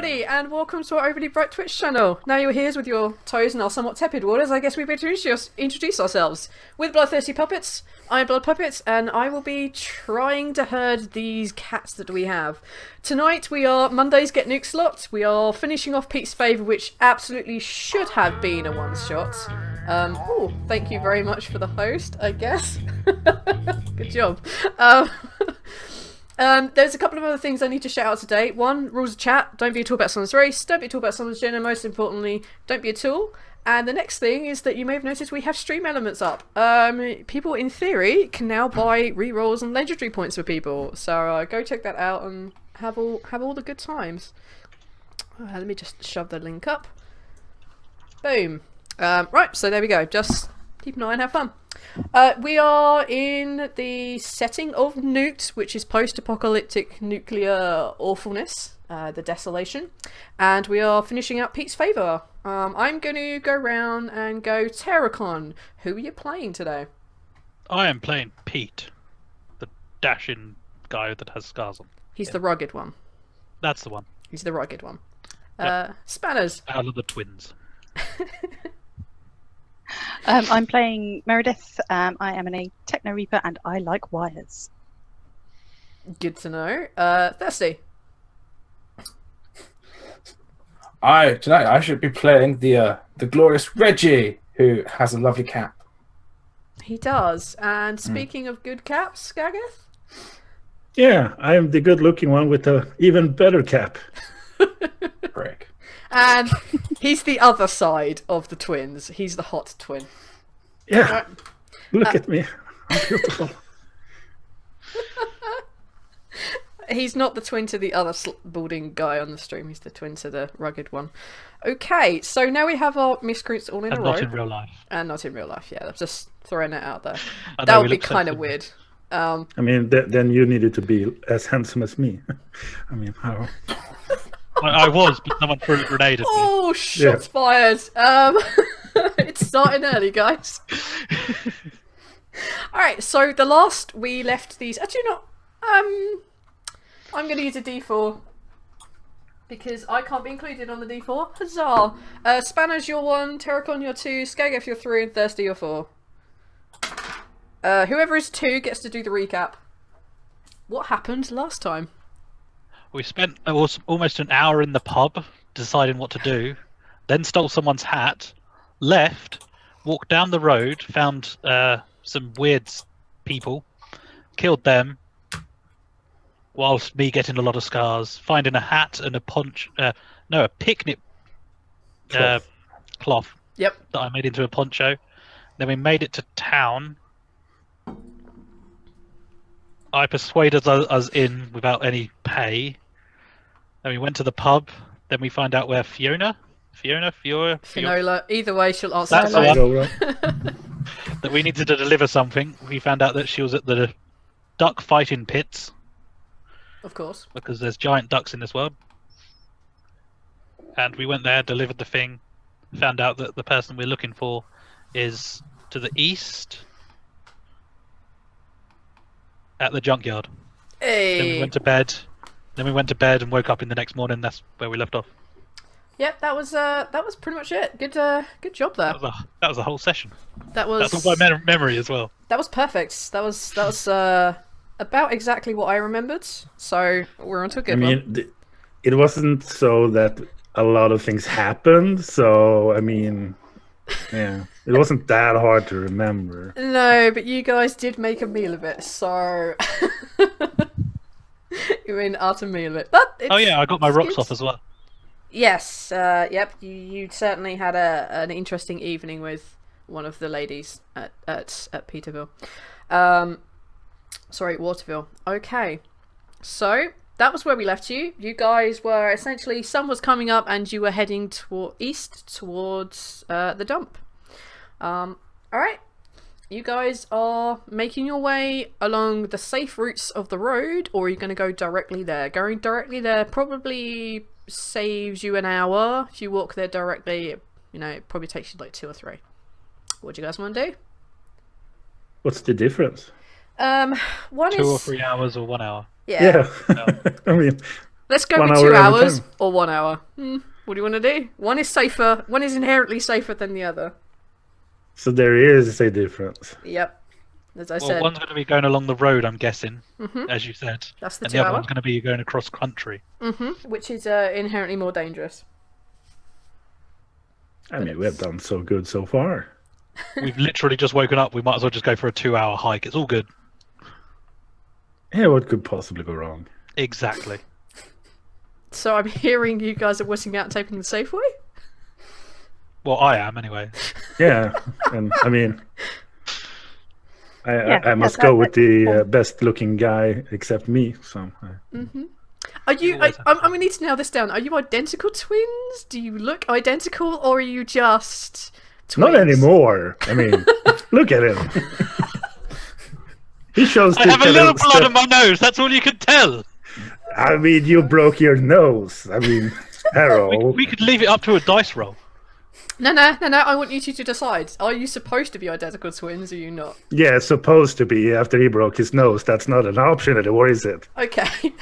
everybody, and welcome to our overly bright Twitch channel. Now you're here with your toes in our somewhat tepid waters, I guess we better introduce ourselves. With Bloodthirsty Puppets, I'm Blood Puppets, and I will be trying to herd these cats that we have. Tonight we are Monday's Get Nuke slot. We are finishing off Pete's favour, which absolutely should have been a one-shot. Oh, thank you very much for the host, I guess. Good job. There's a couple of other things I need to shout out today. One, rules of chat. Don't be a tool about someone's race. Don't be a tool about someone's gender. Most importantly, don't be a tool. And the next thing is that you may have noticed we have stream elements up. People, in theory, can now buy rerolls and legendary points for people. So go check that out and have all the good times. Let me just shove the link up. Boom. Right, so there we go. Just keep an eye and have fun. We are in the setting of Nuked, which is post-apocalyptic nuclear awfulness, the desolation, and we are finishing out Pete's favour. I'm going to go round and go Terracon. Who are you playing today? I am playing Pete, the dashing guy that has scars on. He's the rugged one. That's the one. He's the rugged one. Yep. Spanners. Out of the twins. I'm playing Meredith. I am a Techno Reaper and I like wires. Good to know. Thirsty. Tonight I should be playing the glorious Reggie, who has a lovely cap. He does. And speaking of good caps, Skageth? Yeah, I am the good-looking one with a even better cap. Prick. And he's the other side of the twins. He's the hot twin. Yeah, look at me. I'm beautiful. He's not the twin to the other balding guy on the stream. He's the twin to the rugged one. Okay, so now we have our miscreants all in a row. And not in real life. And not in real life, yeah. I'm just throwing it out there. I know, That would we be look kind of so weird. I mean, then you needed to be as handsome as me. I mean, how? I was, but someone threw a grenade at me. Oh, shots fired. It's starting early, guys. Alright, so the last we left these... Actually, not... I'm going to use a D4 because I can't be included on the D4. Huzzah! Spanners, you're 1, Terracon, you're 2, Skageth, you're 3, and Thirsty, you're 4. Whoever is 2 gets to do the recap. What happened last time? We spent almost an hour in the pub deciding what to do, then stole someone's hat, left, walked down the road, found some weird people, killed them, whilst me getting a lot of scars, finding a hat and a picnic cloth Yep. that I made into a poncho. Then we made it to town. I persuaded us in without any pay. Then we went to the pub. Then we find out where Finola. Either way, she'll answer That's the the phone. one. That we needed to deliver something. We found out that she was at the duck fighting pits. Of course. Because there's giant ducks in this world. And we went there, delivered the thing, found out that the person we're looking for is to the east at the junkyard. Hey. Then we went to bed. Then we went to bed and woke up in the next morning. That's where we left off. Yep, that was pretty much it. Good job there. That was a whole session. That's all by memory as well. That was perfect. That was about exactly what I remembered. So we're onto a good one. It wasn't so that a lot of things happened. So I mean, yeah, it wasn't that hard to remember. No, but you guys did make a meal of it. So you made an utter meal of it. But Oh yeah, I got my rocks good. off as well. Yes. Yep. You certainly had an interesting evening with one of the ladies at Peterville. Sorry, Waterville. Okay, so that was where we left you. You guys were essentially, sun was coming up and you were heading east towards the dump. Alright, you guys are making your way along the safe routes of the road, or are you going to go directly there? Going directly there probably saves you an hour. If you walk there directly, it probably takes you like 2 or 3. What do you guys want to do? What's the difference? One 2 or 3 hours or 1 hour. Yeah. I mean, Let's go 1 with hour 2 every hours time. or 1 hour. What do you want to do? One is safer. One is inherently safer than the other. So there is a difference. Yep. As I Well, said, one's going to be going along the road, I'm guessing, as you said. that's the And 2 the other hour. one's going to be going across country. Which is inherently more dangerous. I mean, we have done so good so far. We've literally just woken up. We might as well just go for a 2-hour hike. It's all good. Yeah, what could possibly go wrong? Exactly. So I'm hearing you guys are whistling out and taking the safe way? Well, I am anyway. Yeah, and I mean, Yeah, I must yeah, go with the best-looking guy except me. So Are you? always have I'm going to need to nail this down. Are you identical twins? Do you look identical, or are you just twins? not anymore. I mean, look at him. He shows. I have a little blood on my nose. That's all you can tell. I mean, you broke your nose. I mean, Harold. We could leave it up to a dice roll. No. I want you two to decide. Are you supposed to be identical twins, or are you not? Yeah, supposed to be after he broke his nose. That's not an option anymore, is it? Okay. Well,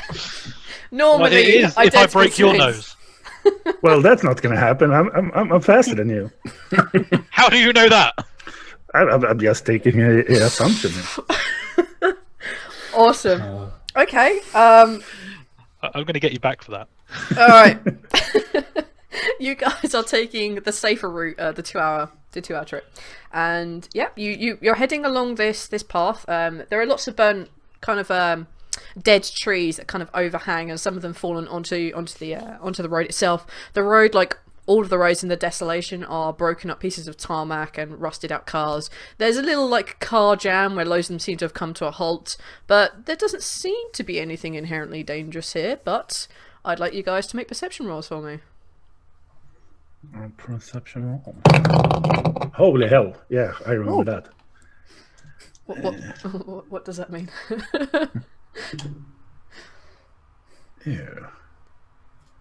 Normally, it is if I identical break your twins. nose. Well, that's not going to happen. I'm faster than you. How do you know that? I'm just taking an assumption. Awesome. Okay. I'm going to get you back for that. All right. You guys are taking the safer route, the 2-hour trip, and yeah, you're heading along this path. There are lots of burnt kind of dead trees that kind of overhang, and some of them fallen onto the road itself. The road, like all of the roads in the desolation, are broken up pieces of tarmac and rusted out cars. There's a little like car jam where loads of them seem to have come to a halt, but there doesn't seem to be anything inherently dangerous here. But I'd like you guys to make perception rolls for me. Perception roll. Holy hell! Yeah, I remember that. What does that mean? Yeah.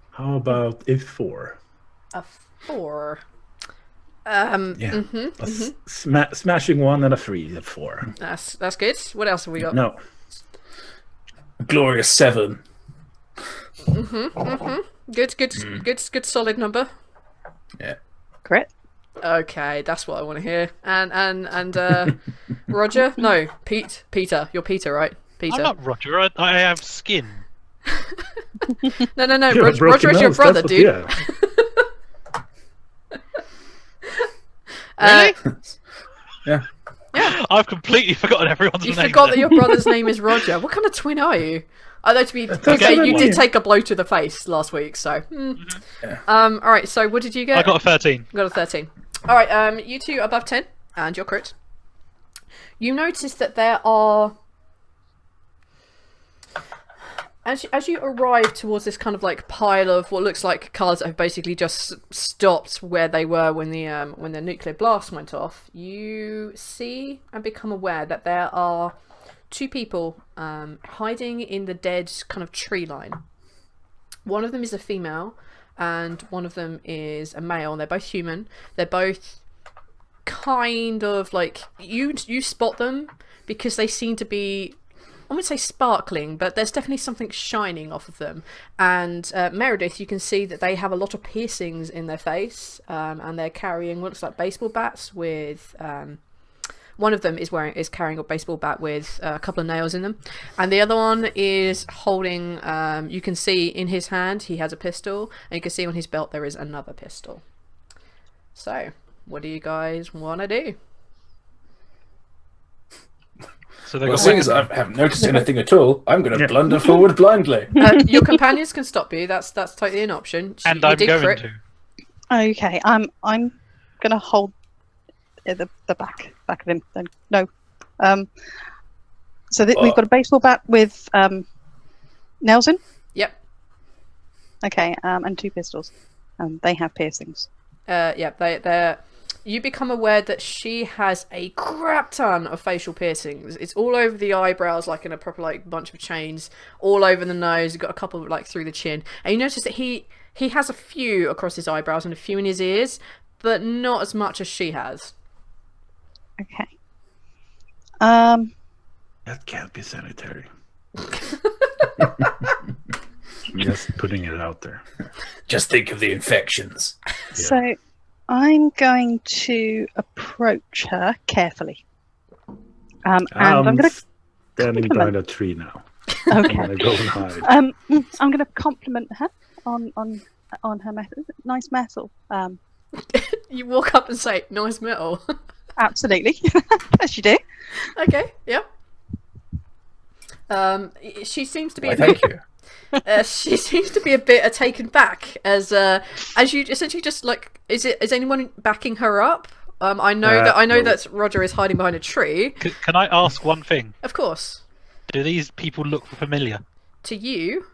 How about a 4? A 4. Yeah. Smashing 1 and a 3. A 4. That's good. What else have we got? No. A glorious 7. Good solid number. Yeah. Crit. Okay, that's what I want to hear. And Roger? No, Peter. You're Peter, right? Peter. I'm not Roger. I have skin. No. You have a broken Roger is your nose, brother, that's what- dude. Yeah. Yeah. Yeah. I've completely forgotten everyone's You name. forgot that then. your brother's name is Roger. What kind of twin are you? Although to be fair, you did take a blow to the face last week, so. All right. So what did you get? I got a 13. Got a 13. All right. You two above 10, and your crit. You notice that there are. As you arrive towards this kind of like pile of what looks like cars that have basically just stopped where they were when the nuclear blast went off, you see and become aware that there are 2 people hiding in the dead kind of tree line. One of them is a female, and one of them is a male. They're both human. They're both kind of like you spot them because they seem to be, I wouldn't say sparkling, but there's definitely something shining off of them. And Meredith, you can see that they have a lot of piercings in their face, and they're carrying what looks like baseball bats with. One of them is carrying a baseball bat with a couple of nails in them, and the other one is holding. You can see in his hand he has a pistol, and you can see on his belt there is another pistol. So, what do you guys want to do? So they Well, got seeing as I haven't noticed anything at all, I'm going to blunder forward blindly. Your companions can stop you. That's totally an option. and You I'm did going crit. to. Okay, I'm gonna hold the back of him. Then no. So we've got a baseball bat with nails in. Yep. Okay, and 2 pistols. They have piercings. Yeah. They're. You become aware that she has a crap ton of facial piercings. It's all over the eyebrows, like in a proper like bunch of chains, all over the nose. You've got a couple like through the chin, and you notice that he has a few across his eyebrows and a few in his ears, but not as much as she has. Okay. That can't be sanitary. Just putting it out there. Just think of the infections. So I'm going to approach her carefully. And I'm going to standing by the tree now. I'm okay. gonna go and hide. I'm going to compliment her on her metal. Nice metal. You walk up and say, "Nice metal." Absolutely, as you do. Okay. Yep. She seems to be. Why, thank you. She seems to be a bit taken back as you essentially just like. Is anyone backing her up? I know no. that Roger is hiding behind a tree. Can I ask one thing? Of course. Do these people look familiar? To you?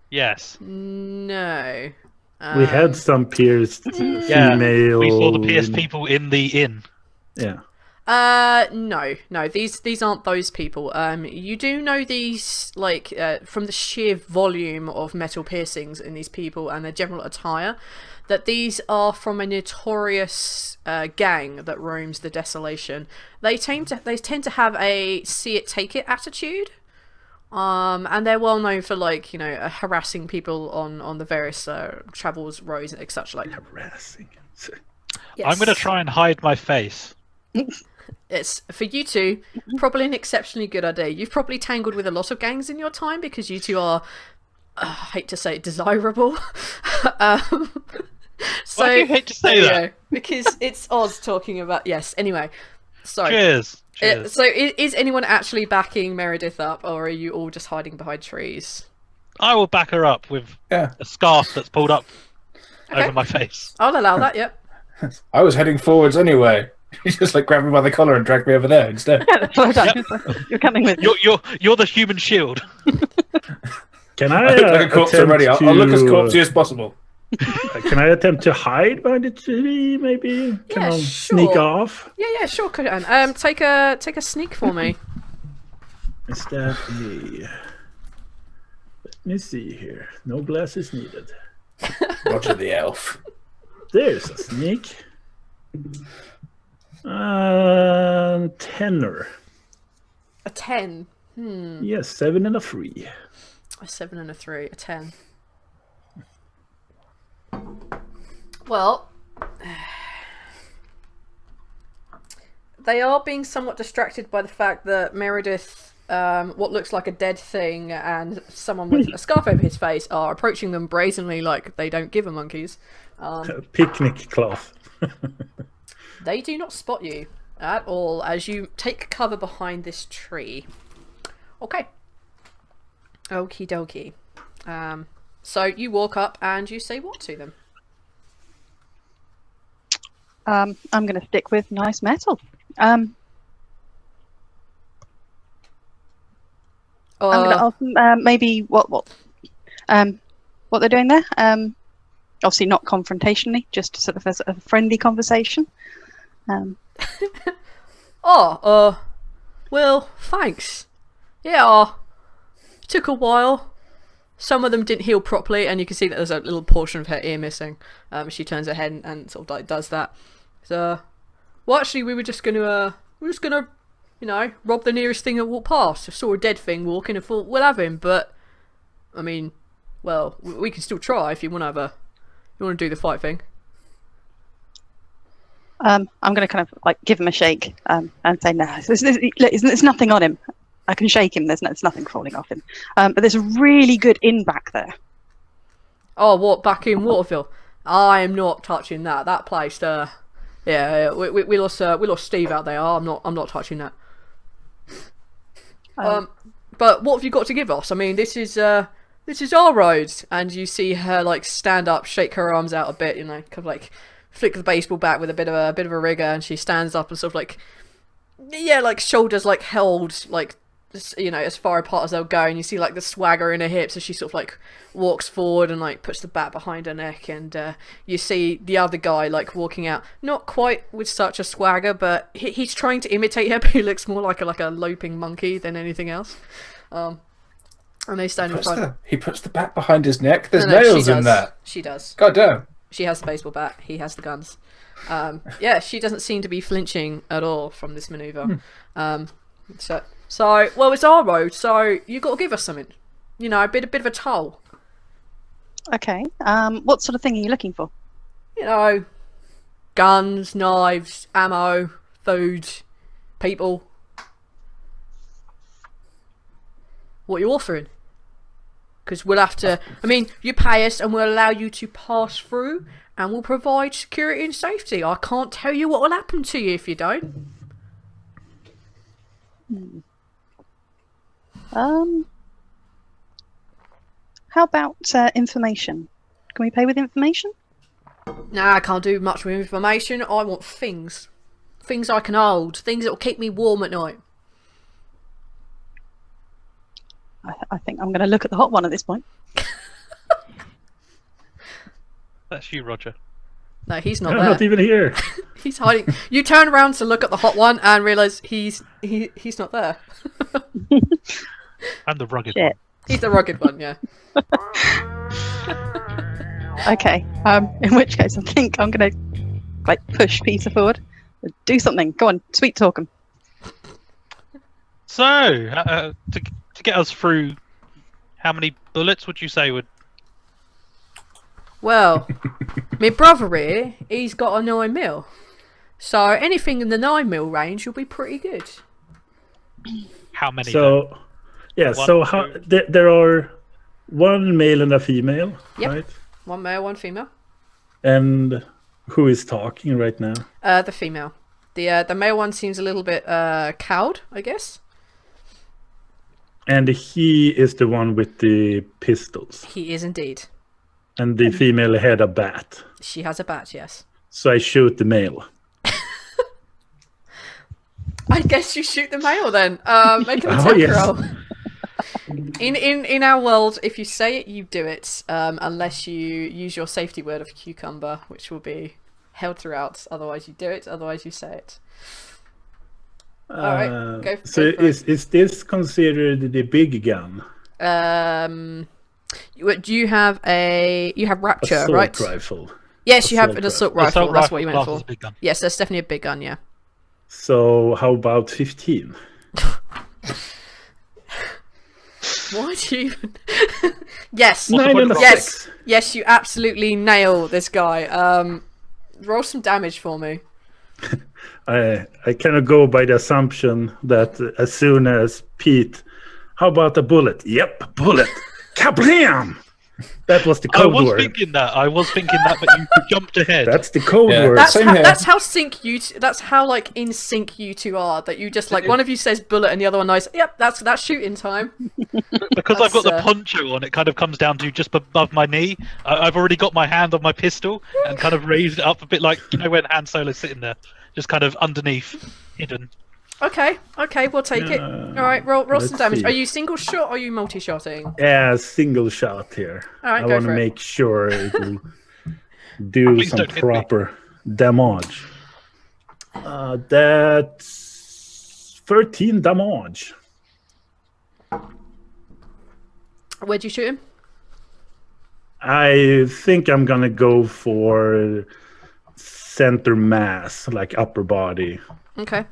Yes. No. We had some pierced female. We saw the pierced people in the inn. Yeah. No. These aren't those people. You do know these like from the sheer volume of metal piercings in these people and their general attire, that these are from a notorious gang that roams the desolation. They tend to have a see it take it attitude. And they're well known for like harassing people on the various travels, roads, and such like. Harassing. Yes. I'm going to try and hide my face. It's for you two probably an exceptionally good idea. You've probably tangled with a lot of gangs in your time because you two are, I hate to say it, desirable. So, Why do you hate to say that? Because it's Oz talking about. Yes. Anyway, sorry. Cheers. So is anyone actually backing Meredith up, or are you all just hiding behind trees? I will back her up with a scarf that's pulled up over my face. I'll allow that. Yep. I was heading forwards anyway. You just like grabbed me by the collar and dragged me over there instead. Well done. You're coming with me. You're the human shield. Can I I look like a corpse already. I'll look as corpsey as possible. Can I attempt to hide behind the tree? Maybe. Can I sneak off? Yeah, sure. Could take a sneak for me. Is that a? Let me see here. No glasses needed. Roger the elf. There's a sneak. Tenor. A 10. Yes, 7 and a 3. A 7 and a 3. A 10. Well, they are being somewhat distracted by the fact that Meredith, what looks like a dead thing, and someone with a scarf over his face are approaching them brazenly like they don't give a monkeys. Picnic cloth. They do not spot you at all as you take cover behind this tree. Okay. Okie dokie. So you walk up and you say what to them? I'm going to stick with nice metal. I'm going to ask them maybe what they're doing there. Obviously not confrontationally, just sort of as a friendly conversation. Well, thanks. Yeah, took a while. Some of them didn't heal properly, and you can see that there's a little portion of her ear missing. She turns her head and sort of like does that. So, well, actually, we were just gonna, rob the nearest thing that walked past. I saw a dead thing walking and thought we'll have him, but I mean, well, we can still try if you want to do the fight thing. I'm going to kind of like give him a shake and say, no, there's nothing on him. I can shake him. There's nothing falling off him. But there's a really good inn back there. Oh, what, back in Waterville? I am not touching that. That place, we lost Steve out there. I'm not touching that. But what have you got to give us? I mean, this is our road. And you see her like stand up, shake her arms out a bit, kind of like flick the baseball bat with a bit of a rigor, and she stands up and sort of like, like shoulders like held like, as far apart as they'll go, and you see like the swagger in her hips as she sort of like walks forward and like puts the bat behind her neck, and you see the other guy like walking out, not quite with such a swagger, but he's trying to imitate her, but he looks more like a loping monkey than anything else. And they stand in front. He puts the bat behind his neck. There's nails in that. She does. God damn. She has the baseball bat. He has the guns. She doesn't seem to be flinching at all from this maneuver. So well, it's our road, so you got to give us something. A bit of a toll. Okay. What sort of thing are you looking for? You know, guns, knives, ammo, food, people. What are you offering? Because we'll have to... I mean, you pay us and we'll allow you to pass through and we'll provide security and safety. I can't tell you what will happen to you if you don't. How about information? Can we pay with information? Nah, I can't do much with information. I want things. Things I can hold. Things that will keep me warm at night. I think I'm going to look at the hot one at this point. That's you, Roger. No, he's not I'm there. not even here. He's hiding. You turn around to look at the hot one and realise he's not there. I'm the rugged Shit. one. He's the rugged one, yeah. Okay. In which case, I think I'm going to push Peter forward. Do something. Go on. Sweet talk him. So, to get us through, how many bullets would you say would... Well, my brother here, he's got a 9mm. So anything in the 9mm range will be pretty good. How many? So, yeah. One, so two. there are one male and a female, Yep. right? One male, one female. And who is talking right now? The female. The male one seems a little bit cowed, I guess. And he is the one with the pistols. He is indeed. And the female had a bat. She has a bat, yes. So I shoot the male. I guess you shoot the male then. Make an Oh, attack yes. roll. In our world, if you say it, you do it. Unless you use your safety word of cucumber, which will be held throughout. Otherwise, you do it. Otherwise, you say it. All right, go. So go for is this considered the big gun? it. Do you have Rapture, Assault right? rifle. Yes, you have Assault an assault rifle. Assault That's rifle what you went class for. as a big gun. Yes, that's definitely a big gun. Yeah. So how about 15? Why do you even... Yes. What's the Nine point and a of Yes. six. Yes, you absolutely nail this guy. Roll some damage for me. I cannot go by the assumption that as soon as Pete, how about a bullet? Yep, bullet. Kablam! That was the I code was word. thinking that, but you jumped ahead. That's the code Yeah. word. Same here. That's how sync you. That's how in sync you two are. That you just one of you says bullet and the other one knows. Yep, that's shooting time. Because I've got the That's, poncho on, it kind of comes down to just above my knee. I've already got my hand on my pistol and kind of raised it up a bit like, when Han Solo's sitting there, just kind of underneath, hidden. Okay, we'll take it. All right, roll some let's damage. see. Are you single shot or are you multi-shotting? Yeah, single shot here. All right, I go want to for it. make sure it will do Please some don't hit me. proper damage. That's 13 damage. Where'd you shoot him? I think I'm gonna go for center mass, like upper body. Okay.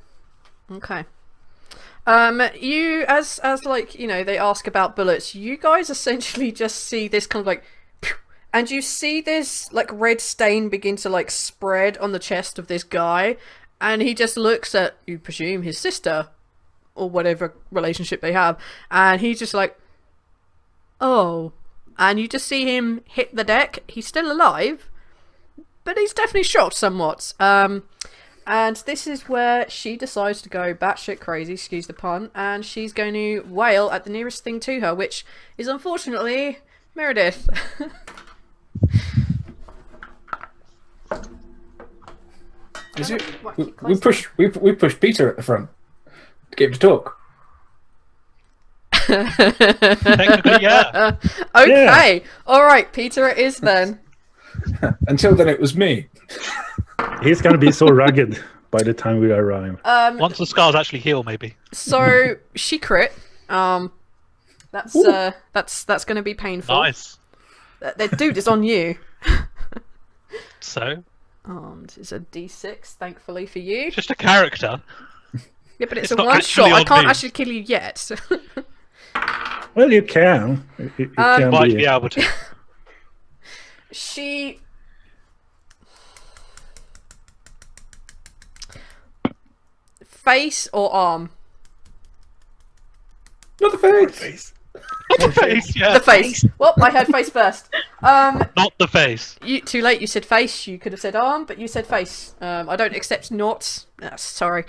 You as they ask about bullets, you guys essentially just see this kind of pew, and you see this red stain begin to spread on the chest of this guy, and he just looks at, you presume, his sister or whatever relationship they have, and he's just oh, and you just see him hit the deck. He's still alive, but he's definitely shocked somewhat. And this is where she decides to go batshit crazy, excuse the pun, and she's going to wail at the nearest thing to her, which is unfortunately Meredith. Is it? Right, We, keep we close. push Peter at the front to get him to talk. Technically, yeah. Okay, all right, Peter it is then. Until then, it was me. He's gonna be so rugged by the time we arrive. Once the scars actually heal, maybe. So she crit. That's going to be painful. Nice. Dude, it's on you. So, It's a D6, thankfully for you. it's just a character. Yeah, but it's It's a not one shot. actually I on can't me. actually kill you yet. Well, you can. You can Might be. be able to. She... Face or arm? Not the face. Face. The face, yeah. The face. Well, I heard face first. Not the face. Too late. You said face. You could have said arm, but you said face. I don't accept not. Sorry.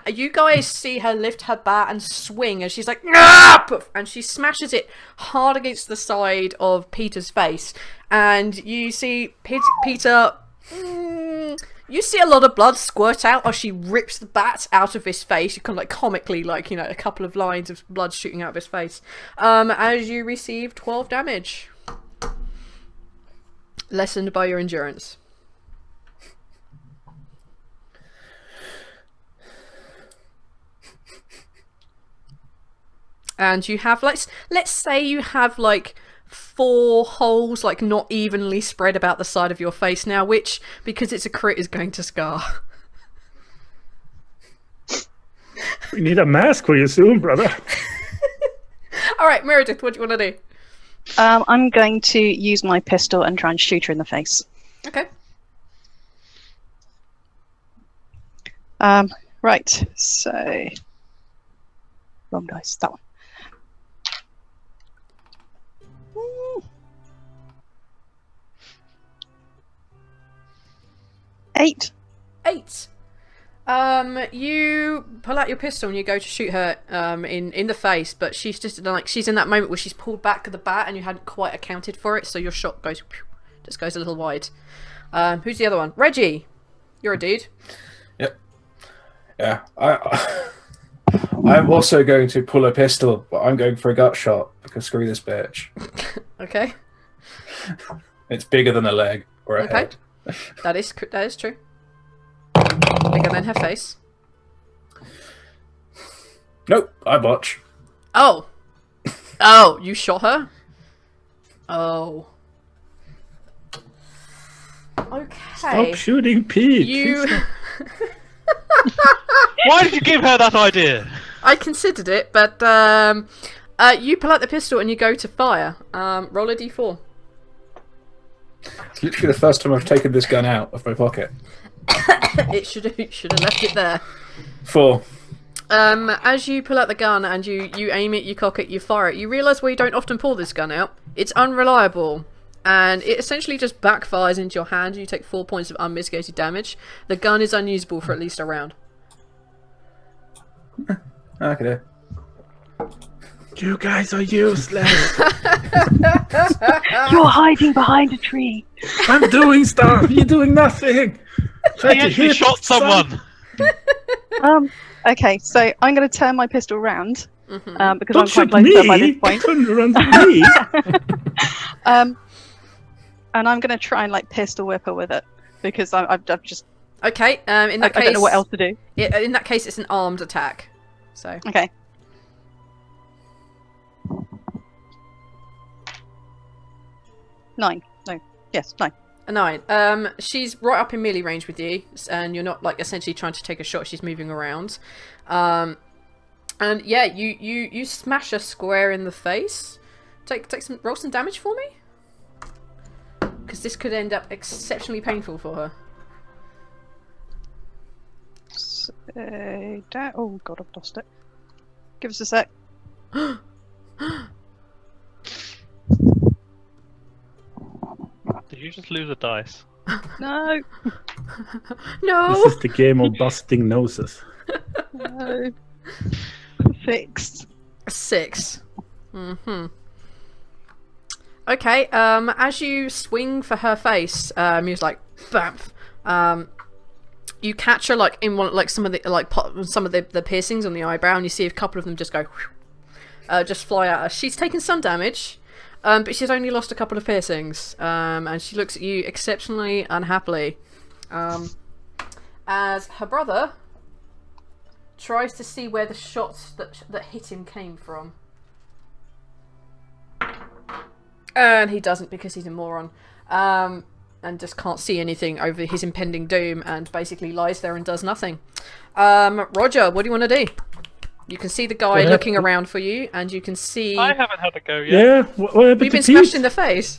You guys see her lift her bat and swing as she's like, "Ah!" And she smashes it hard against the side of Peter's face, and you see Peter. You see a lot of blood squirt out as she rips the bat out of his face. You kind of like comically, like, you know, a couple of lines of blood shooting out of his face. As you receive 12 damage. Lessened by your endurance. And you have, like, let's say you have like 4 holes, like not evenly spread about the side of your face now, which, because it's a crit, is going to scar. We need a mask for you soon, brother. Alright, Meredith, what do you want to do? I'm going to use my pistol and try and shoot her in the face. Okay. Right, so... Wrong dice, that one. 8. 8. You pull out your pistol and you go to shoot her in the face, but she's just like, she's in that moment where she's pulled back the bat and you hadn't quite accounted for it, so your shot goes just goes a little wide. Who's the other one? Reggie, you're a dude. Yep. Yeah. I'm also going to pull a pistol, but I'm going for a gut shot because screw this bitch. Okay. It's bigger than a leg or a head. That is true. Bigger than her face. Nope, I botch. Oh. Oh, you shot her? Oh. Okay. Stop shooting Pete. You... Why did you give her that idea? I considered it, but you pull out the pistol and you go to fire. Roll a d4. It's literally the first time I've taken this gun out of my pocket. It should have left it there. 4. As you pull out the gun and you aim it, you cock it, you fire it, you realise why you don't often pull this gun out. It's unreliable, and it essentially just backfires into your hand. You take 4 points of unmitigated damage. The gun is unusable for at least a round. Okay. You guys are useless. You're hiding behind a tree. I'm doing stuff. You're doing nothing. Try He to actually hit shot someone. Okay, so I'm going to turn my pistol round because Don't I'm shoot quite close to her by me. this point. Turn around to me. And I'm going to try and like pistol whip her with it because I've just Okay, in that I case... don't know what else to do. In that case, it's an armed attack. So... Okay. Nine. No. Yes, 9. A 9. She's right up in melee range with you, and you're not like essentially trying to take a shot. She's moving around, and yeah, you smash her square in the face. Roll some damage for me, because this could end up exceptionally painful for her. So, oh god, I've lost it. Give us a sec. Did you just lose a dice? No. No. This is the game of busting noses. No. 6. 6. Okay. As you swing for her face, you're like, bamf. You catch her like in one, like some of the piercings on the eyebrow, and you see a couple of them just go, just fly at her. She's taken some damage. But she's only lost a couple of piercings, and she looks at you exceptionally unhappily, as her brother tries to see where the shots that hit him came from. And he doesn't, because he's a moron, and just can't see anything over his impending doom, and basically lies there and does nothing. Roger, what do you want to do? You can see the guy looking around for you, and you can see... I haven't had a go yet. Yeah, what happened We've been to Pete? smashed in the face.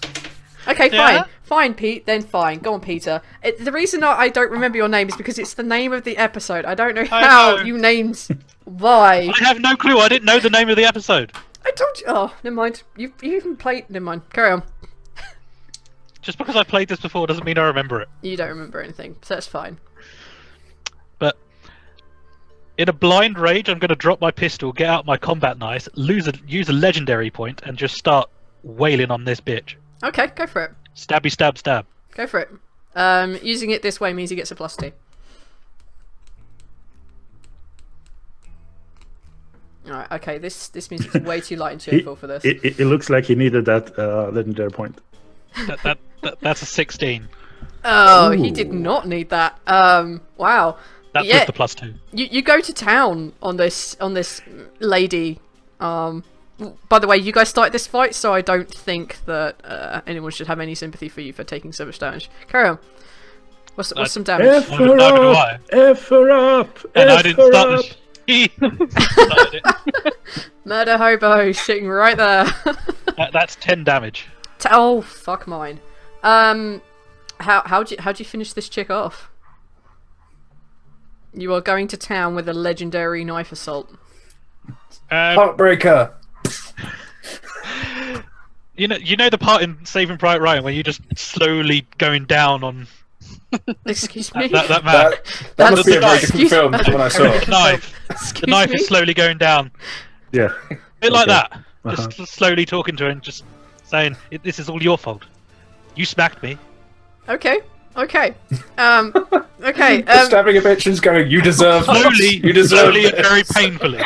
Okay, Yeah? fine, Pete. Then fine. Go on, Peter. The reason I don't remember your name is because it's the name of the episode. I don't know how know. you named. Why? I have no clue. I didn't know the name of the episode. I told you. Oh, never mind. You even played. Never mind. Carry on. Just because I played this before doesn't mean I remember it. You don't remember anything, so that's fine. But in a blind rage, I'm going to drop my pistol, get out my combat knife, use a legendary point, and just start wailing on this bitch. Okay, go for it. Stabby, stab, stab. Go for it. Using it this way means he gets a +2. Alright, okay, this means it's way too light and cheerful for this. It looks like he needed that legendary point. That's a 16. Oh, he Ooh. did not need that. Wow. That's Yeah. with the +2. You go to town on this lady. By the way, you guys started this fight, so I don't think that anyone should have any sympathy for you for taking so much damage. Carry on. What's some damage? F her Neither do up! F her up! And I F didn't her start up! this. He started it. Murder hobo sitting right there. That's 10 damage. Oh, fuck mine. How'd you finish this chick off? You are going to town with a legendary knife assault. Heartbreaker. You know the part in Saving Private Ryan where you're just slowly going down on Excuse me? that man. That must be a very Excuse- different film to when I saw The it. knife. Excuse The knife me? is slowly going down. Yeah. A bit like Okay. that. Uh-huh. Just slowly talking to her and just saying, "This is all your fault. You smacked me." Okay. Okay. Stabbing a bitch and going, you deserve Slowly, you deserve slowly and this." very painfully.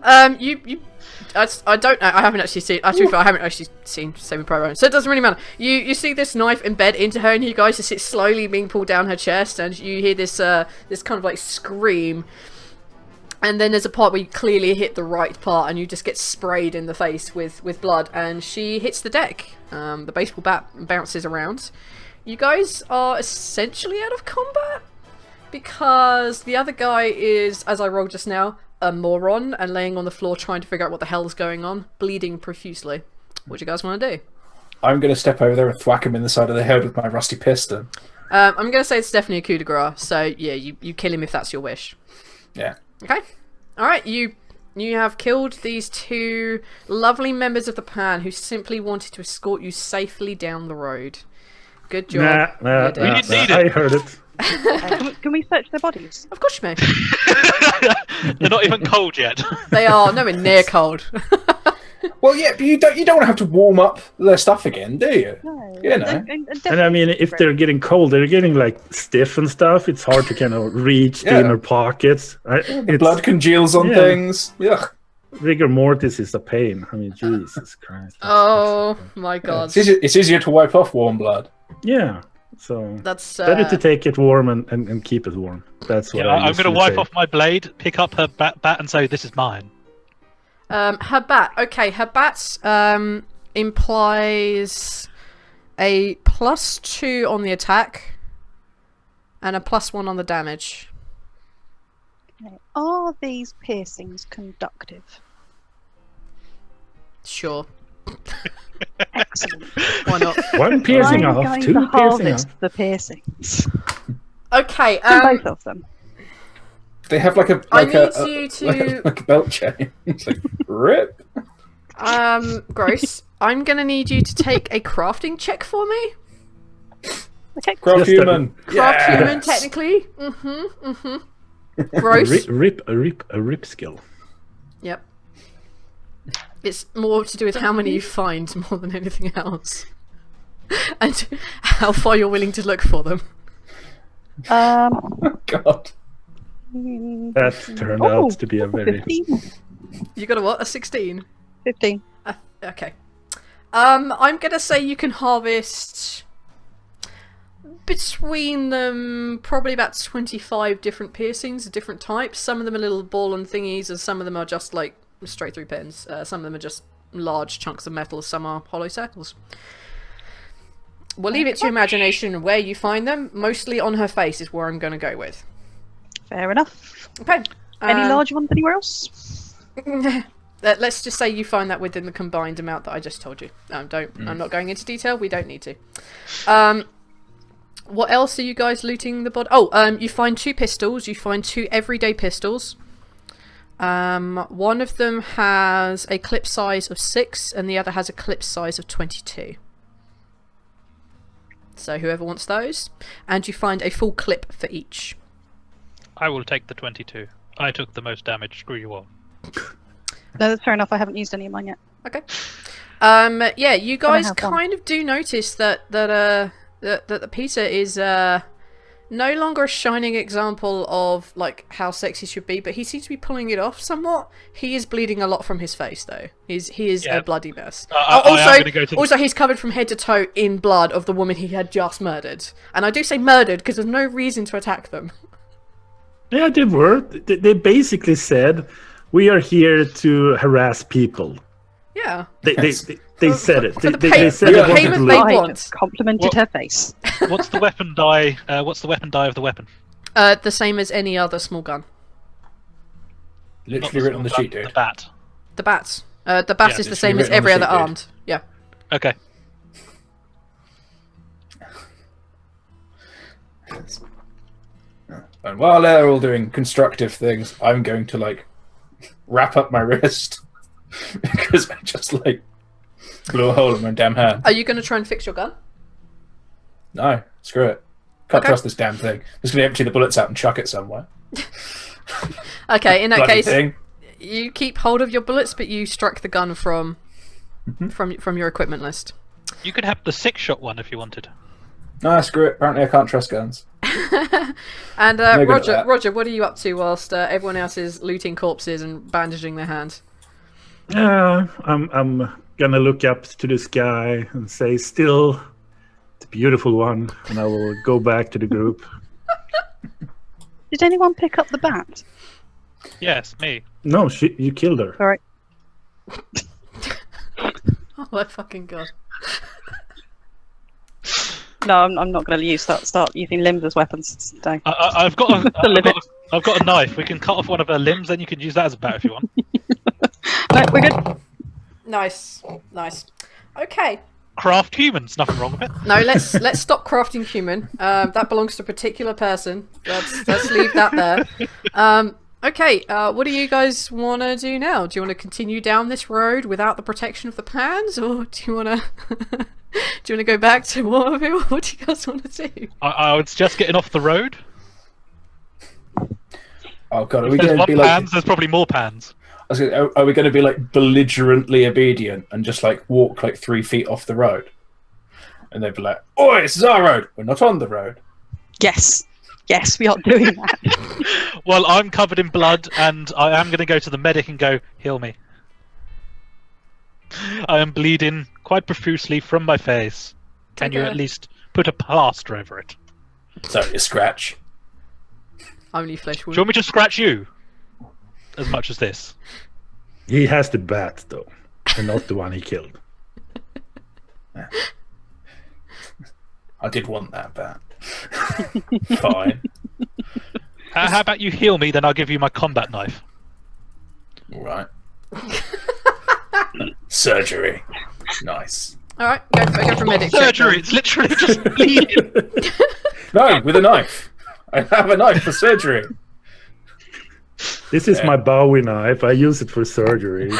I don't know. I haven't actually seen. To be fair, I haven't actually seen Saving Private Ryan, so it doesn't really matter. You see this knife embed into her, and you guys just see it slowly being pulled down her chest, and you hear this this kind of like scream. And then there's a part where you clearly hit the right part, and you just get sprayed in the face with blood, and she hits the deck. The baseball bat bounces around. You guys are essentially out of combat because the other guy is, as I rolled just now, a moron and laying on the floor trying to figure out what the hell is going on, bleeding profusely. What do you guys want to do? I'm going to step over there and thwack him in the side of the head with my rusty piston. I'm going to say it's definitely a coup de grace, so yeah, you kill him if that's your wish. Yeah. Okay. Alright, you have killed these two lovely members of the Pan who simply wanted to escort you safely down the road. Good job. Nah, You did. didn't need it. I heard it. Can we search their bodies? Of course you may. They're not even cold yet. They are nowhere near cold. Well, yeah, but you don't want to have to warm up their stuff again, do you? No. You know. And I mean, if they're getting cold, they're getting like stiff and stuff. It's hard to kind of reach the Yeah. inner pockets. The blood congeals on Yeah. things. Ugh. Rigor mortis is a pain. I mean, Jesus Christ. Oh my god. It's easier to wipe off warm blood. Yeah. So That's better to take it warm and keep it warm. That's what Yeah, I I'm going to usually wipe say. off my blade, pick up her bat, and say, "This is mine." her bat. Okay, her bat implies a +2 on the attack and a +1 on the damage. Okay. Are these piercings conductive? Sure. Excellent. Why not? One piercing I'm off, going two to piercing harvest off. the piercings. Okay, Both of them. They have like a I like a, need you to- like a belt chain. It's like rip. Grace, I'm gonna need you to take a crafting check for me. Okay. Craft Just human. Craft Yes. human, technically. Gross. A rip skill. Yep. It's more to do with how many you find more than anything else. And how far you're willing to look for them. Oh, God. That turned out to be a very 15. You got a what? A 16? 15. Okay. I'm gonna say you can harvest between them probably about 25 different piercings of different types. Some of them are little ball and thingies, and some of them are just like straight through pins. Some of them are just large chunks of metal, some are hollow circles. We'll leave it to your imagination where you find them. Mostly on her face is where I'm going to go with. Fair enough. Okay. Any large ones anywhere else? let's just say you find that within the combined amount that I just told you. I'm not going into detail. We don't need to. What else are you guys looting the body? Oh, you find 2 pistols. You find 2 everyday pistols. One of them has a clip size of 6, and the other has a clip size of 22. So whoever wants those, and you find a full clip for each. I will take the 22. I took the most damage. Screw you all. No, that's fair enough. I haven't used any of mine yet. Okay. Yeah, you guys kind of do notice that Peter is no longer a shining example of like how sexy should be, but he seems to be pulling it off somewhat. He is bleeding a lot from his face, though. He is a bloody mess. Also, he's covered from head to toe in blood of the woman he had just murdered. And I do say murdered because there's no reason to attack them. Yeah, they were. They basically said, "We are here to harass people." Yeah. They said it. They said the it payment they want. Complimented her face. What's the weapon die? What's the weapon die of the weapon? The same as any other small gun. Literally written on the sheet, dude. The bat. The bats. The bat is the same as written on every the other sheet, dude. armed. Yeah. Okay. And while they're all doing constructive things, I'm going to like wrap up my wrist because I just like blew a hole in my damn hand. Are you going to try and fix your gun? No, screw it. Can't trust this damn thing. I'm just going to empty the bullets out and chuck it somewhere. Okay, in that Bloody case, thing. you keep hold of your bullets, but you struck the gun from your equipment list. You could have the 6-shot one if you wanted. No, screw it. Apparently I can't trust guns. And No good at that. Roger, what are you up to whilst everyone else is looting corpses and bandaging their hands? I'm gonna look up to the sky and say, "Still, the beautiful one," and I will go back to the group. Did anyone pick up the bat? Yes, me. No, you killed her. All right. Oh my fucking god! No, I'm not going to start using limbs as weapons today. I've got a knife. We can cut off one of her limbs, then you can use that as a bat if you want. No, we're good. Nice. Okay. Craft humans, nothing wrong with it. No, let's stop crafting human. That belongs to a particular person. Let's leave that there. Okay. What do you guys want to do now? Do you want to continue down this road without the protection of the plans, or do you want to? Do you want to go back to Waterville? What do you guys want to do? I was just getting off the road. Oh god, are we If there's going to one be like? pans, there's probably more pans. Are we going to be like belligerently obedient and just like walk like 3 feet off the road? And they'd be like, "Oi, this is our road. We're not on the road." Yes, we are doing that. Well, I'm covered in blood, and I am going to go to the medic and go, "Heal me. I am bleeding quite profusely from my face. Can you at least put a plaster over it?" So you scratch. Only flesh Do you wound. want me to scratch you? As much as this? He has the bat though, and not the one he killed. I did want that bat. Fine. How about you heal me, then I'll give you my combat knife. All right. Surgery. Nice. All right, go for medic. check Surgery, then. it's literally just bleeding. No, with a knife. I have a knife for surgery. This is my Bowie knife. I use it for surgery.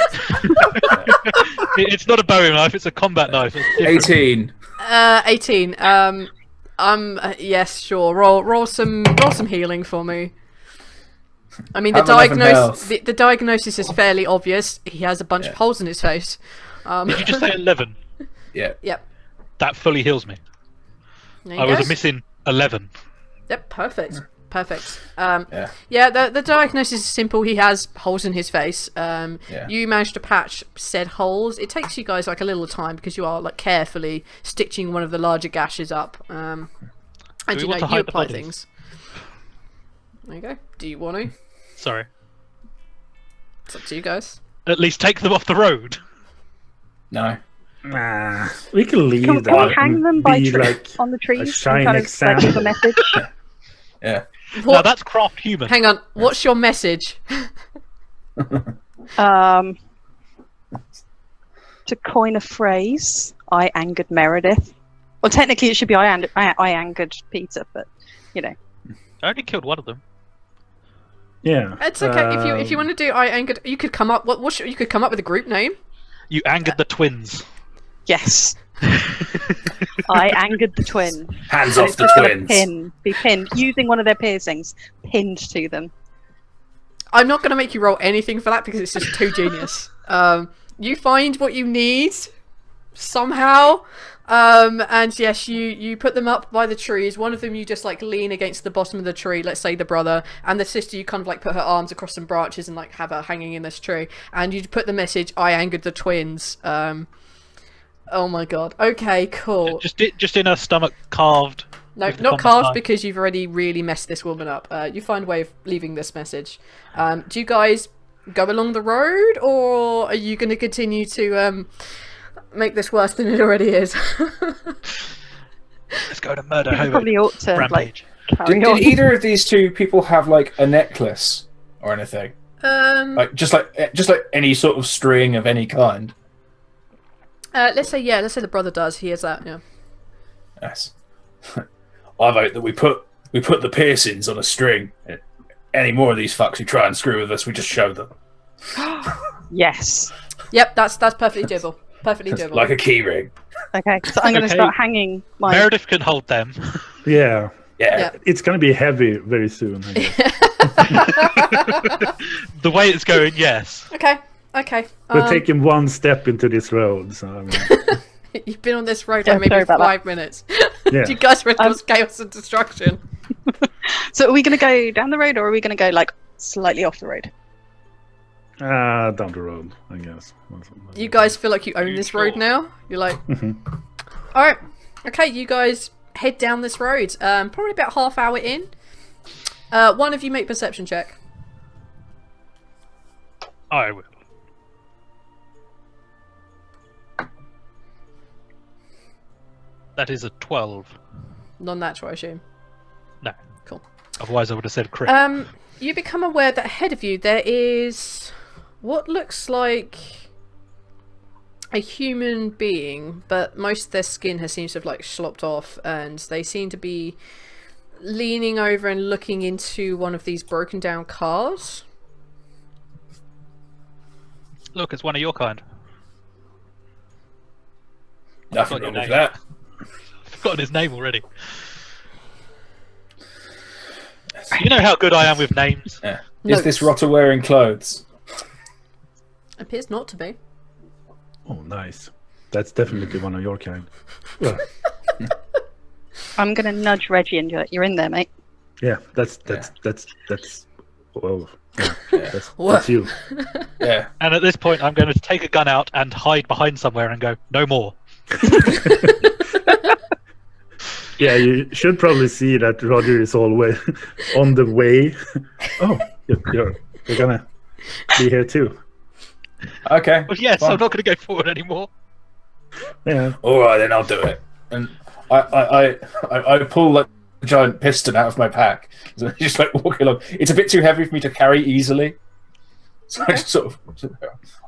It's not a Bowie knife, it's a combat knife. It's different. 18. 18. Yes, sure. Roll some healing for me. I mean, Have 11 health. the diagnosis is fairly obvious. He has a bunch of holes in his face. Did you just say 11? Yeah. Yep. That fully heals me. There you I go. was missing 11. Yep, perfect. Yeah. Yeah, the diagnosis is simple. He has holes in his face. Yeah. You managed to patch said holes. It takes you guys like a little time because you are like carefully stitching one of the larger gashes up. And we you want know to you hide the apply bodies? things. There you go. Do you want to? Sorry. It's up to you guys. At least take them off the road. No. Nah, we can leave Can that. we hang and them by be trees like on the a trees? shining and kind of like, give a message. Yeah. Now What? that's craft human. Hang on. What's your message? To coin a phrase, I angered Meredith. Well, technically, it should be I angered Peter, but you know. I only killed one of them. Yeah. It's okay if you want to do I angered. You could come up. You could come up with a group name. You angered the twins. Yes. I angered the twins. Hands off the It's gonna twins. be pinned using one of their piercings, pinned to them. I'm not going to make you roll anything for that because it's just too genius. You find what you need somehow, and yes, you put them up by the trees. One of them you just like lean against the bottom of the tree, let's say the brother, and the sister you kind of like put her arms across some branches and like have her hanging in this tree, and you put the message I angered the twins. Oh my god. Okay, cool. Just in her stomach carved. No, with the not common carved knife. because you've already really messed this woman up. You find a way of leaving this message. Do you guys go along the road, or are you going to continue to make this worse than it already is? Let's go to murder I think we Hobo. probably ought to Rampage. carry Did on. either of these two people have like a necklace or anything? Like just like any sort of string of any kind. Let's say the brother does. He has that. Yeah. Yes. I vote that we put the piercings on a string. Any more of these fucks who try and screw with us, we just show them. Yes. Yep. That's perfectly doable. Perfectly doable. Like a key ring. Okay, so I'm going to Okay. start hanging my. Meredith can hold them. Yeah. Yeah. It's gonna be heavy very soon. I guess. The way it's going, yes. Okay. Okay. We're taking one step into this road, so I mean, You've been on this road Yeah, for maybe sorry about 5 minutes. yeah. You guys ready cause chaos and destruction? So are we going to go down the road, or are we going to go like slightly off the road? Down the road, I guess. You guys feel like you own You this sure? road now? You're like, Mhm. alright, okay, you guys head down this road. Probably about half hour in. One of you make perception check. I will. That is a 12. Non-natural, I assume. No. Cool. Otherwise I would have said crit. You become aware that ahead of you there is what looks like a human being, but most of their skin seems to have like slopped off, and they seem to be leaning over and looking into one of these broken down cars. Look, it's one of your kind. Nothing Got wrong your with name. that. I've forgotten his name already. You know how good I am with names. Yeah. Notes. Is this rotter wearing clothes? Appears not to be. Oh, nice. That's definitely one of your kind. Well, I'm going to nudge Reggie and be like, "You're in there, mate." yeah, that's well, yeah, that's What? you. Yeah. And at this point, I'm going to take a gun out and hide behind somewhere and go, no more. Yeah, you should probably see that Roger is always on the way. Oh, you're gonna be here too. Okay. Well, yes, fine. I'm not going to go forward anymore. Yeah. All right, then I'll do it. And I pull like a giant piston out of my pack, so just like walking along. It's a bit too heavy for me to carry easily, so I just sort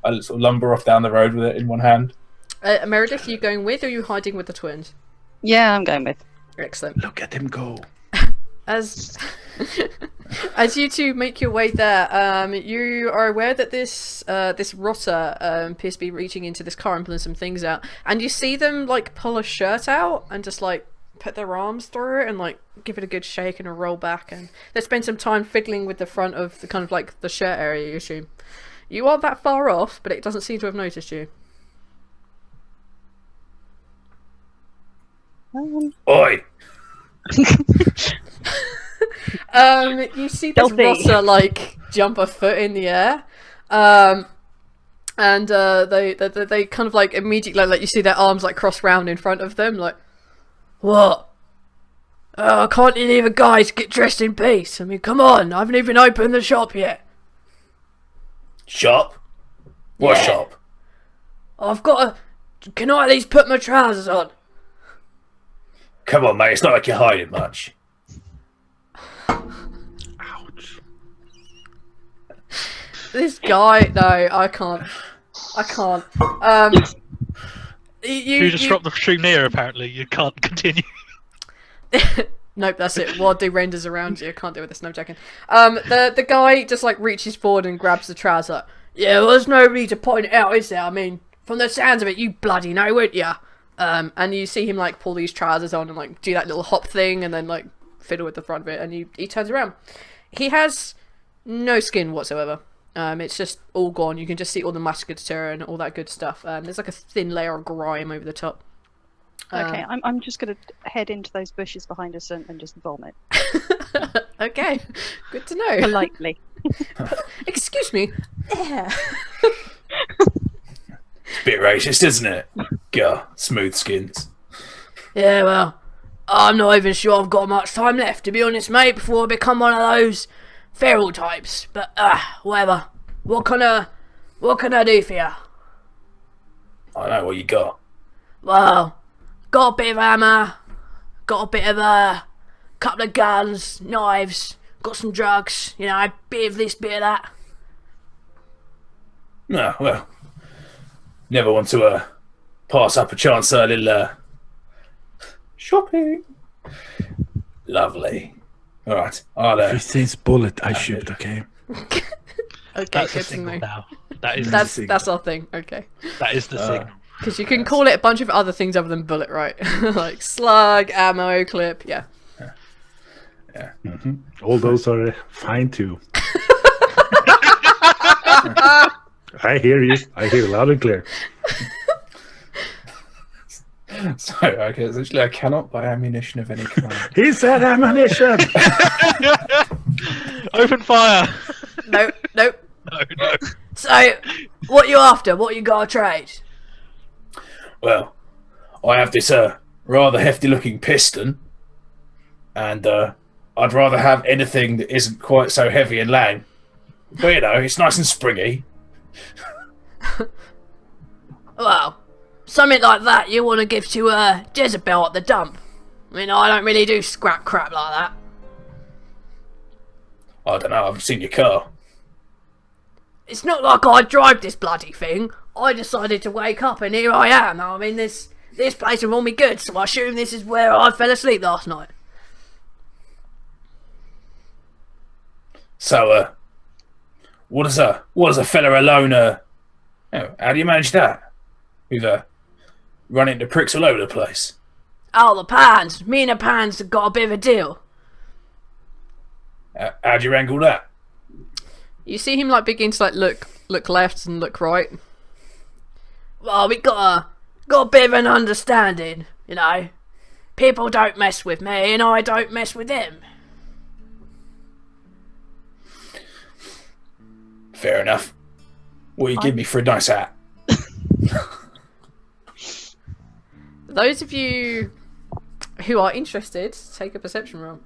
of lumber off down the road with it in one hand. Meredith, are you going with, or are you hiding with the twins? Yeah, I'm going with. Excellent. Look at him go. As you two make your way there, you are aware that this rotter appears to be reaching into this car and pulling some things out, and you see them like pull a shirt out and just like put their arms through it and like give it a good shake and a roll back, and they spend some time fiddling with the front of the kind of like the shirt area. You assume you aren't that far off, but it doesn't seem to have noticed you. Oi! You see this Stealthy. rotter like jump a foot in the air, and they kind of like immediately like you see their arms like cross round in front of them, like, what? Oh, can't you leave a guy to get dressed in peace? I mean, come on, I haven't even opened the shop yet. Shop? What Yeah. shop? I've got to. Can I at least put my trousers on? Come on, mate. It's not like you're hiding much. Ouch. This guy, no, I can't. I can't. You just dropped the stream near. Apparently, you can't continue. Nope, that's it. Wildly renders around you. I can't deal with this. No, I'm joking. The guy just like reaches forward and grabs the trouser. Yeah, well, there's nobody to point it out, is there? I mean, from the sounds of it, you bloody know, wouldn't ya? And you see him like pull these trousers on and like do that little hop thing, and then like fiddle with the front of it, and he turns around. He has no skin whatsoever. It's just all gone. You can just see all the musculature and all that good stuff. There's like a thin layer of grime over the top. Okay, I'm just going to head into those bushes behind us and just vomit. Okay, good to know. Politely. Excuse me. Yeah. It's a bit racist, isn't it? God, smooth skins. Yeah, well, I'm not even sure I've got much time left, to be honest, mate, before I become one of those feral types. But, whatever. What can I do for you? I know what you got. Well, got a bit of hammer, got a bit of a couple of guns, knives, got some drugs, you know, a bit of this, bit of that. No, well, never want to pass up a chance at a little shopping. Lovely. All right, I'll. If he says bullet, I shoot. Okay. Okay, That's good a to signal know. now. That is That's our thing. Okay, that is the signal. because you can call it a bunch of other things other than bullet, right? Like slug, ammo, clip. Yeah. Mm-hmm. All those are fine too. I hear you. I hear loud and clear. So, okay, essentially, I cannot buy ammunition of any kind. He said ammunition. Open fire! Nope. No. So, what you after? What you got to trade? Well, I have this rather hefty-looking piston, and I'd rather have anything that isn't quite so heavy and lame. But you know, it's nice and springy. Well, something like that you want to give to Jezebel at the dump. I mean, I don't really do scrap crap like that. I don't know. I've seen your car. It's not like I drive this bloody thing. I decided to wake up and here I am. I mean, this place will all me good, so I assume this is where I fell asleep last night. So, what does a fella alone? How do you manage that? We've run into pricks all over the place. Oh, the Pans. Me and the Pans have got a bit of a deal. How'd you wrangle that? You see him like begin to like look left and look right. Well, we got a bit of an understanding, you know. People don't mess with me and I don't mess with them. Fair enough. What you give me for a nice hat? Those of you who are interested, take a perception roll.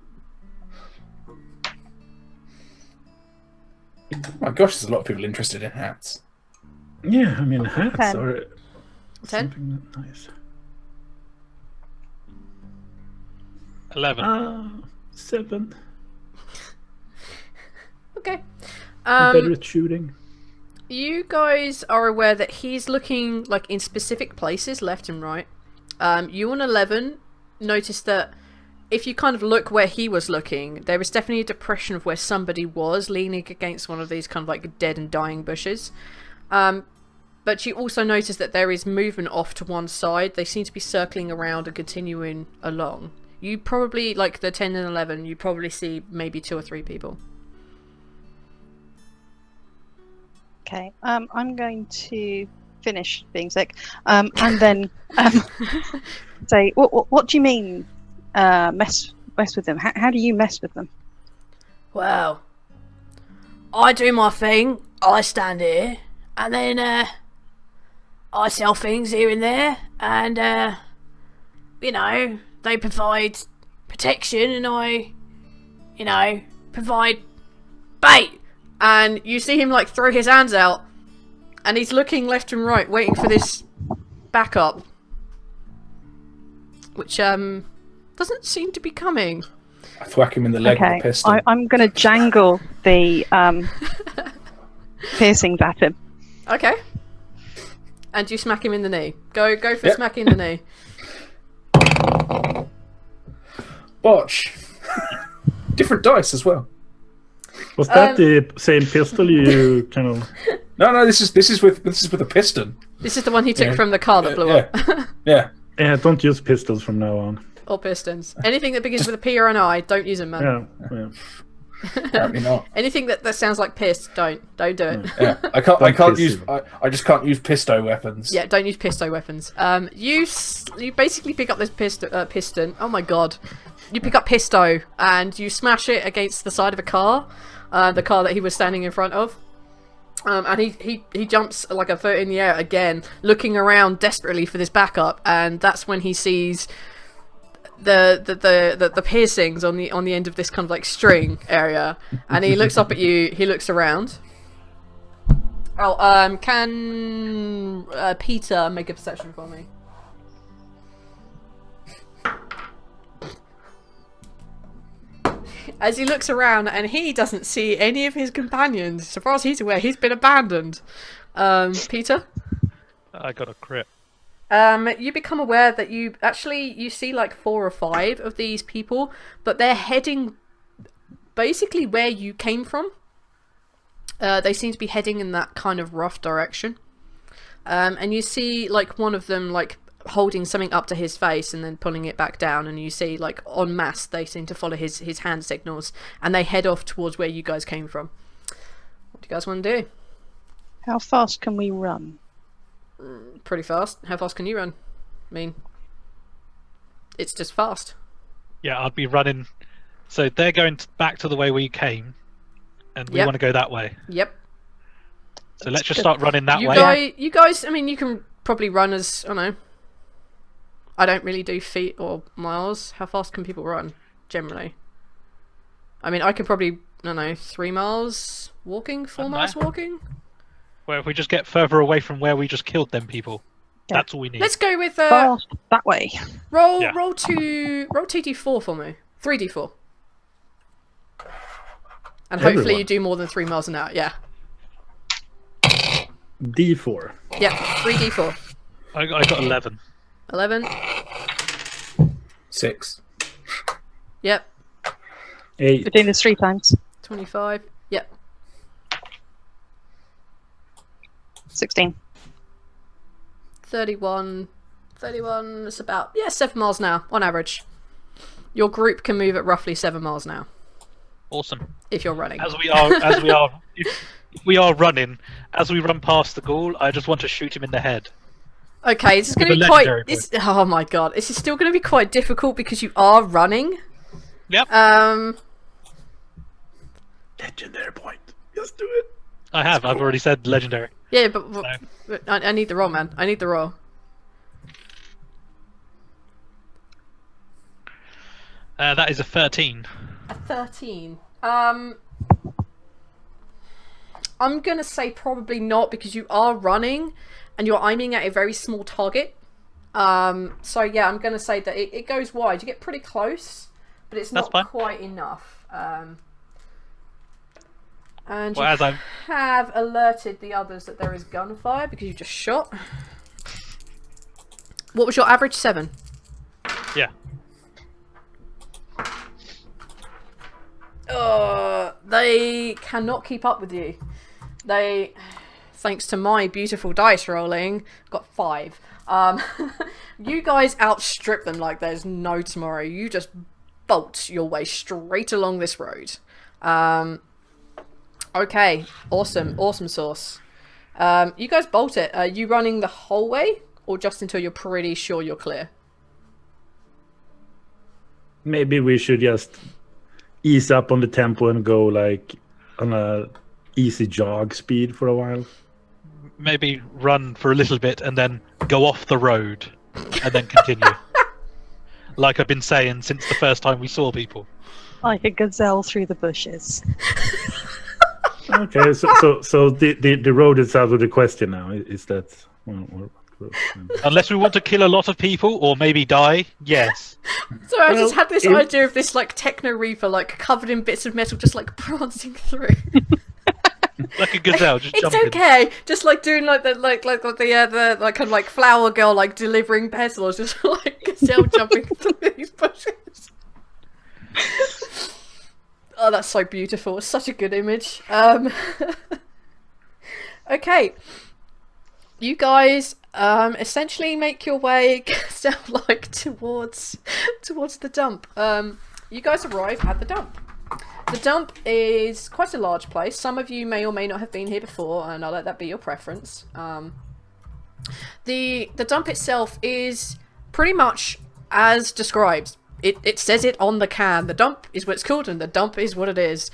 Oh my gosh, there's a lot of people interested in hats. Yeah, I mean hats 10. are 10? something nice. 11. 7. Okay. Better at shooting. You guys are aware that he's looking like in specific places, left and right. You on 11 notice that if you kind of look where he was looking, there is definitely a depression of where somebody was leaning against one of these kind of like dead and dying bushes. But you also notice that there is movement off to one side. They seem to be circling around and continuing along. You probably, like the 10 and 11, you probably see maybe 2 or 3 people. Okay, I'm going to finish being sick, and then say, what do you mean, mess with them? How do you mess with them? Well, I do my thing, I stand here, and then I sell things here and there, and you know, they provide protection, and I, you know, provide bait. And you see him like throw his hands out, and he's looking left and right, waiting for this backup, which doesn't seem to be coming. I thwack him in the leg with a pistol. I'm going to jangle the piercings at him. Okay. and you smack him in the knee. Go for Yep. smacking the knee. Botch. Different dice as well. Was that the same pistol you kind of? No, this is with a piston. This is the one he took Yeah. from the car that blew up. Yeah. Yeah, don't use pistols from now on. Or pistons. Anything that begins with a P or an I, don't use them, man. Yeah. Apparently not. Anything that sounds like piss, don't do it. Yeah. I can't use. piston. I just can't use pisto weapons. Yeah, don't use pisto weapons. You basically pick up this piston. Oh my god. You pick up pisto and you smash it against the side of a car, the car that he was standing in front of. And he jumps like a foot in the air again, looking around desperately for this backup, and that's when he sees the piercings on the end of this kind of like string area, and he looks up at you. He looks around. Oh, can Peter make a perception for me? As he looks around, and he doesn't see any of his companions. So far as he's aware, he's been abandoned. Peter? I got a crit. You become aware that you see like 4 or 5 of these people, but they're heading basically where you came from. They seem to be heading in that kind of rough direction. And you see like one of them like holding something up to his face and then pulling it back down, and you see like en masse they seem to follow his hand signals, and they head off towards where you guys came from. What do you guys want to do? How fast can we run? Pretty fast. How fast can you run? I mean, it's just fast. Yeah, I'd be running. So they're going back to the way we came, and we Yep. want to go that way. Yep. So let's just start running that You way. guys, I mean, you can probably run as, I don't know. I don't really do feet or miles. How fast can people run, generally? I mean, I can probably, I don't know, 3 miles walking, 4 miles walking? Where if we just get further away from where we just killed them people, Yeah. that's all we need. Let's go with, Fast that way. roll Yeah. 2d4 for me. 3d4. And Everyone. hopefully you do more than 3 miles an hour, yeah. D4. Yeah, 3d4. I got 11. 11. 6. Yep. 8. We're doing this 3 times. 25. Yep. 16. 31 is about 7 miles an hour on average. Your group can move at roughly 7 miles an hour Awesome. if you're running. If we are running, as we run past the ghoul, I just want to shoot him in the head. Okay, this is going to With be a quite. legendary Oh my god, this is still going to be quite difficult because you are running. Yep. Legendary point. Just do it. I've already said legendary. Yeah, but I need the roll, man. I need the roll. That is a 13. A 13. I'm gonna say probably not because you are running and you're aiming at a very small target. So yeah, I'm gonna say that it goes wide. You get pretty close, but it's That's not fine. quite enough. And Well, you as I'm have alerted the others that there is gunfire because you just shot. What was your average? 7. yeah. They cannot keep up with you. They, thanks to my beautiful dice rolling, got 5. You guys outstrip them like there's no tomorrow. You just bolt your way straight along this road. Okay, awesome sauce. You guys bolt it. Are you running the whole way, or just until you're pretty sure you're clear? Maybe we should just ease up on the tempo and go like on a easy jog speed for a while. Maybe run for a little bit and then go off the road and then continue. Like I've been saying since the first time we saw people. Like a gazelle through the bushes. Okay, so the road is out of the question now. Is that? Unless we want to kill a lot of people or maybe die, yes. So I just had this it- idea of this like techno reaper like covered in bits of metal just like prancing through. Like a gazelle, just It's jumping. okay. Just like doing like the kind of like flower girl like delivering petals, just like gazelle jumping through these bushes. Oh, that's so beautiful. It's such a good image. Okay. You guys essentially make your way like towards the dump. You guys arrive at the dump. The dump is quite a large place. Some of you may or may not have been here before, and I'll let that be your preference. The dump itself is pretty much as described. It says it on the can. The dump is what it's called, and the dump is what it is.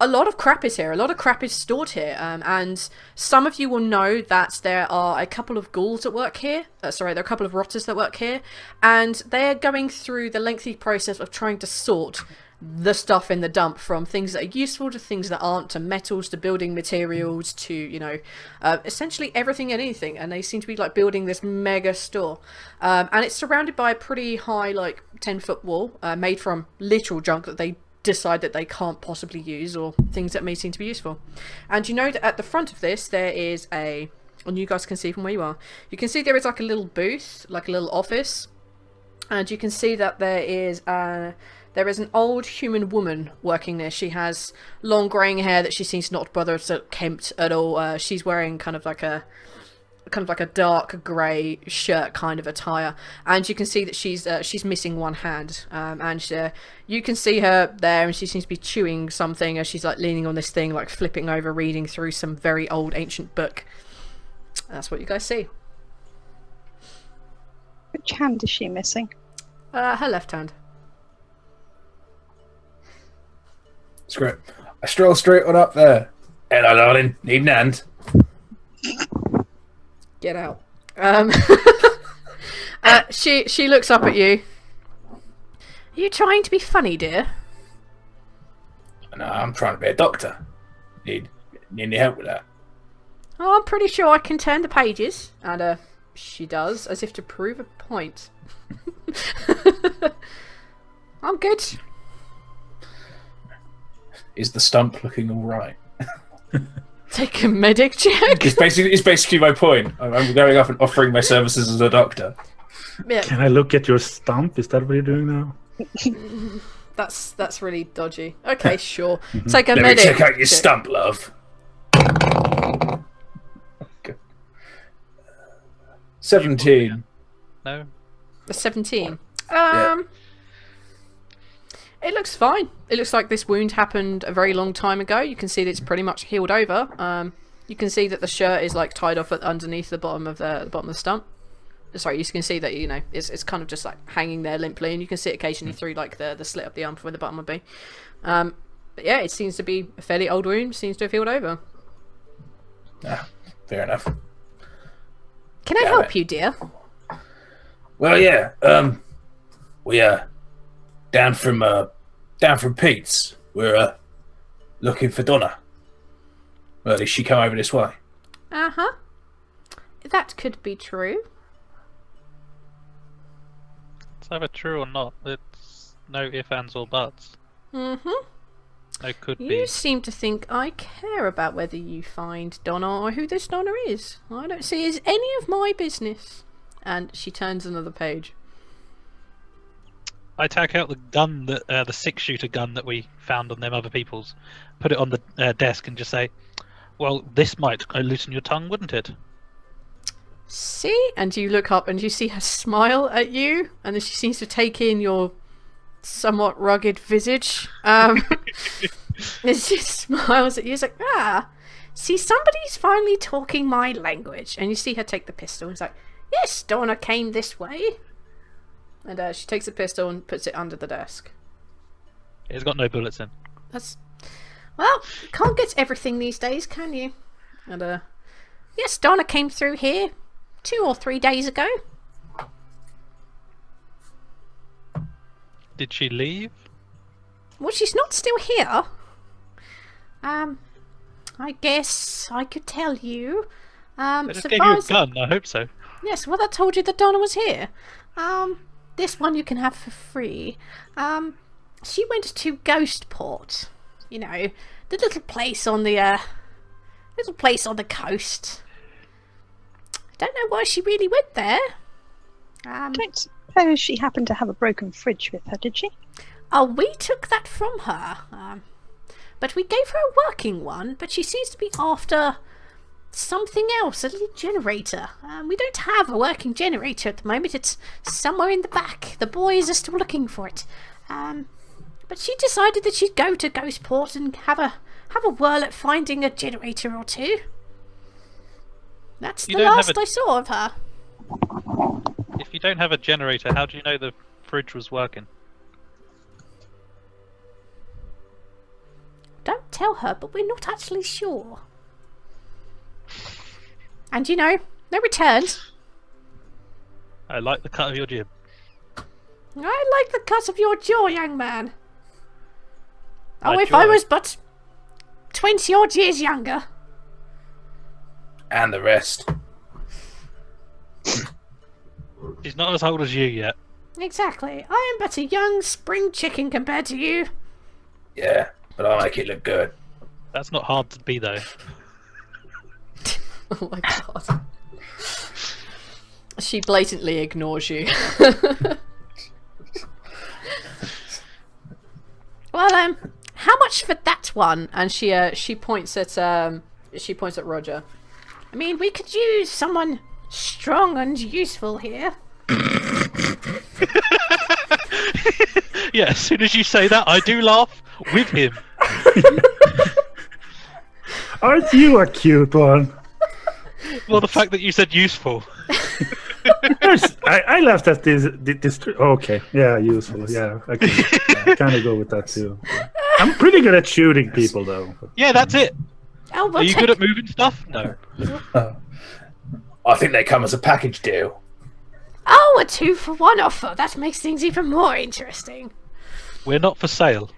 A lot of crap is here. A lot of crap is stored here. And some of you will know that there are a couple of ghouls that work here. Sorry, there are a couple of rotters that work here. And they're going through the lengthy process of trying to sort the stuff in the dump, from things that are useful to things that aren't, to metals, to building materials, to, you know, essentially everything and anything. And they seem to be like building this mega store. And it's surrounded by a pretty high, like 10-foot wall, made from literal junk that they decide that they can't possibly use, or things that may seem to be useful. And you know that at the front of this there is and you guys can see from where you are, you can see there is like a little booth, like a little office, and you can see that there is an old human woman working there. She has long greying hair that she seems not bother to kempt at all. She's wearing kind of like a dark grey shirt kind of attire, and you can see that she's missing one hand, and you can see her there, and she seems to be chewing something as she's like leaning on this thing, like flipping over, reading through some very old ancient book. That's what you guys see. Which hand is she missing? Her left hand. Screw it. I stroll straight on up there. Hello, darling. Need an hand? Get out. She looks up at you. Are you trying to be funny, dear? No, I'm trying to be a doctor. Need any help with that? Oh, I'm pretty sure I can turn the pages. And she does, as if to prove a point. I'm good. Is the stump looking all right? Take a medic check. It's basically my point. I'm going up and offering my services as a doctor. Yeah, Can I look at your stump? Is that what you're doing now? that's really dodgy. Okay, sure. Take a Let medic. me check out your check. stump, love. 17. No. A 17. Yeah. It looks fine. It looks like this wound happened a very long time ago. You can see that it's pretty much healed over. You can see that the shirt is like tied off underneath the bottom of the stump. Sorry, you can see that, you know, it's kind of just like hanging there limply, and you can see it occasionally through like the slit of the arm for where the bottom would be. But yeah, it seems to be a fairly old wound. Seems to have healed over. Fair enough. Can I help you, dear? Well, yeah. We are down from Pete's. We're looking for Donna. Well, at least she come over this way. Uh-huh. That could be true. It's either true or not. It's no ifs, ands, or buts. Mm-hmm. No could You be. seem to think I care about whether you find Donna or who this Donna is. I don't see it as any of my business. And she turns another page. I take out the gun, that the 6-shooter gun that we found on them other people's, put it on the desk, and just say, "Well, this might loosen your tongue, wouldn't it?" See? And you look up and you see her smile at you, and then she seems to take in your somewhat rugged visage. And she smiles at you. It's like, see, somebody's finally talking my language. And you see her take the pistol. It's like, yes, Donna came this way. And she takes the pistol and puts it under the desk. It's got no bullets in. Well, you can't get everything these days, can you? And yes, Donna came through here 2 or 3 days ago. Did she leave? Well, she's not still here. I guess I could tell you. They just gave you a gun. I hope so. Yes, well, I told you that Donna was here. This one you can have for free. She went to Ghostport. You know, the little place on the coast. Don't know why she really went there. I don't suppose she happened to have a broken fridge with her, did she? Oh, we took that from her. But we gave her a working one, but she seems to be after something else, a little generator. We don't have a working generator at the moment. It's somewhere in the back. The boys are still looking for it. But she decided that she'd go to Ghostport and have a whirl at finding a generator or two. That's the last I saw of her. If you don't have a generator, how do you know the fridge was working? Don't tell her, but we're not actually sure. And no returns. I like the cut of your jib. I like the cut of your jaw, young man. Oh, My if jaw. I was but 20 odd years younger. And the rest. She's not as old as you yet. Exactly. I am but a young spring chicken compared to you. Yeah, but I'll make it look good. That's not hard to be, though. Oh my god. She blatantly ignores you. Well, how much for that one? And she points at Roger. I mean, we could use someone strong and useful here. Yeah, as soon as you say that, I do laugh with him. Aren't you a cute one? Well, the fact that you said useful. I laughed at this. Okay, yeah, useful. Yeah, I can kind of go with that too. I'm pretty good at shooting people, though. Yeah, that's it. Oh, we'll Are you take- good at moving stuff? No. I think they come as a package deal. Oh, a 2-for-1 offer. That makes things even more interesting. We're not for sale.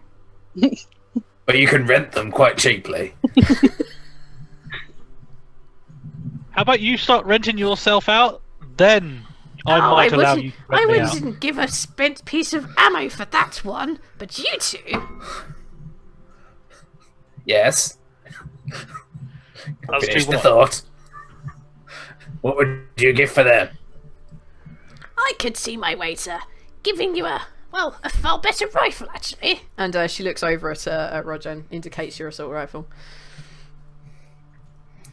But you can rent them quite cheaply. How about you start renting yourself out? Then I might allow you to I rent me out. wouldn't give a spent piece of ammo for that one, but you two. Yes. Us Finish two the what? thought. What would you give for them? I could see my way to giving you a far better rifle, actually. And she looks over at Roger and indicates your assault rifle.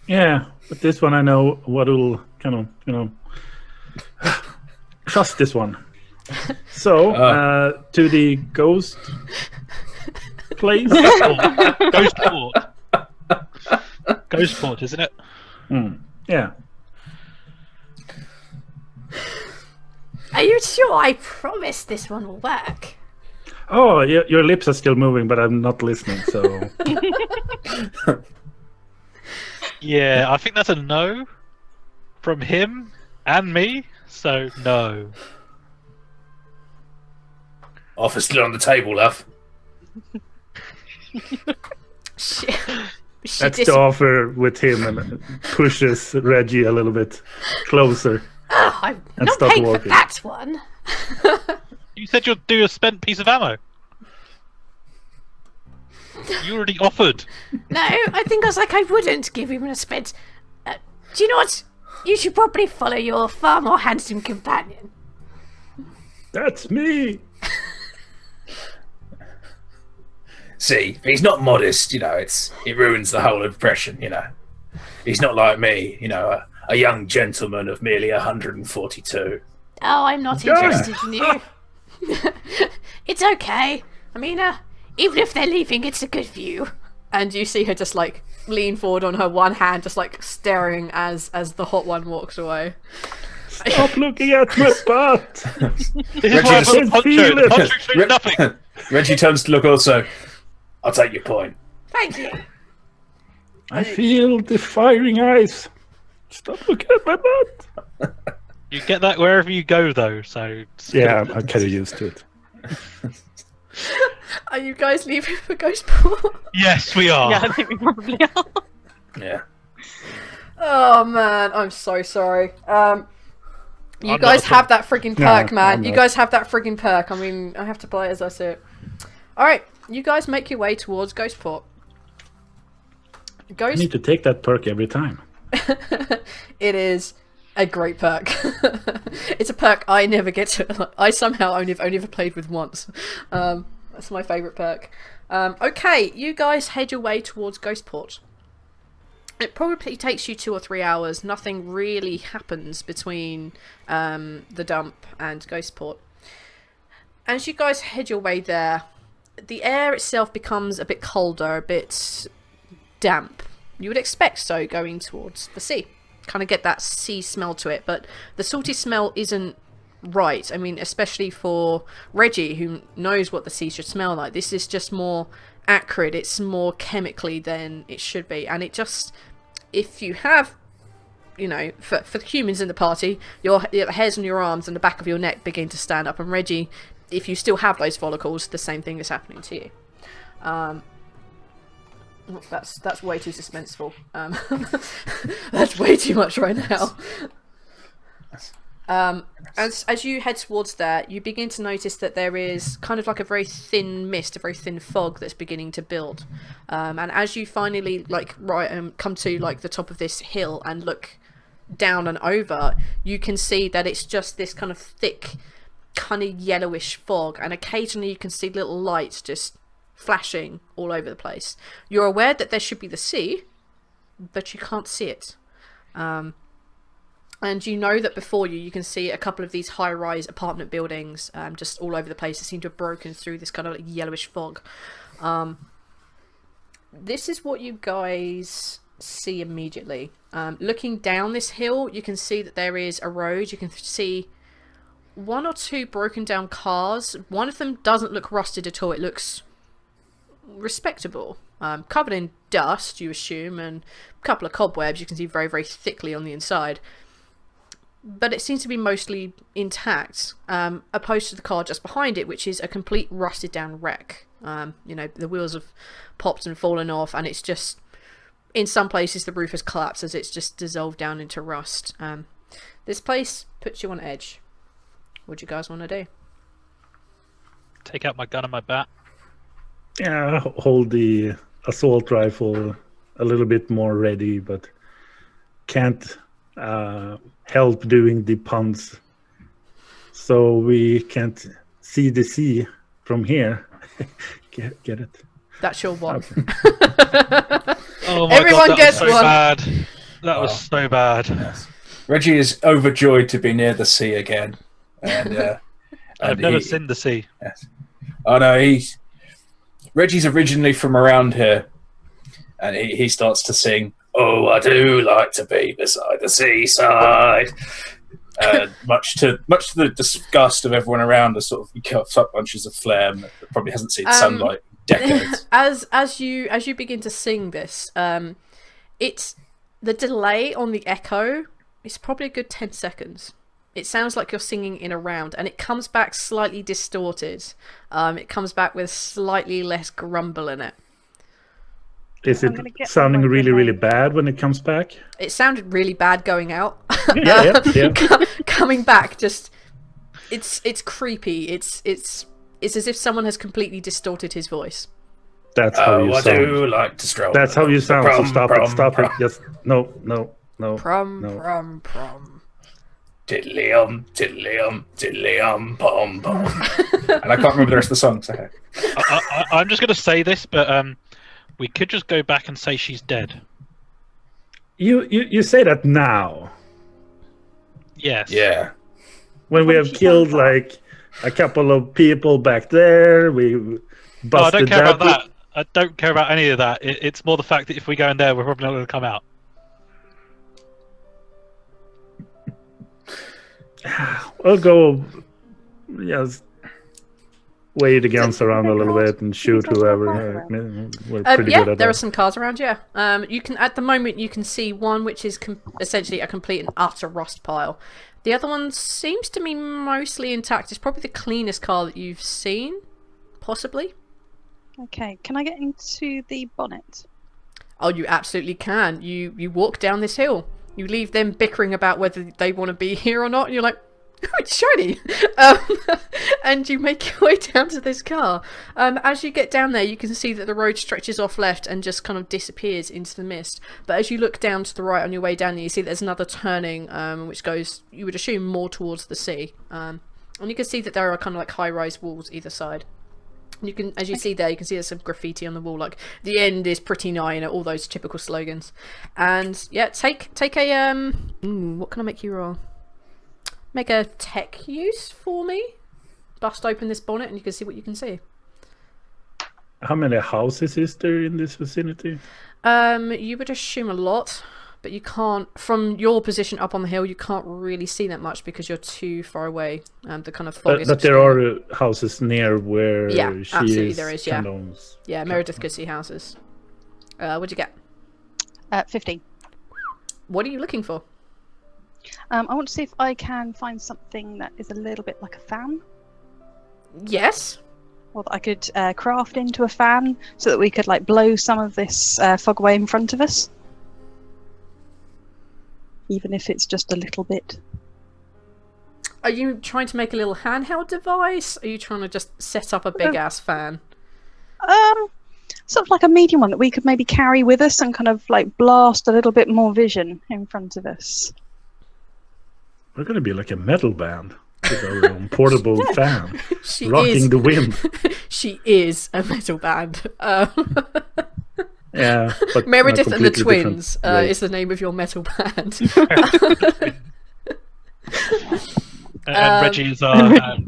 Yeah, but this one I know what'll kind of, trust this one. So, to the ghost place. Ghostport. Ghostport, isn't it? Yeah. Are you sure? I promise this one will work. Oh, your lips are still moving, but I'm not listening. So, Yeah, I think that's a no from him and me. So no. Offer's still on the table, love. She that's the offer with him, and pushes Reggie a little bit closer. Oh, I'm And not stop paying for walking. that one. You said you'd do a spent piece of ammo. You already offered. No, I think I was like, I wouldn't give him a spent. Do you know what? You should probably follow your far more handsome companion. That's me. See, if he's not modest, it ruins the whole impression, He's not like me, a young gentleman of merely 142. Oh, I'm not interested in you. It's okay. I mean, even if they're leaving, it's a good view. And you see her just lean forward on her one hand, just staring as the hot one walks away. Stop looking at my butt. This is why I put a punch feel out. The it. punch through nothing. Reggie turns to look also. I'll take your point. Thank you. I feel the firing eyes. Stop looking at my butt. You get that wherever you go, though. So Yeah, I'm kind of used to it. Are you guys leaving for Ghostport? yes, we are. Yeah, I think we probably are. Yeah. Oh man, I'm so sorry. You I'm guys not at have that friggin' perk, No, man. I'm You not. guys have that friggin' perk. I mean, I have to play it as I see it. Alright, you guys make your way towards Ghostport. I Ghost. need to take that perk every time. It is a great perk. It's a perk I never get to. I somehow only ever played with once. That's my favourite perk. Okay, you guys head your way towards Ghostport. It probably takes you 2 or 3 hours. Nothing really happens between the dump and Ghostport. As you guys head your way there, the air itself becomes a bit colder, a bit damp. You would expect so going towards the sea. Kind of get that sea smell to it, but the salty smell isn't right. I mean, especially for Reggie, who knows what the sea should smell like. This is just more acrid. It's more chemically than it should be, and it just, if you have, you know, for the humans in the party, your hairs on your arms and the back of your neck begin to stand up, and Reggie, if you still have those follicles, the same thing is happening to you. That's way too suspenseful. That's way too much right now. As you head towards there, you begin to notice that there is kind of like a very thin mist, a very thin fog that's beginning to build. And as you finally come to like the top of this hill and look down and over, you can see that it's just this kind of thick, kind of yellowish fog, and occasionally you can see little lights just flashing all over the place. You're aware that there should be the sea, but you can't see it. And you know that before you can see a couple of these high-rise apartment buildings just all over the place that seem to have broken through this kind of like yellowish fog. This is what you guys see immediately. Looking down this hill, you can see that there is a road. You can see 1 or 2 broken down cars. One of them doesn't look rusted at all. It looks respectable. Covered in dust, you assume, and a couple of cobwebs you can see very, very thickly on the inside. But it seems to be mostly intact, opposed to the car just behind it, which is a complete rusted down wreck. You know, the wheels have popped and fallen off, and it's just, in some places the roof has collapsed as it's just dissolved down into rust. This place puts you on edge. What do you guys want to do? Take out my gun and my bat. Yeah, hold the assault rifle a little bit more ready, but can't help doing the puns. So we can't see the sea from here. Get it? That's your one. Okay. Oh my Everyone god, that gets was so one. bad. That was so bad. Yes. Reggie is overjoyed to be near the sea again. And, I've never seen the sea. Yes. Oh no, Reggie's originally from around here, and he starts to sing, "Oh, I do like to be beside the seaside." Much to the disgust of everyone around us, sort of he cuffs up bunches of phlegm that probably hasn't seen sunlight in decades. As you begin to sing this, it's the delay on the echo is probably a good 10 seconds. It sounds like you're singing in a round, and it comes back slightly distorted. It comes back with slightly less grumble in it. Is I'm it gonna get sounding my really, remote. really bad when it comes back? It sounded really bad going out. Yeah. Coming back, just it's creepy. It's as if someone has completely distorted his voice. That's how you I sound. do like to stroll. That's how you sound. So stop it. Stop it. Just no. Prom, No. prom. Tiddly tiddly pom pom. And I can't remember the rest of the song. So. I'm just going to say this, but we could just go back and say she's dead. You say that now Yes. Yeah. when we have killed like a couple of people back there. We No, I busted don't care about that. that. I don't care about any of that. It's more the fact that if we go in there, we're probably not going to come out. I'll go. Just wave the guns around a little bit and shoot whoever. We're pretty Yeah, good at there are that. some cars around. Yeah, you can at the moment you can see one which is essentially a complete and utter rust pile. The other one seems to me mostly intact. It's probably the cleanest car that you've seen, possibly. Okay, can I get into the bonnet? Oh, you absolutely can. You walk down this hill. You leave them bickering about whether they want to be here or not. And you're like, It's shiny. Um, and you make your way down to this car. As you get down there, you can see that the road stretches off left and just kind of disappears into the mist. But as you look down to the right on your way down, you see there's another turning, which goes, you would assume, more towards the sea. And you can see that there are kind of like high-rise walls either side. You can, as you see there, you can see there's some graffiti on the wall, like the end is pretty nigh, you know, all those typical slogans. And yeah, take a what can I make you roll? Make a tech use for me. Bust open this bonnet and you can see what you can see. How many houses is there in this vicinity? You would assume a lot, but you can't, from your position up on the hill, you can't really see that much because you're too far away. The kind of fog is But there are houses near where yeah, she absolutely is. there is, yeah. Condones. Yeah, Meredith could see houses. What'd you get? 15. What are you looking for? I want to see if I can find something that is a little bit like a fan. Yes. Or that I could craft into a fan so that we could like blow some of this fog away in front of us. Even if it's just a little bit. Are you trying to make a little handheld device? Are you trying to just set up a big ass fan? Sort of like a medium one that we could maybe carry with us and kind of like blast a little bit more vision in front of us. We're going to be like a metal band with our own portable fan, She rocking is. the wind. She is a metal band. Yeah, but Meredith and the completely Twins different race. is the name of your metal band. And Reggie is our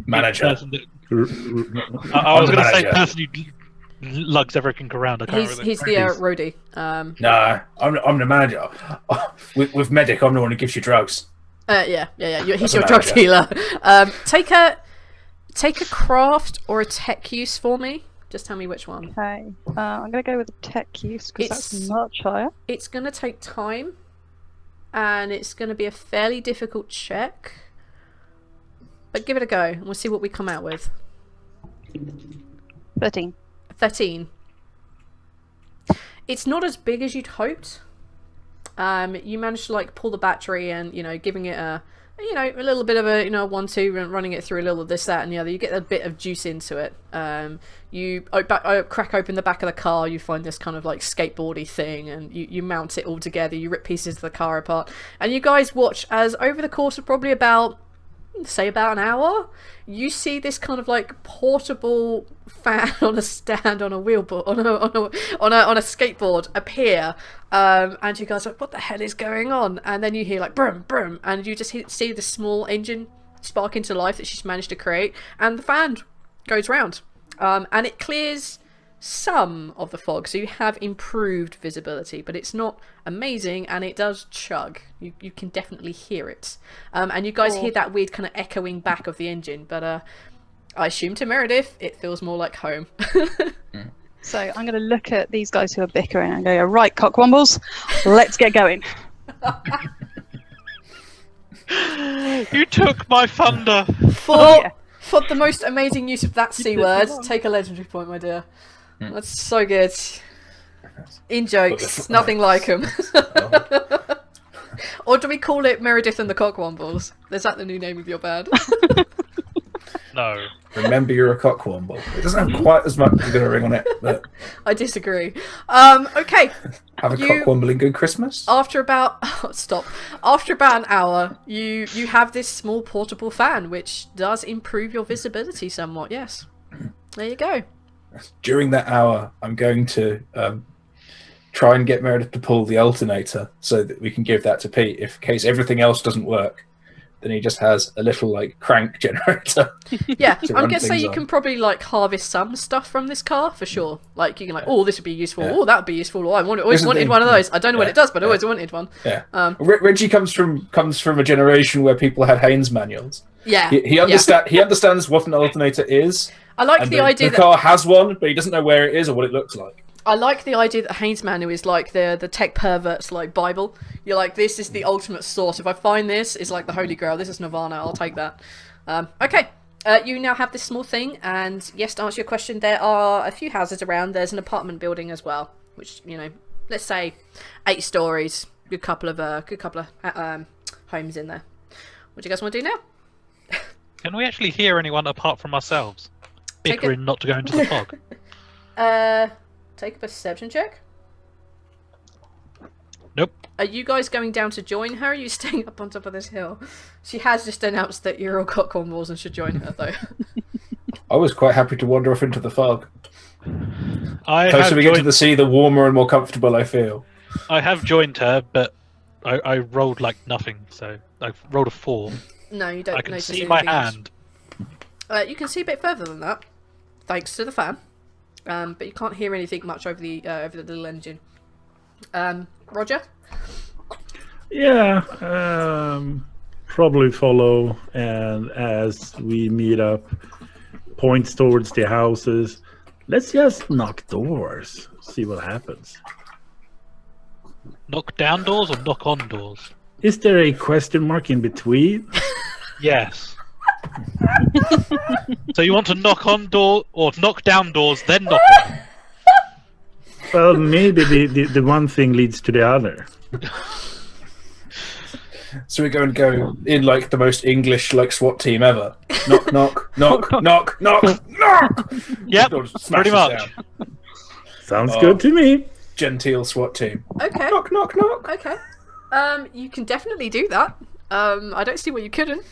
Manager. person that, I was going to say Manager. person who lugs everything around. I can't remember. he's the roadie. No, I'm the manager. With Medic, I'm the one who gives you drugs. Yeah. He's a your drug manager. dealer. Take a craft or a tech use for me. Just tell me which one. Okay, I'm going to go with the tech use because It's- that's much higher. It's going to take time, and it's going to be a fairly difficult check. But give it a go, and we'll see what we come out with. 13. 13. It's not as big as you'd hoped. You managed to like pull the battery and, you know, giving it a little bit of a, 1-2, running it through a little of this, that and the other. You get a bit of juice into it. You crack open the back of the car, you find this kind of like skateboardy thing, and you mount it all together, you rip pieces of the car apart, and you guys watch as over the course of probably about an hour, you see this kind of like portable fan on a stand on a wheelboard on a skateboard appear, and you guys are like, what the hell is going on? And then you hear like brum brum, and you just see the small engine spark into life that she's managed to create, and the fan goes round, and it clears some of the fog, so you have improved visibility, but it's not amazing, and it does chug. You can definitely hear it, and you guys hear that weird kind of echoing back of the engine, but I assume to Meredith it feels more like home. So I'm going to look at these guys who are bickering and go, right, cockwombles, let's get going. You took my thunder. For the most amazing use of that C word, take a legendary point, my dear. That's so good. In jokes, nothing like them. Or do we call it Meredith and the Cockwombles? Is that the new name of your band? No. Remember, you're a cockwomble. It doesn't have quite as much of a ring on it, but I disagree. Okay. have a cockwombling good Christmas. After about After about an hour, you have this small portable fan, which does improve your visibility somewhat. Yes. There you go. During that hour, I'm going to try and get Meredith to pull the alternator so that we can give that to Pete. If in case everything else doesn't work, then he just has a little like crank generator. Yeah, to I'm run gonna say things you on. can probably like harvest some stuff from this car for sure. Like you can like, oh, this would be useful. Yeah. Oh, that would be useful. Oh, I always This is the wanted thing. one of those. I don't know what Yeah. it does, but I Yeah. always wanted one. Yeah. Reggie comes from a generation where people had Haynes manuals. Yeah, He understands what an alternator is. I like And the idea the that car has one, but he doesn't know where it is or what it looks like. I like the idea that Haynes Manu is like the tech perverts like Bible. You're like, this is the ultimate source. If I find this, it's like the Holy Grail. This is Nirvana. I'll take that. Okay. You now have this small thing, and yes, to answer your question, there are a few houses around. There's an apartment building as well, which let's say 8 stories. Good couple of homes in there. What do you guys want to do now? Can we actually hear anyone apart from ourselves? Take it- Bickering not to go into the fog. Take a perception check. Nope. Are you guys going down to join her? Or are you staying up on top of this hill? She has just announced that you're all got cornballs and should join her, though. I was quite happy to wander off into the fog. I Closer have, we get to joined, the sea, the warmer and more comfortable I feel. I have joined her, but I rolled like nothing, so I rolled a 4. No, you don't I can notice see my anything else. hand. You can see a bit further than that, thanks to the fan. But you can't hear anything much over the little engine. Roger? Yeah, probably follow, and as we meet up, points towards the houses. Let's just knock doors, see what happens. Knock down doors or knock on doors? Is there a question mark in between? Yes. So you want to knock on door or knock down doors, then knock on them? Well, maybe the one thing leads to the other. So we go in like the most English like SWAT team ever. Knock, knock, knock, knock, knock, knock. Yep, Door just pretty smashes much. down. Sounds Oh. good to me. Genteel SWAT team. Okay. Knock, knock, knock. Okay. You can definitely do that. I don't see why you couldn't.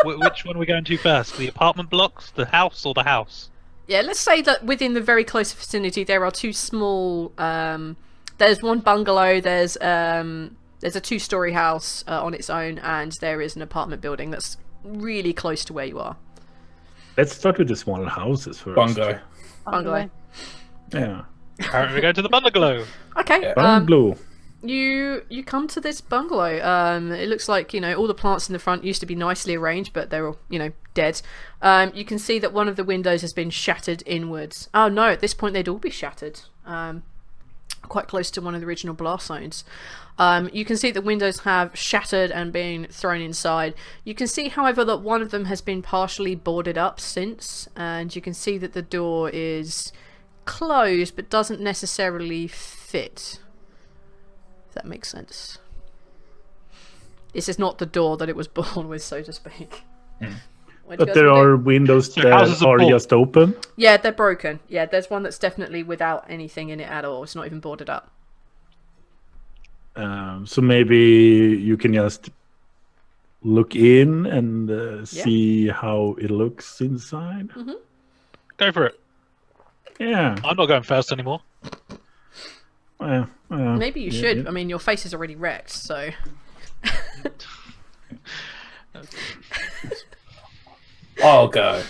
Which one are we going to first? The apartment blocks, the house, or the house? Yeah, let's say that within the very close vicinity there are two small. There's one bungalow. There's a 2-story house on its own, and there is an apartment building that's really close to where you are. Let's start with the smaller houses first. Bungo. Bungalow. Yeah. Apparently we go to the bungalow. Okay. Yeah. Bungalow. You come to this bungalow. It looks like, all the plants in the front used to be nicely arranged, but they're all, dead. You can see that one of the windows has been shattered inwards. Oh no, at this point they'd all be shattered. Quite close to one of the original blast zones. You can see the windows have shattered and been thrown inside. You can see, however, that one of them has been partially boarded up since, and you can see that the door is closed but doesn't necessarily fit. If that makes sense. This is not the door that it was born with, so to speak. What do you But guys there wanna do? are windows So houses that are are full. just open. Yeah, they're broken. Yeah, there's one that's definitely without anything in it at all. It's not even boarded up. So maybe you can just look in and see how it looks inside. Go for it. Yeah. I'm not going first anymore. Maybe you yeah, should. yeah. I mean, your face is already wrecked, so... I'll go.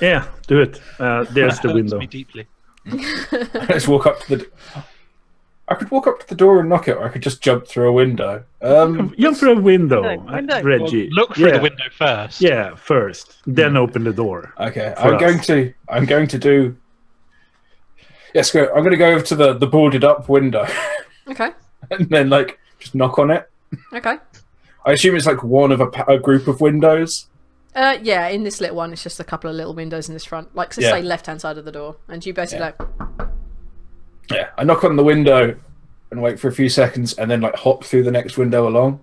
Yeah, do it. There's the Hurts window. me deeply. Let's walk up to the. I could walk up to the door and knock it, or I could just jump through a window. Jump through a window, Window. Reggie. Well, look through yeah. the window first. Yeah, first. Then open the door. Okay, For I'm us. going to do. Yes, go. I'm going to go over to the boarded up window, Okay. and then just knock on it. Okay. I assume it's one of a group of windows. Yeah, in this little one, it's just a couple of little windows in this front. Like, so Yeah. say left-hand side of the door. And you basically Yeah, I knock on the window and wait for a few seconds, and then hop through the next window along.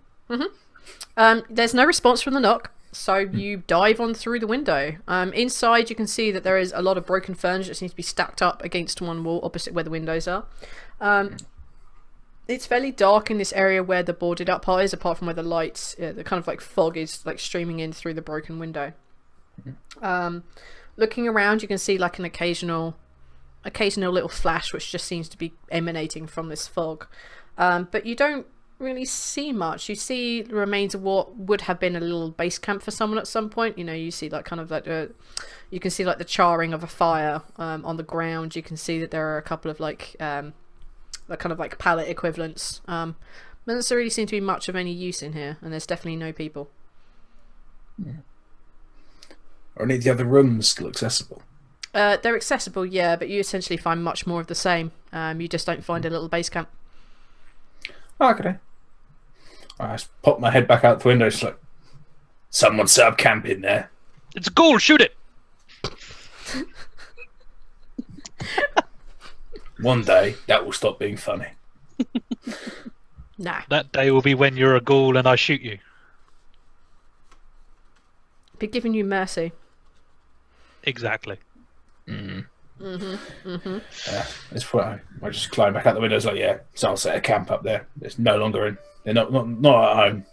there's no response from the knock, so you dive on through the window. Inside, you can see that there is a lot of broken furniture that seems to be stacked up against one wall opposite where the windows are. It's fairly dark in this area where the boarded up part is, apart from where the lights, the kind of fog is streaming in through the broken window. Looking around, you can see an occasional little flash which just seems to be emanating from this fog. But you don't really see much. You see the remains of what would have been a little base camp for someone at some point. You see you can see the charring of a fire on the ground. You can see that there are a couple of pallet equivalents. But there doesn't really seem to be much of any use in here, and there's definitely no people. Are any of the other rooms still accessible? They're accessible, yeah, but you essentially find much more of the same. You just don't find a little base camp. Oh, okay. I just pop my head back out the window. It's someone set up camp in there. It's a ghoul, shoot it! One day that will stop being funny. Nah. That day will be when you're a ghoul and I shoot you. Be giving you mercy. Exactly. That's why I just climb back out the window. It's like, yeah, someone set a camp up there. It's no longer in. They're not at home.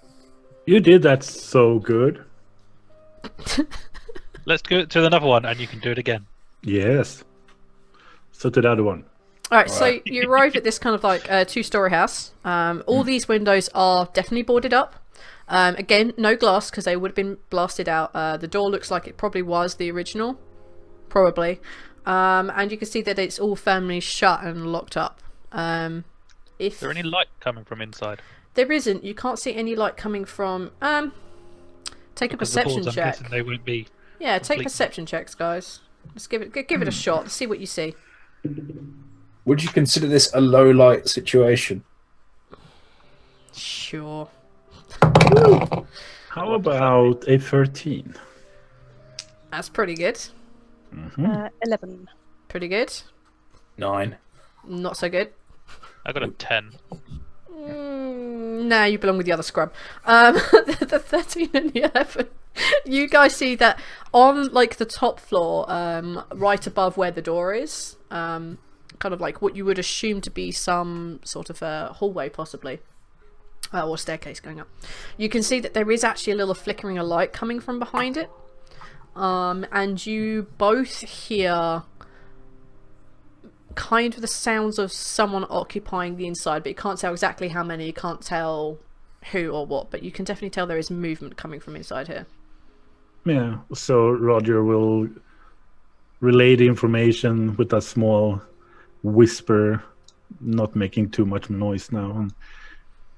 You did that so good. Let's go to another one, and you can do it again. Yes. So to the other one. Alright, so you arrive at this kind of like two-story house. All these windows are definitely boarded up. Again, no glass because they would have been blasted out. The door looks like it probably was the original. Probably. And you can see that it's all firmly shut and locked up. Is there any light coming from inside? There isn't. You can't see any light coming from... take a Because the perception boards, I'm check. guessing they won't be... Yeah, take complete. perception checks, guys. Let's give it a shot. Let's see what you see. Would you consider this a low light situation? Sure. How about a 13? That's pretty good. 11. Pretty good. 9. Not so good. I got a 10. Nah, you belong with the other scrub. The 13 and the 11. You guys see that on like the top floor, right above where the door is, kind of like what you would assume to be some sort of a hallway, possibly, or staircase going up. You can see that there is actually a little flickering of light coming from behind it, and you both hear kind of the sounds of someone occupying the inside, but you can't tell exactly how many, you can't tell who or what, but you can definitely tell there is movement coming from inside here. Yeah, so Roger will relay the information with a small whisper, not making too much noise now. And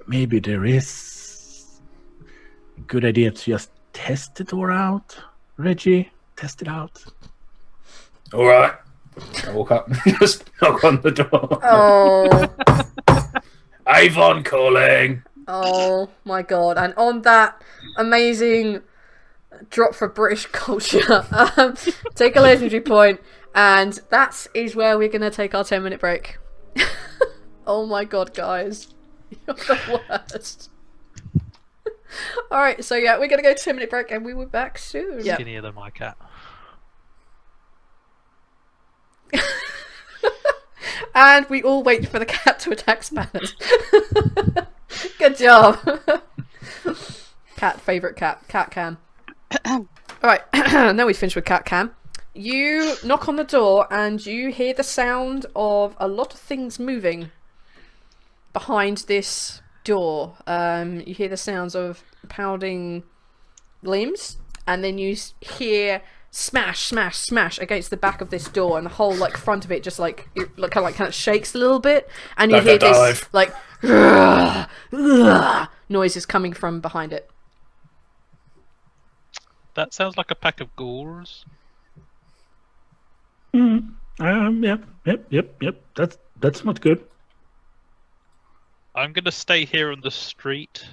maybe there is a good idea to just test the door out. Reggie, test it out. All right. I walk up, just knock on the door. Oh, Avon calling. oh my god! And on that amazing drop for British culture, take a legendary point, and that is where we're gonna take our 10-minute break. Oh my god, guys, you're the worst. All right, so yeah, we're gonna go 10-minute break, and we will be back soon. Yeah. Skinnier than my cat. And we all wait for the cat to attack Spanners. Good job. Cat, favourite cat. Cat Cam. Alright, now we've finished with Cat Cam. You knock on the door and you hear the sound of a lot of things moving behind this door. You hear the sounds of pounding limbs, and then you hear smash, smash, smash against the back of this door, and the whole like front of it just like it kind of shakes a little bit, and you Like hear a this dive. like noises coming from behind it. That sounds like a pack of ghouls. Yep. That's not good. I'm gonna stay here on the street.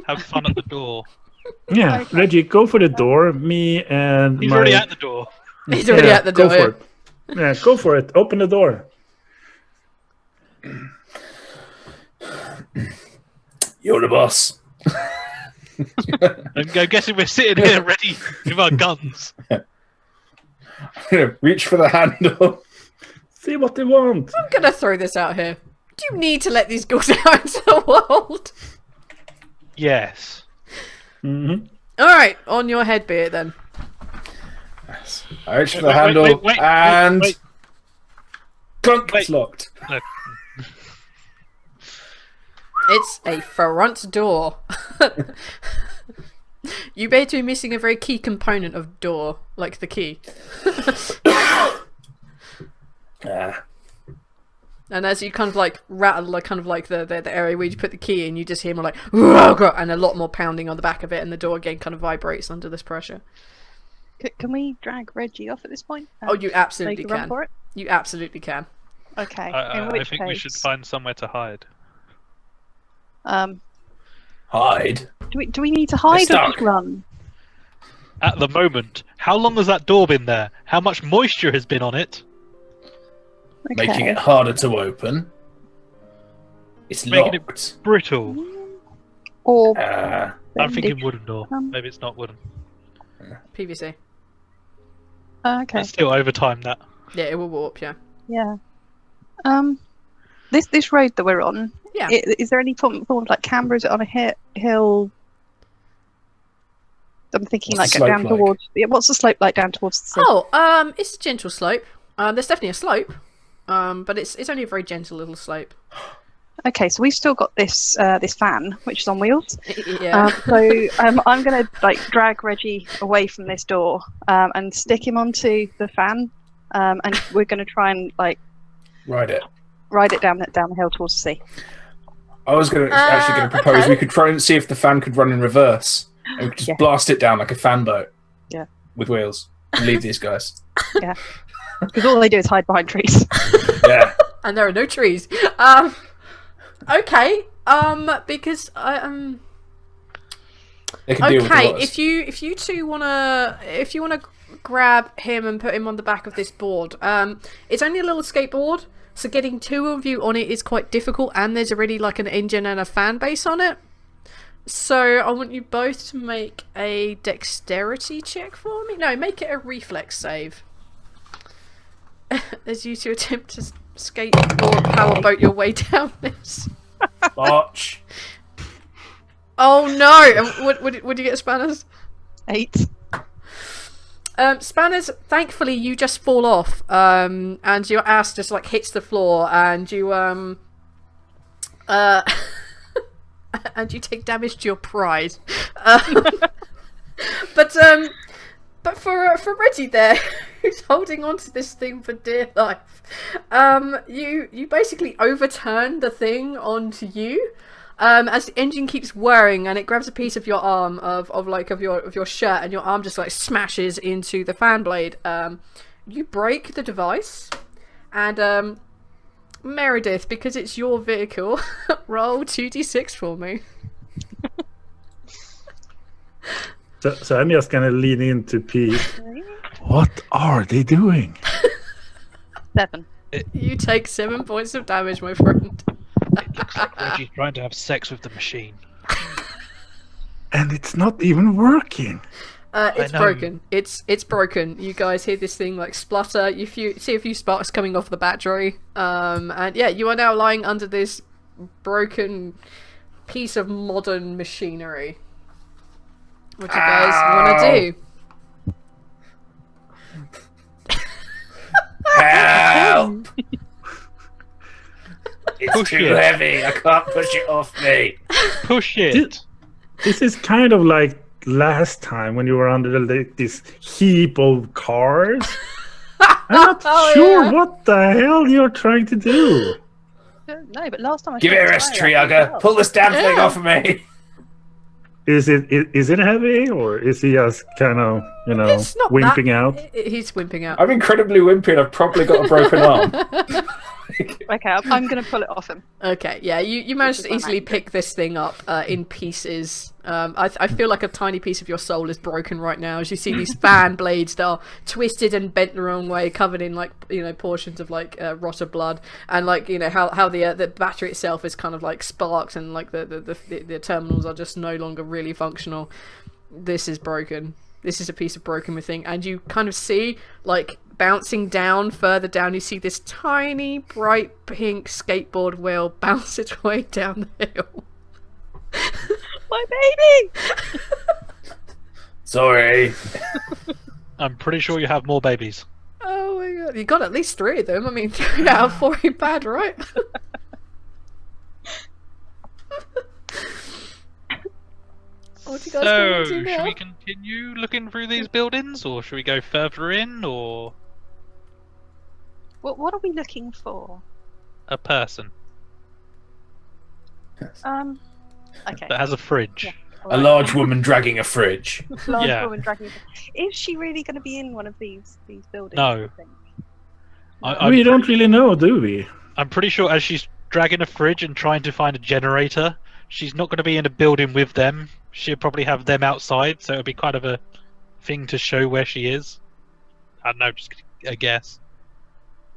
Have fun at the door. Yeah, Okay. Reggie, go for the door. Me and He's my... already at the door. He's already at the door. Go for it. Yeah, go for it. Open the door. You're the boss. I'm guessing we're sitting here ready with our guns. Reach for the handle. See what they want. I'm gonna throw this out here. Do you need to let these ghouls out into the world? Yes. Mm-hmm. Alright, on your head be it then. I reach for the handle and wait. clunk. Wait. It's locked. No. It's a front door. You may be missing a very key component of door, like the key. Ah. And as you kind of like rattle, like kind of like the area where you put the key in, you just hear more like and a lot more pounding on the back of it, and the door again kind of vibrates under this pressure. Can we drag Reggie off at this point? Oh, you absolutely Make a run can. for it? You absolutely can. Okay. in I which think we should case, find somewhere to hide. Hide. Do we need to hide or stuck. just run? At the moment, how long has that door been there? How much moisture has been on it? Okay. Making it harder to open. It's Making it locked. brittle. Or I'm bending. thinking wooden door. Um, Maybe it's not wooden. PVC. Okay. That's still overtime that. Yeah, it will warp. Yeah. Yeah. This road that we're on. Yeah. Is there any form of like camber? Is it on a hill? I'm thinking What's the like slope down like? towards. Yeah. What's the slope like down towards the sea? Oh, it's a gentle slope. There's definitely a slope. But it's only a very gentle little slope. Okay, so we've still got this this fan, which is on wheels. Yeah. I'm gonna like drag Reggie away from this door and stick him onto the fan, and we're gonna try and like Ride it. down the hill towards the sea. I was actually going to propose okay. we could try and see if the fan could run in reverse, and we could just blast it down like a fan boat. Yeah. With wheels, and leave these guys. Yeah. Because all they do is hide behind trees. Yeah. And there are no trees. Okay. Because They can deal with the okay, waters. if you two wanna grab him and put him on the back of this board, it's only a little skateboard, so getting two of you on it is quite difficult, and there's already like an engine and a fan base on it. So I want you both to make a dexterity check for me. No, make it a reflex save. As you two attempt to skateboard powerboat your way down this. March. Oh no! And what do you get, Spanners? 8. Spanners, thankfully you just fall off, and your ass just like hits the floor, and you and you take damage to your pride. But for Reggie there, who's holding on to this thing for dear life, you basically overturn the thing onto you. As the engine keeps whirring, and it grabs a piece of your arm of your shirt, and your arm just like smashes into the fan blade. You break the device, and Meredith, because it's your vehicle, roll 2d6 for me. So I'm just gonna lean into Pete. What are they doing? 7. You take 7 points of damage, my friend. It looks like Reggie's trying to have sex with the machine. And it's not even working. It's know. broken. It's broken. You guys hear this thing like splutter. You see a few sparks coming off the battery. And yeah, you are now lying under this broken piece of modern machinery. What do you guys want to do? Help! It's Push too it. heavy. I can't push it off me. Push it! This is kind of like last time when you were under this heap of cars. I'm not sure what the hell you're trying to do. No, but last time I Give it a rest, tree hugger. Pull this damn thing off of me. Is it heavy, or is he just kind of It's not wimping that- out? He's wimping out. I'm incredibly wimpy and I've probably got a broken arm. Okay, I'm going to pull it off him. Okay, yeah, you managed is to my easily magic. pick this thing up in pieces. I feel like a tiny piece of your soul is broken right now as you see these fan blades that are twisted and bent the wrong way, covered in like portions of like rotted blood, and like how the battery itself is kind of like sparked, and like the terminals are just no longer really functional. This is broken. This is a piece of broken thing, and you kind of see like bouncing down further down. You see this tiny bright pink skateboard wheel bounce its way down the hill. My baby! Sorry. I'm pretty sure you have more babies. Oh my god, you got at least 3 of them. I mean, 3 out of 4 ain't bad, right? What do you guys So, want to do should now? we continue looking through these buildings, or should we go further in, or What are we looking for? a person Okay. that has a fridge? Yeah. A large woman dragging a fridge. Large Yeah. woman dragging. Is she really going to be in one of these buildings? No. do you think? We don't really know, do we? I'm pretty sure as she's dragging a fridge and trying to find a generator, she's not going to be in a building with them. She'll probably have them outside, so it'll be kind of a thing to show where she is. I don't know, just a guess.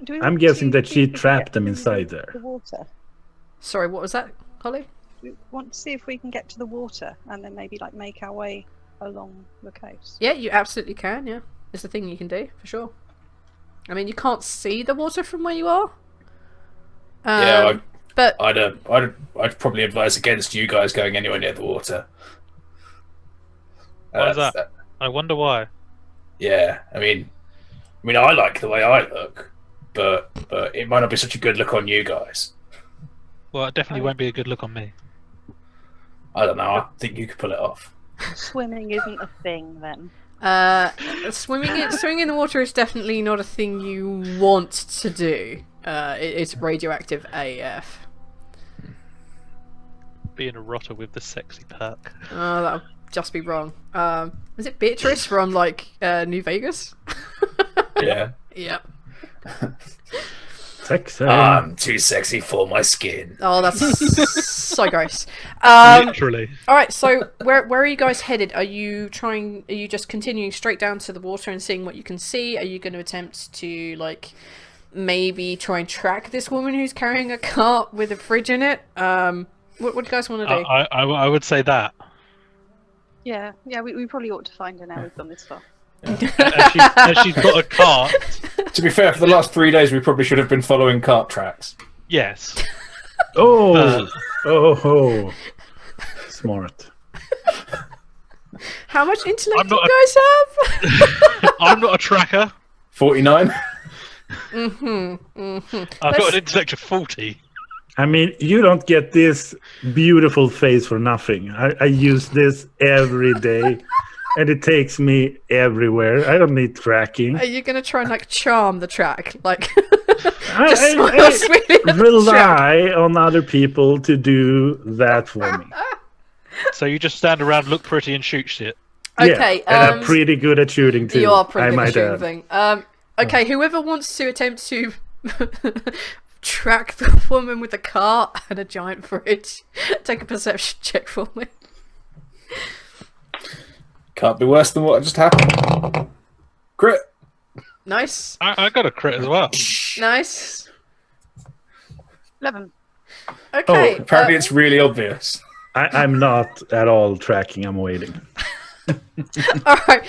Do we I'm want guessing to that see she if we can trapped get them to inside there. The water. Sorry, what was that, Holly? We want to see if we can get to the water and then maybe like make our way along the coast? Yeah, you absolutely can. Yeah, it's a thing you can do for sure. I mean, you can't see the water from where you are. But I'd probably advise against you guys going anywhere near the water. Why is that? I wonder why. Yeah, I mean, I like the way I look, but it might not be such a good look on you guys. Well, it definitely won't be a good look on me. I don't know. I think you could pull it off. Swimming isn't a thing then. swimming in the water is definitely not a thing you want to do. It's radioactive AF. Being a rotter with the sexy perk. Oh, that would just be wrong. Was it Beatrice from New Vegas? Yeah. Yep. Sexy. I'm too sexy for my skin. Oh, that's so gross. Literally. All right, so where are you guys headed? Are you just continuing straight down to the water and seeing what you can see? Are you going to attempt to maybe try and track this woman who's carrying a cart with a fridge in it? What do you guys want to do? I would say that. Yeah, we probably ought to find her now we've gone this far. As she's got a cart. To be fair, for the last 3 days, we probably should have been following cart tracks. Yes. Oh, smart. How much intellect do you guys have? I'm not a tracker. 49. I've got an intellect of 40. I mean, you don't get this beautiful face for nothing. I use this every day, and it takes me everywhere. I don't need tracking. Are you going to try and charm the track? I rely on other people to do that for me. So you just stand around, look pretty, and shoot shit. Okay. And I'm pretty good at shooting too. You are pretty good at shooting thing. Okay, whoever wants to attempt to track the woman with a cart and a giant fridge, take a perception check for me. Can't be worse than what just happened. Crit. Nice. I got a crit as well. Nice. 11. Okay. Apparently it's really obvious. I'm not at all tracking. I'm waiting. All right.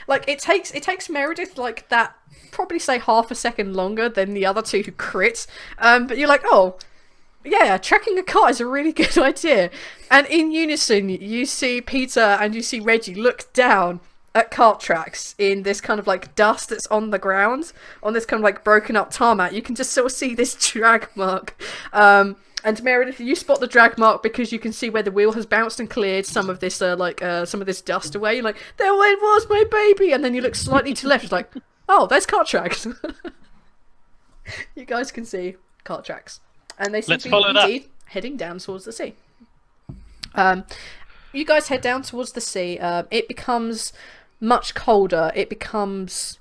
It takes Meredith that. Probably say half a second longer than the other two who crit. But you're like, oh, yeah, tracking a cart is a really good idea. And in unison, you see Peter and you see Reggie look down at cart tracks in this kind of dust that's on the ground, on this kind of broken up tarmac. You can just sort of see this drag mark. And Meredith, you spot the drag mark because you can see where the wheel has bounced and cleared some of this some of this dust away. You're like, there it was, my baby. And then you look slightly to the left, it's like, oh, there's cart tracks. You guys can see cart tracks. And they seem to be indeed heading down towards the sea. You guys head down towards the sea. It becomes much colder. It becomes...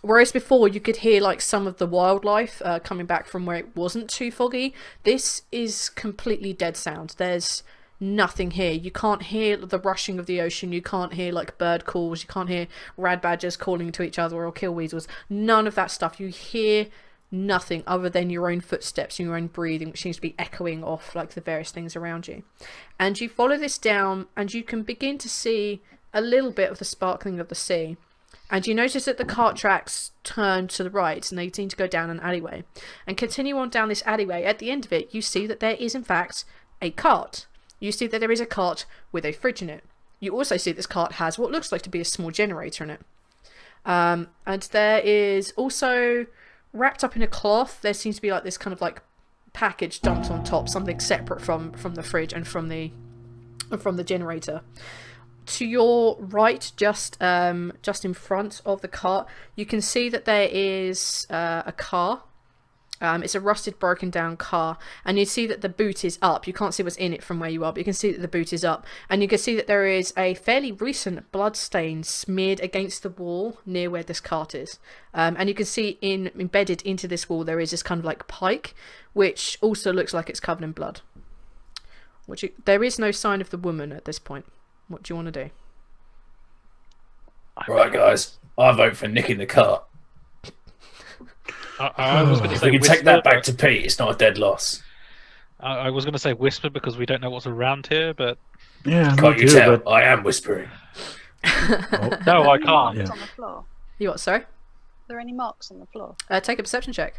Whereas before you could hear some of the wildlife coming back from where it wasn't too foggy, this is completely dead sound. There's nothing here. You can't hear the rushing of the ocean. You can't hear bird calls. You can't hear rad badgers calling to each other or kill weasels. None of that stuff. You hear nothing other than your own footsteps and your own breathing, which seems to be echoing off the various things around you. And you follow this down and you can begin to see a little bit of the sparkling of the sea. And you notice that the cart tracks turn to the right and they seem to go down an alleyway. And continue on down this alleyway. At the end of it, you see that there is in fact a cart. You see that there is a cart with a fridge in it. You also see this cart has what looks like to be a small generator in it. And there is also, wrapped up in a cloth, there seems to be this kind of package dumped on top, something separate from the fridge and from the generator. To your right, just in front of the cart, you can see that there is a car. It's a rusted, broken down car, and you see that the boot is up. You can't see what's in it from where you are, but you can see that the boot is up, and you can see that there is a fairly recent blood stain smeared against the wall near where this cart is. And you can see embedded into this wall there is this kind of pike, which also looks like it's covered in blood. There is no sign of the woman at this point. What do you want to do? Right, guys, I vote for nicking the cart. I was going to If say we can take that back to Pete, it's not a dead loss. I was going to say whisper because we don't know what's around here, but Yeah, me Can't you too, tell? but I am whispering. no, I can't. Marks on the floor. You what? Sorry. Are there any marks on the floor? Take a perception check.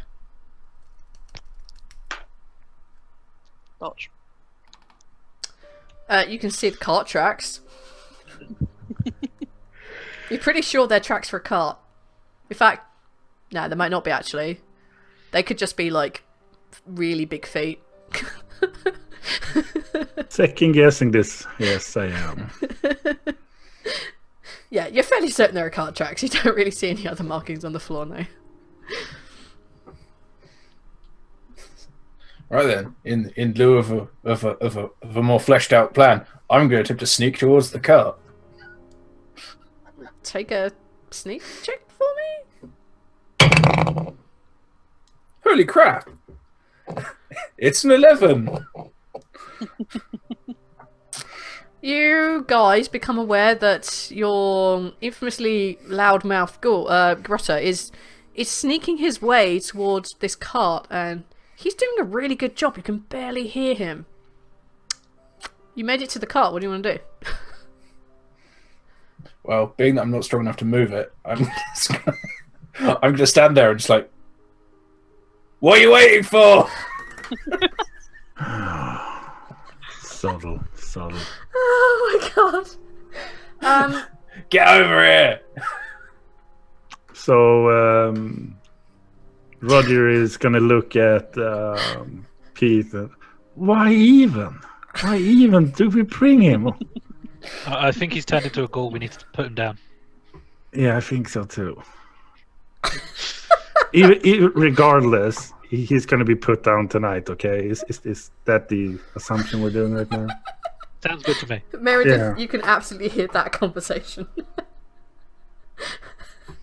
Botch. You can see the cart tracks. You're pretty sure they're tracks for a cart. In fact, no, they might not be actually. They could just be like really big feet. second guessing this. Yes, I am. Yeah, you're fairly certain there are cart tracks. You don't really see any other markings on the floor now. Right then, in lieu of a more fleshed out plan, I'm going to attempt to sneak towards the cart. Take a sneak check for me. Holy crap! It's an 11. You guys become aware that your infamously loudmouth Grotter is sneaking his way towards this cart, and he's doing a really good job. You can barely hear him. You made it to the cart. What do you want to do? Well, being that I'm not strong enough to move it, I'm going to stand there and just like, what are you waiting for? Subtle. Oh my god. Get over here! So Roger is gonna look at Pete. Why even? Why even do we bring him? I think he's turned into a ghoul. We need to put him down. Yeah, I think so too. even regardless, he's gonna be put down tonight. Okay, is that the assumption we're doing right now? Sounds good to me. Meredith, Yeah. you can absolutely hear that conversation.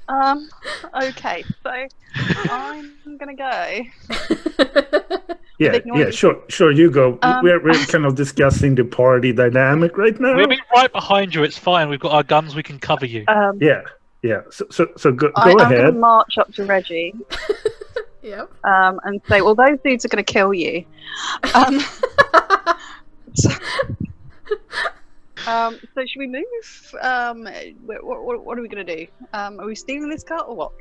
Okay, so I'm gonna go. Yeah, Big noise. sure. You go. Um, we're kind of discussing the party dynamic right now. We'll be right behind you. It's fine. We've got our guns. We can cover you. Yeah. So go I'm ahead. gonna march up to Reggie Yep. and say, "Well, those dudes are gonna kill you." So, so should we move? What are we gonna do? Are we stealing this cart or what?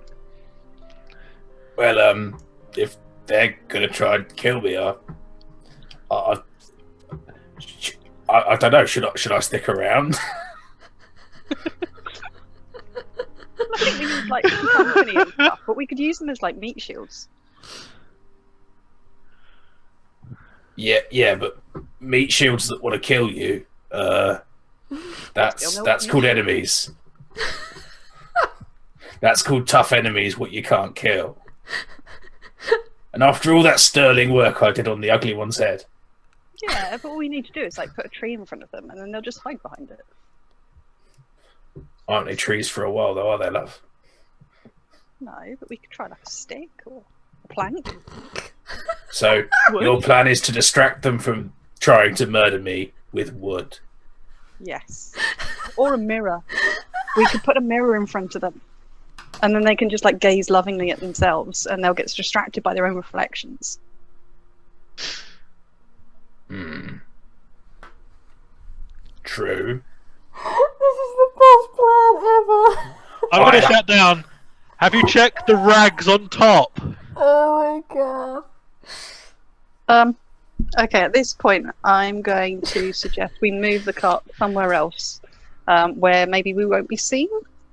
Well, if they're going to try and kill me, I don't know. Should I stick around? I think we need like company and stuff, but we could use them as like meat shields. Yeah, but meat shields that want to kill you, that's called enemies. That's called tough enemies, what you can't kill. And after all that sterling work I did on the ugly one's head. Yeah, but all we need to do is like put a tree in front of them, and then they'll just hide behind it. Aren't they trees for a while, though, are they, love? No, but we could try like a stick or a plank. So, your plan is to distract them from trying to murder me with wood. Yes, or a mirror. We could put a mirror in front of them, and then they can just like gaze lovingly at themselves, and they'll get distracted by their own reflections. True. This is the best plan ever. I'm going to shut down. Have you checked the rags on top? Oh my god. Okay, at this point, I'm going to suggest we move the cart somewhere else, where maybe we won't be seen,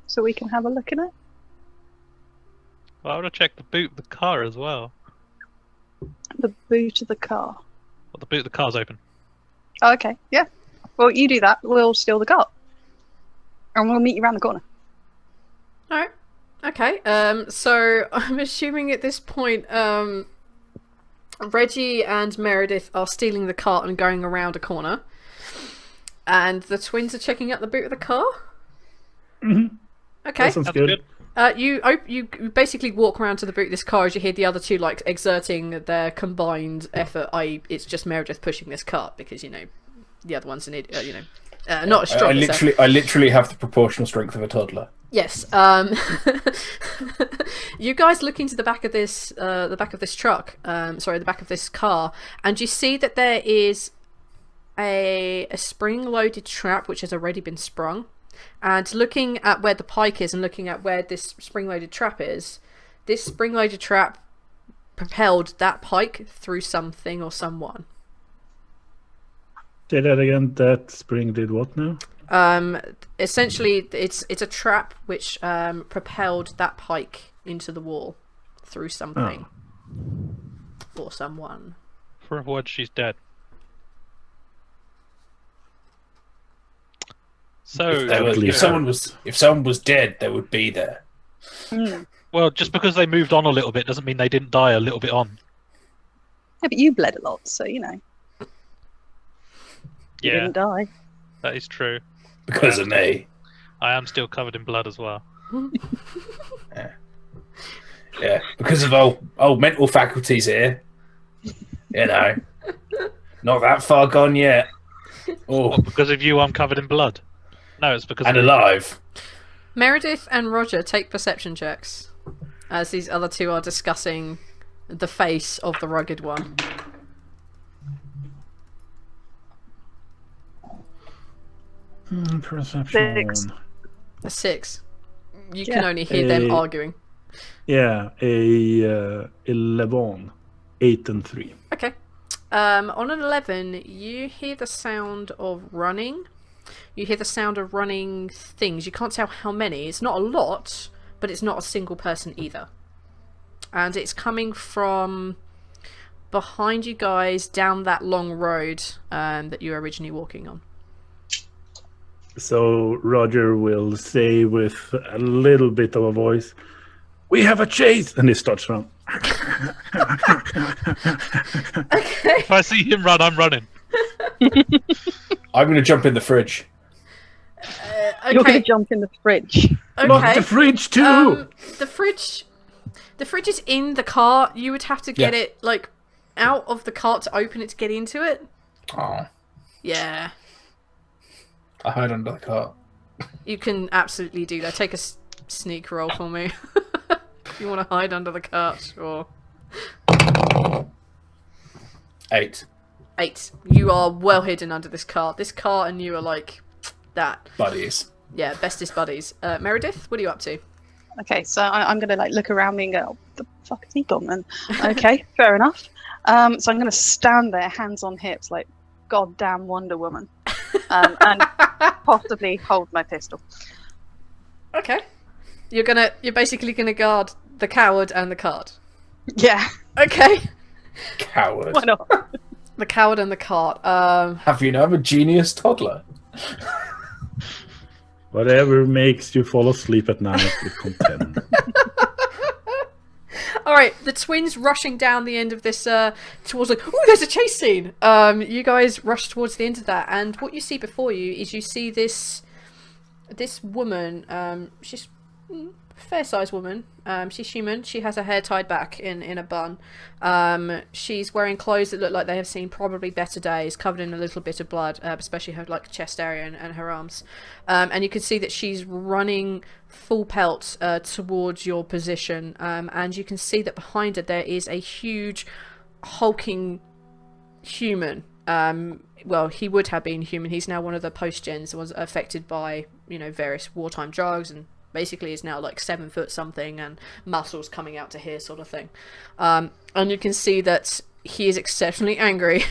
so we can have a look at it. Well, I want to check the boot of the car as well. The boot of the car. Well, the boot of the car's open. Oh, okay, yeah. Well, you do that. We'll steal the cart, and we'll meet you around the corner. Alright. Okay, so I'm assuming at this point, Reggie and Meredith are stealing the cart and going around a corner. And the twins are checking out the boot of the car? Mm-hmm. Okay. That sounds good. You basically walk around to the boot of this car as you hear the other two like exerting their combined effort, i.e. it's just Meredith pushing this cart because, the other one's an idiot, Not as strong. I literally have the proportional strength of a toddler. Yes. You guys look into the back of this truck. The back of this car, and you see that there is a spring-loaded trap which has already been sprung. And looking at where the pike is and looking at where this spring-loaded trap is, this spring-loaded trap propelled that pike through something or someone. Say that again. That spring did what now? Essentially, it's a trap which propelled that pike into the wall through something or someone. For a word, she's dead. So If someone was dead, they would be there. well, just because they moved on a little bit doesn't mean they didn't die a little bit on. Yeah, but you bled a lot, so you know. You Yeah, didn't die. that is true. Because of me. I am still covered in blood as well. Yeah, because of old mental faculties here. You know, not that far gone yet. Oh, What, because of you, I'm covered in blood. No, it's because and of alive. Meredith and Roger take perception checks as these other two are discussing the face of the rugged one. Perception. 6. A 6. You can only hear them arguing. Yeah, a 11, 8 and 3. Okay. On an 11, you hear the sound of running. You hear the sound of running things. You can't tell how many. It's not a lot, but it's not a single person either. And it's coming from behind you guys down that long road that you were originally walking on. So Roger will say with a little bit of a voice, "We have a chase!" And he starts running. Okay. If I see him run, I'm running. I'm going to jump in the fridge. You're going Okay. to jump in the fridge. Lock the fridge too! The fridge is in the cart. You would have to get it like out of the cart to open it to get into it. Oh, Yeah, I hide under the cart. you can absolutely do that. Take a sneak roll for me. If you want to hide under the cart, sure. 8. 8. You are well hidden under this cart. This cart and you are like that. Buddies. Yeah, bestest buddies. Meredith, what are you up to? Okay, so I'm going to like look around me and go, "Oh, the fuck has he gone then?" Okay, fair enough. So I'm going to stand there, hands on hips, like goddamn Wonder Woman, and possibly hold my pistol. Okay. You're basically gonna guard the coward and the cart. Yeah, Okay. Coward. why not? The coward and the cart. Have you know I'm a genius toddler? Whatever makes you fall asleep at night with content. Alright, the twins rushing down the end of this towards like, oh, there's a chase scene. You guys rush towards the end of that, and what you see before you is you see this woman, she's a fair-sized woman. She's human. She has her hair tied back in a bun. She's wearing clothes that look like they have seen probably better days, covered in a little bit of blood, especially her like chest area and her arms. And you can see that she's running full pelt towards your position. And you can see that behind her there is a huge hulking human. Well, he would have been human. He's now one of the post-gens, was affected by, various wartime drugs, and basically is now like 7 foot something and muscles coming out to here sort of thing. And you can see that he is exceptionally angry.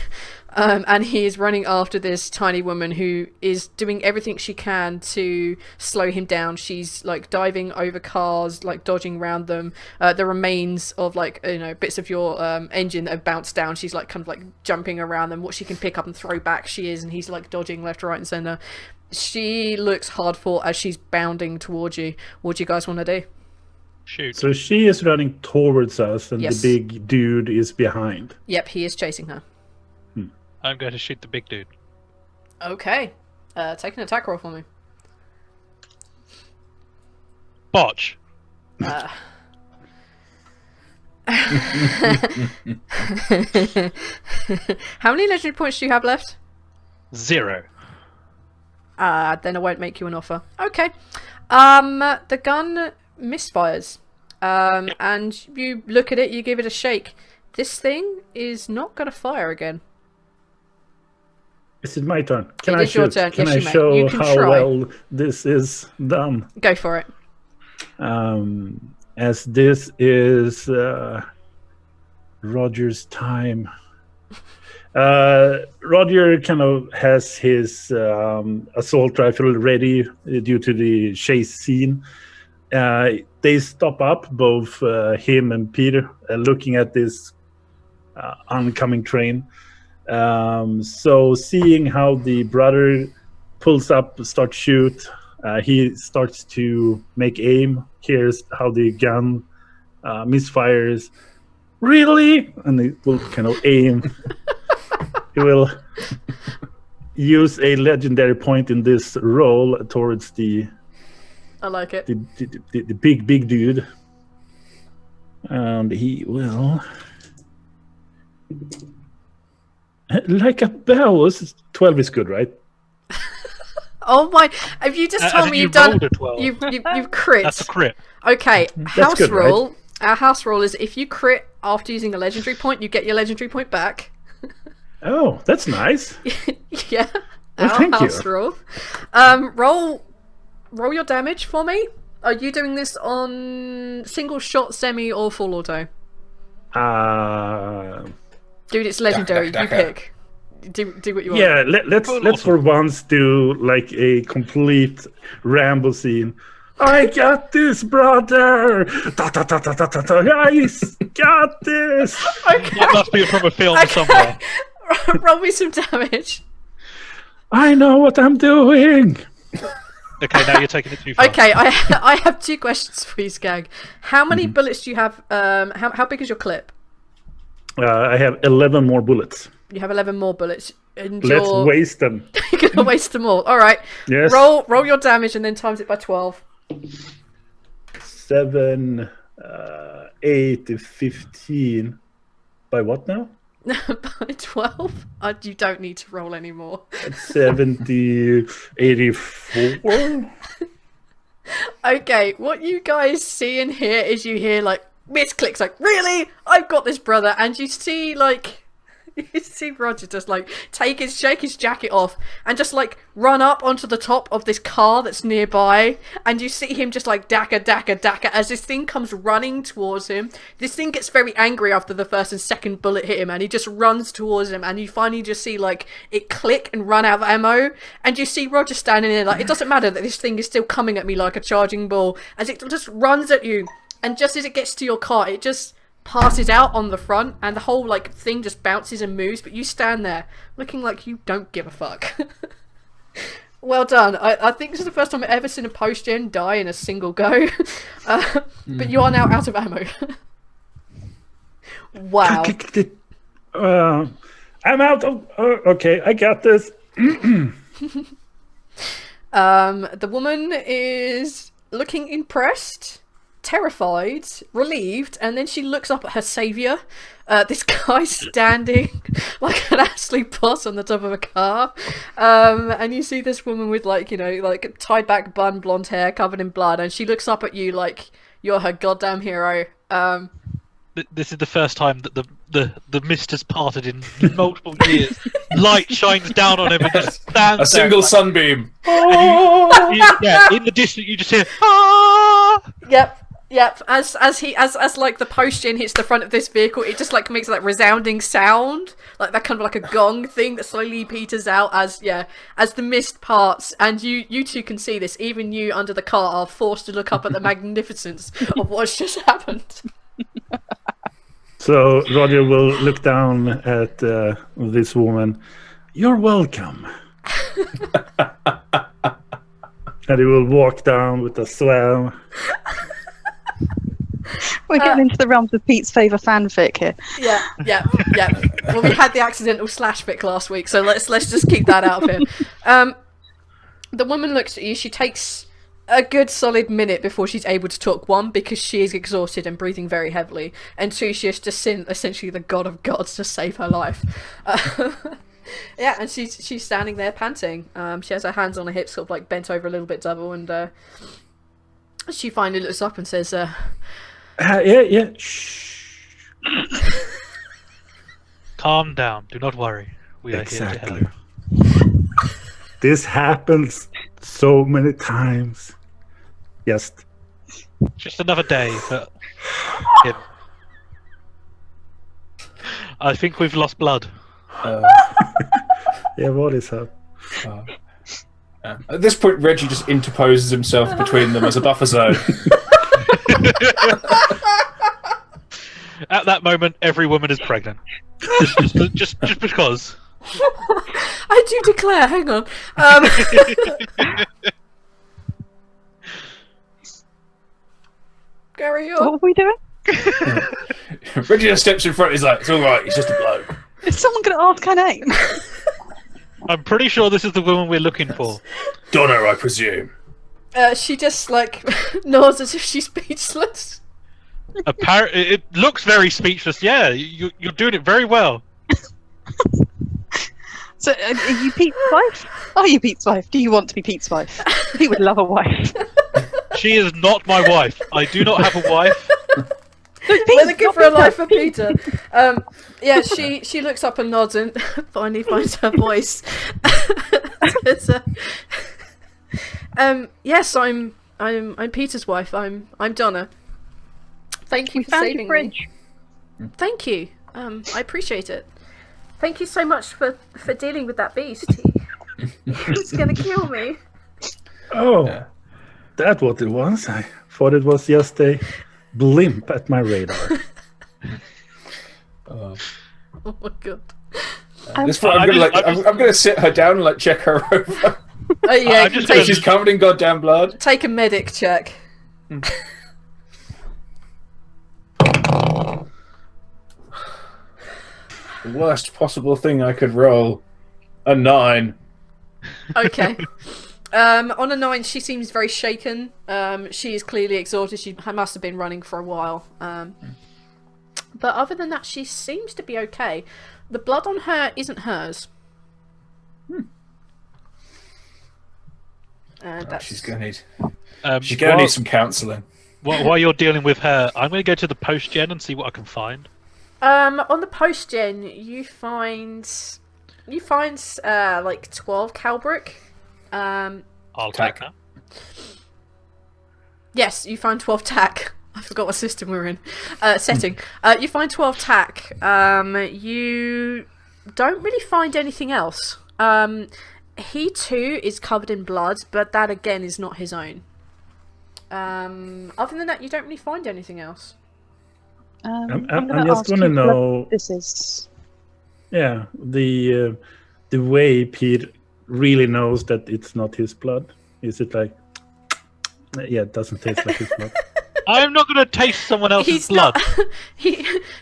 And he is running after this tiny woman who is doing everything she can to slow him down. She's like diving over cars, like dodging around them. The remains of bits of your engine that have bounced down. She's like kind of like jumping around them. What she can pick up and throw back, she is, and he's like dodging left, right, and center. She looks hard fought as she's bounding towards you. What do you guys want to do? Shoot. So she is running towards us, and Yes. the big dude is behind. Yep, he is chasing her. I'm going to shoot the big dude. Okay. Take an attack roll for me. Botch. How many legendary points do you have left? 0. Then I won't make you an offer. Okay. The gun misfires. And you look at it, you give it a shake. This thing is not going to fire again. Is it my turn? It is your turn. Can Yes, I you may. show You can how try. well this is done? Go for it. As this is Roger's time. Roger kind of has his assault rifle ready due to the chase scene. They stop up, both him and Peter, looking at this oncoming train. So seeing how the brother pulls up, starts shoot, he starts to make aim. Here's how the gun misfires. Really? And he will kind of aim. He will use a legendary point in this roll towards the I like it. the big dude, and he will, like a bell. 12 is good, right? Oh my! Have you just I told think me you you've done? rolled a 12. You've crit. That's a crit. Okay, house good, right? rule. Our house rule is if you crit after using a legendary point, you get your legendary point back. Oh, that's nice. Yeah. Well, Our thank you. house rule. Roll your damage for me. Are you doing this on single shot, semi, or full auto? Dude, it's legendary. You pick. Do what you want. Yeah. Let's for once do like a complete Rambo scene. I got this, brother. Da, da, da, da, da, da, da. I got this. Okay. That must be from a film somewhere. Roll me some damage. I know what I'm doing. Okay, now you're taking it too far. Okay, I have two questions for you, Skag. How many bullets do you have? How big is your clip? I have 11 more bullets. You have 11 more bullets. And Let's you're... waste them. You're gonna waste them all. All right. Yes. Roll your damage and then times it by 12. 7, 8, 15. By what now? By 12? You don't need to roll anymore. 70, 84. Okay, what you guys see in here is you hear like misclicks, like, really? I've got this, brother. And you see like you see Roger just like shake his jacket off and just like run up onto the top of this car that's nearby, and you see him just like daka as this thing comes running towards him. This thing gets very angry after the first and second bullet hit him, and he just runs towards him, and you finally just see like it click and run out of ammo, and you see Roger standing there like, it doesn't matter that this thing is still coming at me like a charging bull, as it just runs at you, and just as it gets to your car, it just passes out on the front, and the whole like thing just bounces and moves, but you stand there looking like you don't give a fuck. Well done. I think this is the first time I've ever seen a post-gen die in a single go. But you are now out of ammo. Wow. I'm out of... okay, I got this. The woman is looking impressed, terrified, relieved, and then she looks up at her saviour. This guy standing like an absolute boss on the top of a car, and you see this woman with like, you know, like tied back bun, blonde hair, covered in blood, and she looks up at you like you're her goddamn hero. This is the first time that the mist has parted in multiple years. Light shines down on him and just stands A single there. sunbeam. Yeah, in the distance you just hear, ah! Yep. As like the post-gen hits the front of this vehicle, it just like makes like resounding sound, like that kind of like a gong thing that slowly peters out as the mist parts, and you two can see this. Even you under the car are forced to look up at the magnificence of what's just happened. So Roger will look down at this woman. You're welcome. And he will walk down with a slam. We're getting into the realms of Pete's favourite fanfic here. Yeah. Well, we had the accidental slash fic last week, so let's just keep that out of here. The woman looks at you. She takes a good solid minute before she's able to talk. One, because she is exhausted and breathing very heavily, and two, she has just sent essentially the god of gods to save her life. Yeah, and she's standing there panting. She has her hands on her hips, sort of like bent over a little bit double, and she finally looks up and says, yeah. Shh. Calm down. Do not worry. We are here to help. This happens so many times. Just another day for him. I think we've lost blood. Yeah, what is up? At this point, Reggie just interposes himself between them as a buffer zone. At that moment, every woman is pregnant. Just because. I do declare, hang on. Carry on. What are we doing? Reggie just steps in front. He's like, "It's all right. He's just a bloke." Is someone going to ask her name? I'm pretty sure this is the woman we're looking for. Donna, I presume. She just like nods as if she's speechless. It looks very speechless. Yeah, you're doing it very well. So, are you Pete's wife? Are you Pete's wife? Do you want to be Pete's wife? He would love a wife. She is not my wife. I do not have a wife. We're looking for a life for Peter. Yeah, she looks up and nods and finally finds her voice. Yes, I'm Peter's wife. I'm Donna. Thank you for saving me. Thank you. I appreciate it. Thank you so much for dealing with that beast. He's gonna kill me. Oh, that's what it was. I thought it was just a blimp at my radar. Oh my god. This point, I'm gonna sit her down and like check her over. Oh yeah, She's covered in goddamn blood. take a medic check. The worst possible thing I could roll. A 9. Okay. On a 9, she seems very shaken. She is clearly exhausted. She must have been running for a while. But other than that, she seems to be okay. The blood on her isn't hers. She's gonna need. She's need some counselling. While you're dealing with her, I'm going to go to the post-gen and see what I can find. On the post-gen, you find like 12 Calbrick. I'll take that. Yes, you find 12 tack. I forgot what system we're in. Setting. You find 12 tack. You don't really find anything else. He too is covered in blood, but that again is not his own. Other than that, you don't really find anything else. I just want to know. This is. Yeah, the way Pete really knows that it's not his blood. Is it like? Yeah, it doesn't taste like his blood. I'm not going to taste someone else's blood.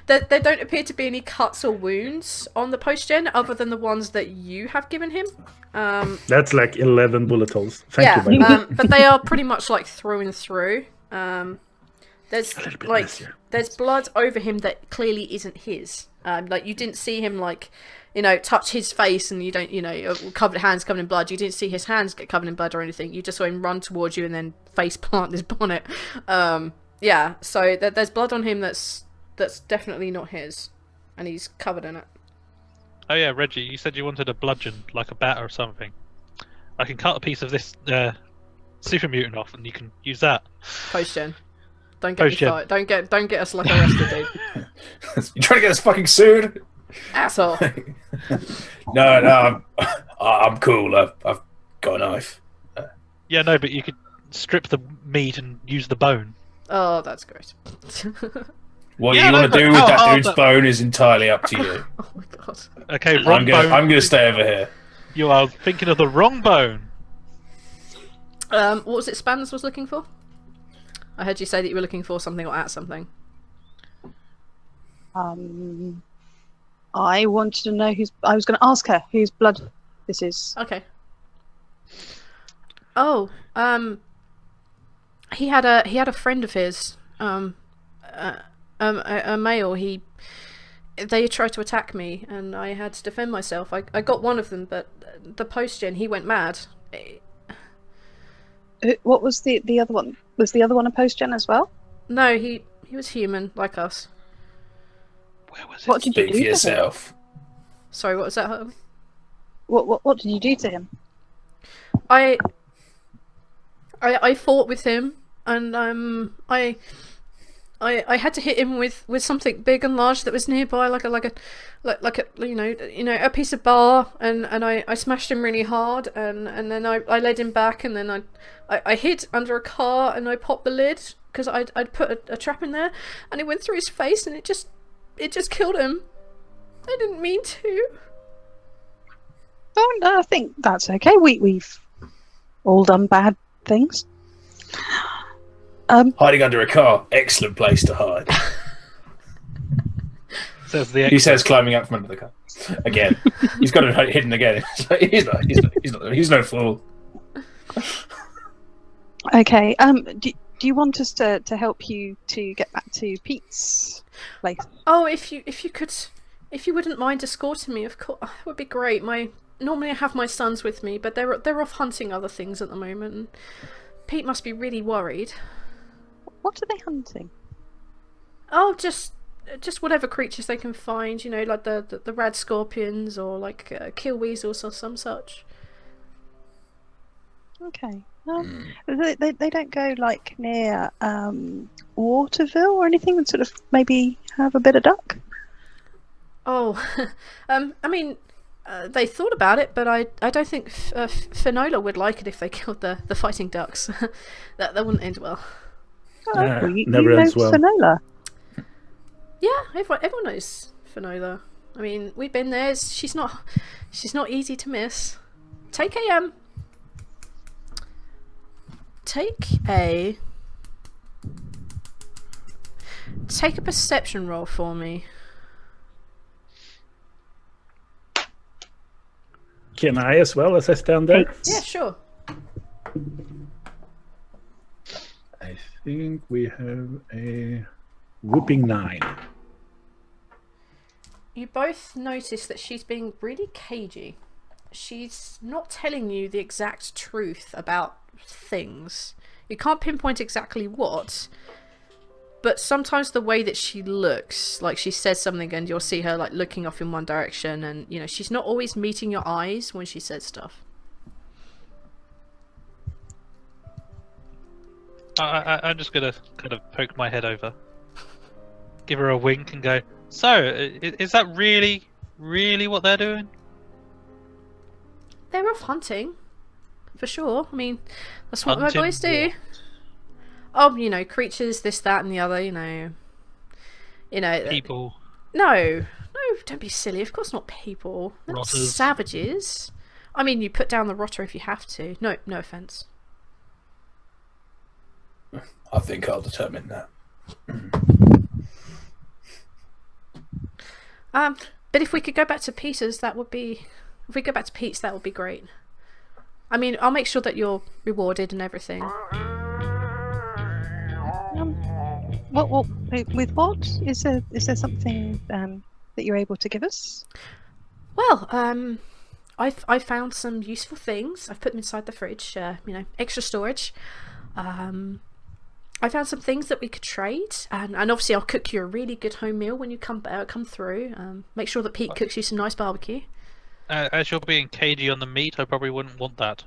There don't appear to be any cuts or wounds on the post-gen other than the ones that you have given him. That's like 11 bullet holes. Thank you, but they are pretty much like through and through. There's blood over him that clearly isn't his. Like you didn't see him touch his face, and you don't, hands covered in blood. You didn't see his hands get covered in blood or anything. You just saw him run towards you and then face plant his bonnet. Yeah, so there's blood on him that's definitely not his, and he's covered in it. Oh yeah, Reggie, you said you wanted a bludgeon, like a bat or something. I can cut a piece of this super mutant off, and you can use that. Post-gen. Don't get me fired. Don't get us like arrested, dude. You trying to get us fucking sued? Asshole. No, I'm cool. I've got a knife. Yeah, no, but you could strip the meat and use the bone. Oh, that's great. What you want to do with that dude's bone is entirely up to you. Oh my god. Okay, wrong bone. I'm gonna stay over here. You are thinking of the wrong bone. What was it Spanners was looking for? I heard you say that you were looking for something or at something. I wanted to know I was going to ask her whose blood this is. Okay. Oh, he had a friend of his, a male. they tried to attack me, and I had to defend myself. I got one of them, but the post-gen, he went mad. What was the other one? Was the other one a post-gen as well? No, he was human, like us. Where was it? What did you Speak do for to him? yourself. Sorry, what was that, Harley? What did you do to him? I fought with him, and I had to hit him with something big and large that was nearby, like a a piece of bar, and I smashed him really hard, and then I led him back, and then I hid under a car, and I popped the lid because I'd put a trap in there, and it went through his face, and it just killed him. I didn't mean to. Oh no, I think that's okay. We've all done bad things. Hiding under a car, excellent place to hide. Says the He says, climbing up from under the car. Again, he's got it hidden again. He's no fool. Okay. Do you want us to help you to get back to Pete's place? Oh, if you wouldn't mind escorting me, of course, that would be great. Normally I have my sons with me, but they're off hunting other things at the moment. And Pete must be really worried. What are they hunting? Oh, just whatever creatures they can find, like the rad scorpions or like kill weasels or some such. Okay. They don't go like near Waterville or anything, and sort of maybe have a bit of duck. Oh, I mean, they thought about it, but I don't think Finola would like it if they killed the fighting ducks. that wouldn't end well. Oh, Yeah, you never know ends well. Finola. Yeah, everyone knows Finola. I mean, we've been there. She's not easy to miss. Take a perception roll for me. Can I as well as I stand there? Yeah, sure. I think we have a whooping 9. You both notice that she's being really cagey. She's not telling you the exact truth about things. You can't pinpoint exactly what, but sometimes the way that she looks, like she says something and you'll see her like looking off in one direction, and she's not always meeting your eyes when she says stuff. I'm just gonna kind of poke my head over, give her a wink, and go. So, is that really what they're doing? They're off hunting, for sure. I mean, that's what my Hunting boys do. what? Oh, creatures, this, that, and the other. People. No, don't be silly. Of course not people. They're not Rotters. savages. I mean, you put down the rotter if you have to. No offense. I think I'll determine that. But if we could go back to Peter's, that would be. If we go back to Pete's, that would be great. I mean, I'll make sure that you're rewarded and everything. What with what? Is there something that you're able to give us? Well, I found some useful things. I've put them inside the fridge. Extra storage. I found some things that we could trade, and obviously I'll cook you a really good home meal when you come through. Make sure that Pete cooks you some nice barbecue. As you're being cagey on the meat, I probably wouldn't want that.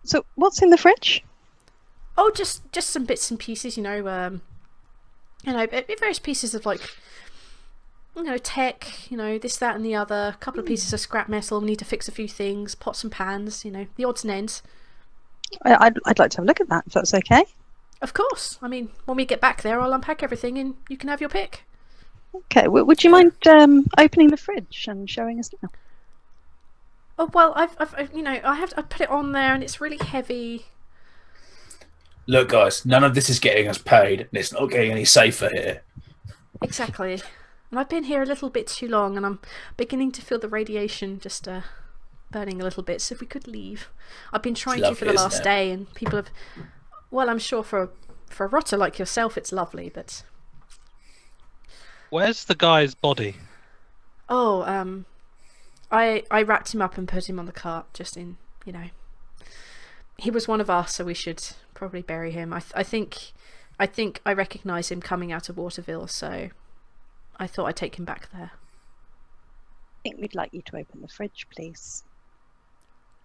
So what's in the fridge? Oh, just some bits and pieces, various pieces of tech, this, that, and the other. A couple of pieces of scrap metal. We need to fix a few things, pots and pans, the odds and ends. I'd like to have a look at that, if that's okay. Of course. I mean, when we get back there, I'll unpack everything and you can have your pick. Okay. Would you mind opening the fridge and showing us now? Oh well, I put it on there and it's really heavy. Look, guys, none of this is getting us paid, and it's not getting any safer here. Exactly. And I've been here a little bit too long, and I'm beginning to feel the radiation just burning a little bit. So if we could leave, I've been trying to for the Lovely, last isn't it? day, and people have. Well, I'm sure for a rotter like yourself, it's lovely, but Where's the guy's body? Oh, I wrapped him up and put him on the cart, just in, he was one of us, so we should probably bury him. I think I recognise him coming out of Waterville, so I thought I'd take him back there. I think we'd like you to open the fridge, please.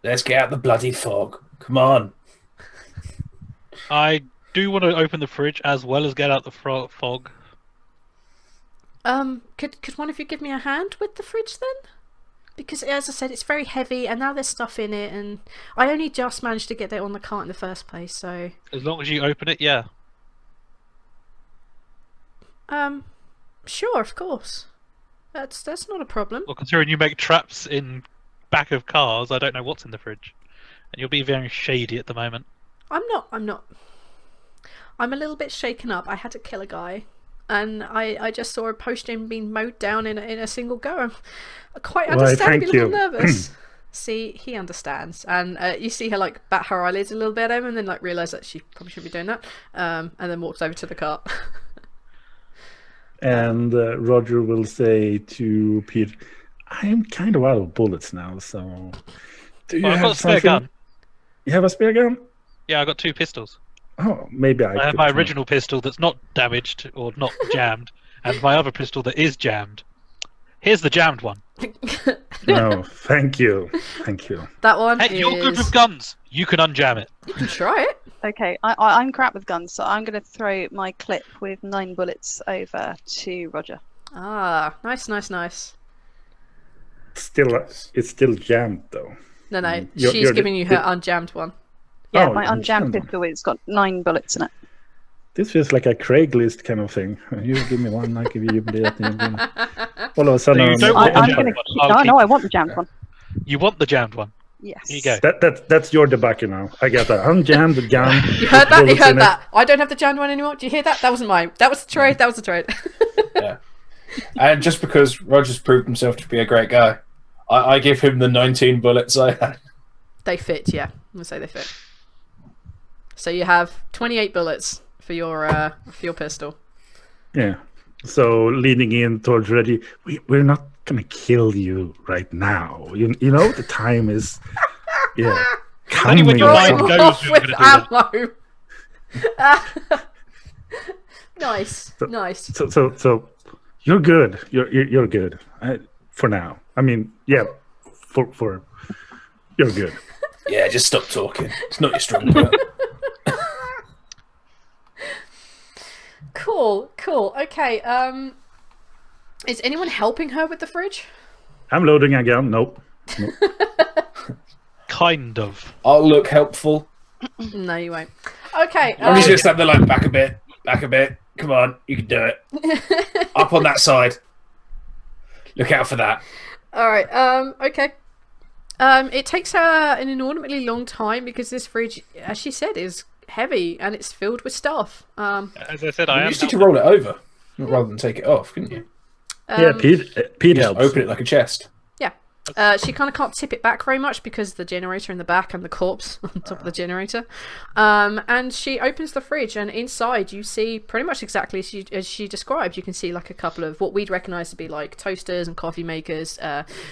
Let's get out the bloody fog. Come on. I do want to open the fridge as well as get out the fog. Could one of you give me a hand with the fridge then? Because as I said, it's very heavy, and now there's stuff in it, and I only just managed to get it on the cart in the first place, so... As long as you open it, yeah. Sure, of course. That's not a problem. Well, considering you make traps in back of cars, I don't know what's in the fridge. And you'll be very shady at the moment. I'm not. I'm a little bit shaken up. I had to kill a guy, and I just saw a post him being mowed down in a single go. I quite understand being a little nervous. See, he understands, and you see her like bat her eyelids a little bit at him, and then like realise that she probably shouldn't be doing that, and then walks over to the cart. And Roger will say to Pete, I am kind of out of bullets now, so... Do you I've have got a spare something? gun. You have a spare gun? Yeah, I got 2 pistols. Oh, maybe I I have could my try. original pistol that's not damaged or not jammed, and my other pistol that is jammed. Here's the jammed one. No, thank you. Thank you. That one Hey, is... you're good with guns. You can unjam it. You can try it. Okay, I'm crap with guns, so I'm going to throw my clip with 9 bullets over to Roger. Ah, nice. It's still jammed, though. No, You're she's the- giving you her unjammed one. Yeah, Oh, my unjammed unjammed. pistol, it's got 9 bullets in it. This feels like a Craigslist kind of thing. You give me one, I give you that. All of a sudden, So you don't I'm- want the I'm jammed going one. to... I'll No, keep- no, I want the jammed one. You want the jammed one. Yes. Here you go. that's your debacco now. I got an unjammed gun. You heard that? You bullets heard in it. that? I don't have the jammed one anymore. Do you hear that? That wasn't mine. That was the trade. Yeah. And just because Roger's proved himself to be a great guy, I give him the 19 bullets I had. They fit, yeah. I'm gonna say they fit. So you have 28 bullets for your pistol. Yeah. So leaning in towards Reggie, we're not gonna kill you right now. You know the time is Only when your coming. mind Throw goes, him we're off gonna with do that. ammo. Nice. So you're good. You're good for now. I mean, yeah, for you're good. Yeah, just stop talking. It's not your strong point. Cool. Okay. Is anyone helping her with the fridge? I'm loading again. Nope. Kind of. I'll look helpful. No, you won't. Okay. I'm just going to stand there like, back a bit. Come on, you can do it. Up on that side. Look out for that. All right. Okay. It takes her an inordinately long time because this fridge, as she said, is heavy and it's filled with stuff. As I said, You I am. just need to roll it over rather than take it off, couldn't you? Yeah, Pete Just helps. open it like a chest. She kind of can't tip it back very much because the generator in the back and the corpse on top of the generator. And she opens the fridge, and inside you see pretty much exactly as she described. You can see like a couple of what we'd recognise to be like toasters and coffee makers.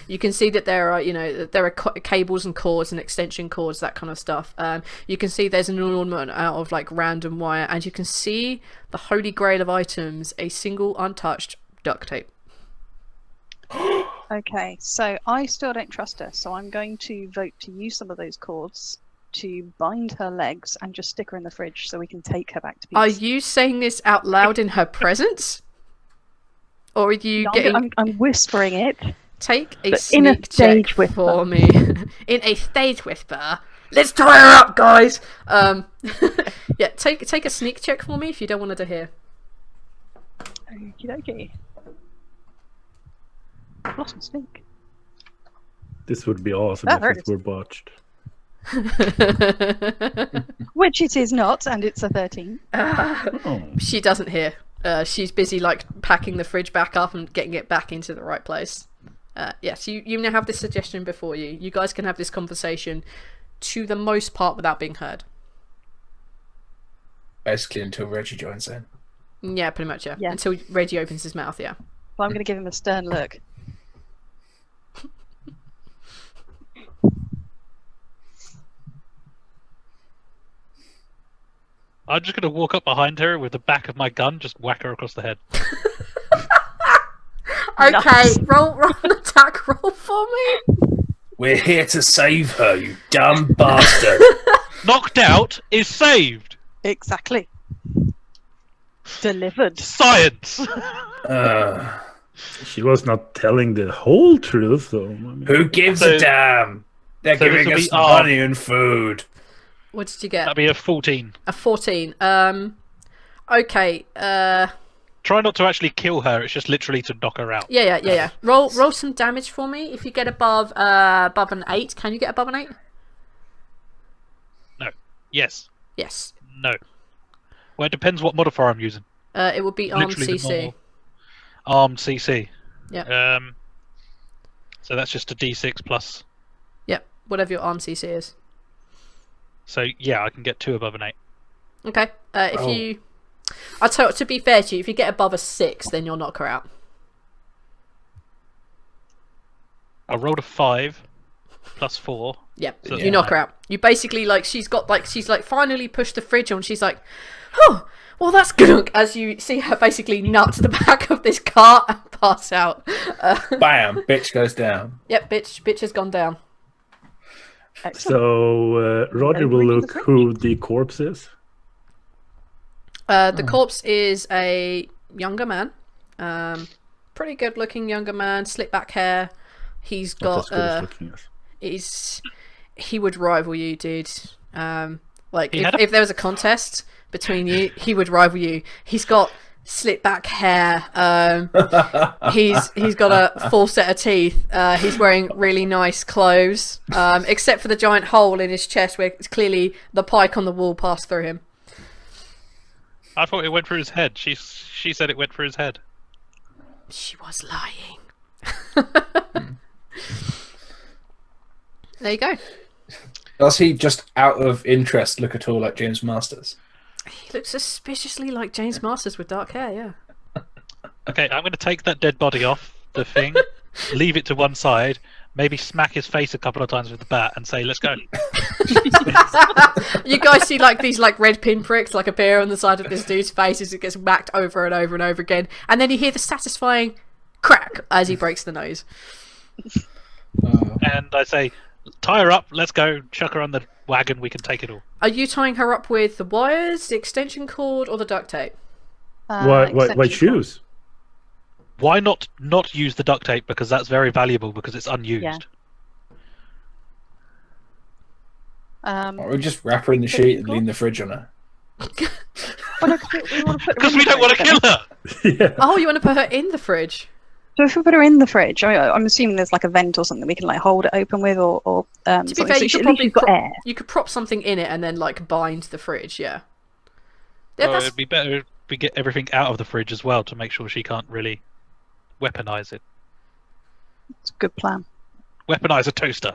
You can see that there are cables and cords and extension cords, that kind of stuff. You can see there's an ornament out of like random wire, and you can see the holy grail of items: a single untouched duct tape. Okay, so I still don't trust her, so I'm going to vote to use some of those cords to bind her legs and just stick her in the fridge so we can take her back to peace. Are you saying this out loud in her presence? Or are you No, getting... I'm whispering it. Take a But in a sneak stage check whisper. for me. In a stage whisper. Let's tie her up, guys! Yeah, take a sneak check for me if you don't want her to hear. Okie dokie. I've lost my sneak. This would be awesome That if hurt. it were botched. Which it is not, and it's a 13. Oh. She doesn't hear. She's busy like packing the fridge back up and getting it back into the right place. Yes, you now have this suggestion before you. You guys can have this conversation to the most part without being heard. Basically until Reggie joins in. Yeah, pretty much, yeah. Yeah. Until Reggie opens his mouth, yeah. Well, I'm going to give him a stern look. I'm just going to walk up behind her with the back of my gun, just whack her across the head. Okay, Nice. roll an attack roll for me. We're here to save her, you dumb bastard. Knocked out is saved. Exactly. Delivered. Science. She was not telling the whole truth, though. I mean, Who gives So- a damn? They're so giving this'll us be money and food. What did you get? That'd be a 14. A 14. Okay. Try not to actually kill her. It's just literally to knock her out. Yeah. Roll some damage for me. If you get above an 8, can you get above an 8? No. Yes. Yes. No. Well, it depends what modifier I'm using. It would be armed Literally the CC. normal armed CC. Yeah. So that's just a D6 plus. Yep. Whatever your armed CC is. So yeah, I can get 2 above an 8. Okay. If Oh. you, I'll tell. To be fair to you, if you get above a 6, then you'll knock her out. I rolled a 5 plus 4. Yep. So You knock her out. You basically she's finally pushed the fridge on. She's like, oh, well that's good. As you see her basically nut to the back of this cart and pass out. Bam, bitch goes down. Yep. Bitch has gone down. Excellent. So Roger will look who the corpse is. The corpse is a younger man, pretty good looking younger man, slick back hair. He's Not got as good as looking as. he would rival you, dude. Like He had a- if there was a contest between you, he would rival you. He's got slick back hair. He's got a full set of teeth. He's wearing really nice clothes, except for the giant hole in his chest where it's clearly the pike on the wall passed through him. I thought it went through his head. She said it went through his head. She was lying. There you go. Does he just out of interest look at all like James Masters? He looks suspiciously like James Masters with dark hair, yeah. Okay, I'm going to take that dead body off the thing, leave it to one side, maybe smack his face a couple of times with the bat and say, let's go. You guys see these red pinpricks appear on the side of this dude's face as it gets whacked over and over and over again, and then you hear the satisfying crack as he breaks the nose. And I say, tie her up, let's go, chuck her on the wagon, we can take it all. Are you tying her up with the wires, the extension cord, or the duct tape? Why extension shoes? Why not use the duct tape, because that's very valuable because it's unused. Yeah. Or we just wrap her in the sheet and lean the fridge on her. Because we don't want to kill her! Yeah. Oh, you want to put her in the fridge? So if we put her in the fridge, I'm assuming there's a vent or something we can hold it open with, or To be something. fair, So you she- could at least probably she's got air. you could prop something in it and then bind the fridge, yeah. Yeah, Well, that's it'd be better if we get everything out of the fridge as well to make sure she can't really weaponize it. It's a good plan. Weaponize a toaster.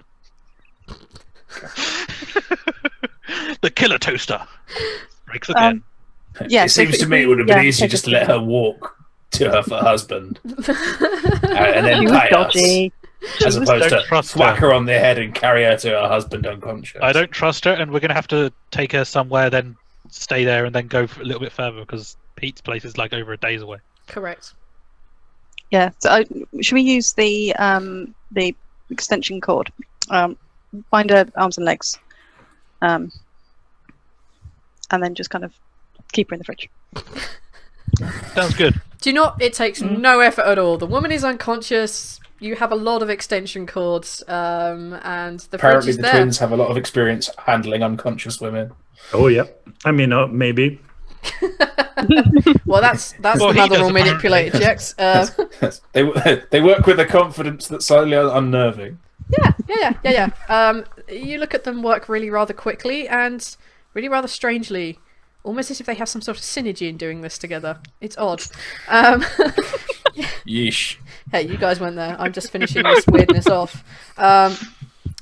The killer toaster. Breaks again. Yeah, It so seems if to me we- it would have been yeah, easier take just a to let picture. her walk to her husband and then She was pay us, dodgy. as opposed Don't to trust whack her. her on the head and carry her to her husband unconscious. I don't trust her, and we're going to have to take her somewhere, then stay there, and then go a little bit further because Pete's place is over a day's away. correct. Yeah. So should we use the extension cord? Bind her arms and legs, and then just kind of keep her in the fridge. Sounds good. Do you know what? It takes no effort at all. The woman is unconscious. You have a lot of extension cords, and the fridge Apparently is the there. twins have a lot of experience handling unconscious women. Oh yeah. I mean, maybe. Well, that's Well, he another does, all manipulated Jex. They work with a confidence that's slightly unnerving. Yeah. You look at them work really rather quickly and really rather strangely, almost as if they have some sort of synergy in doing this together. It's odd. Yeesh. Hey, you guys went there. I'm just finishing this weirdness off.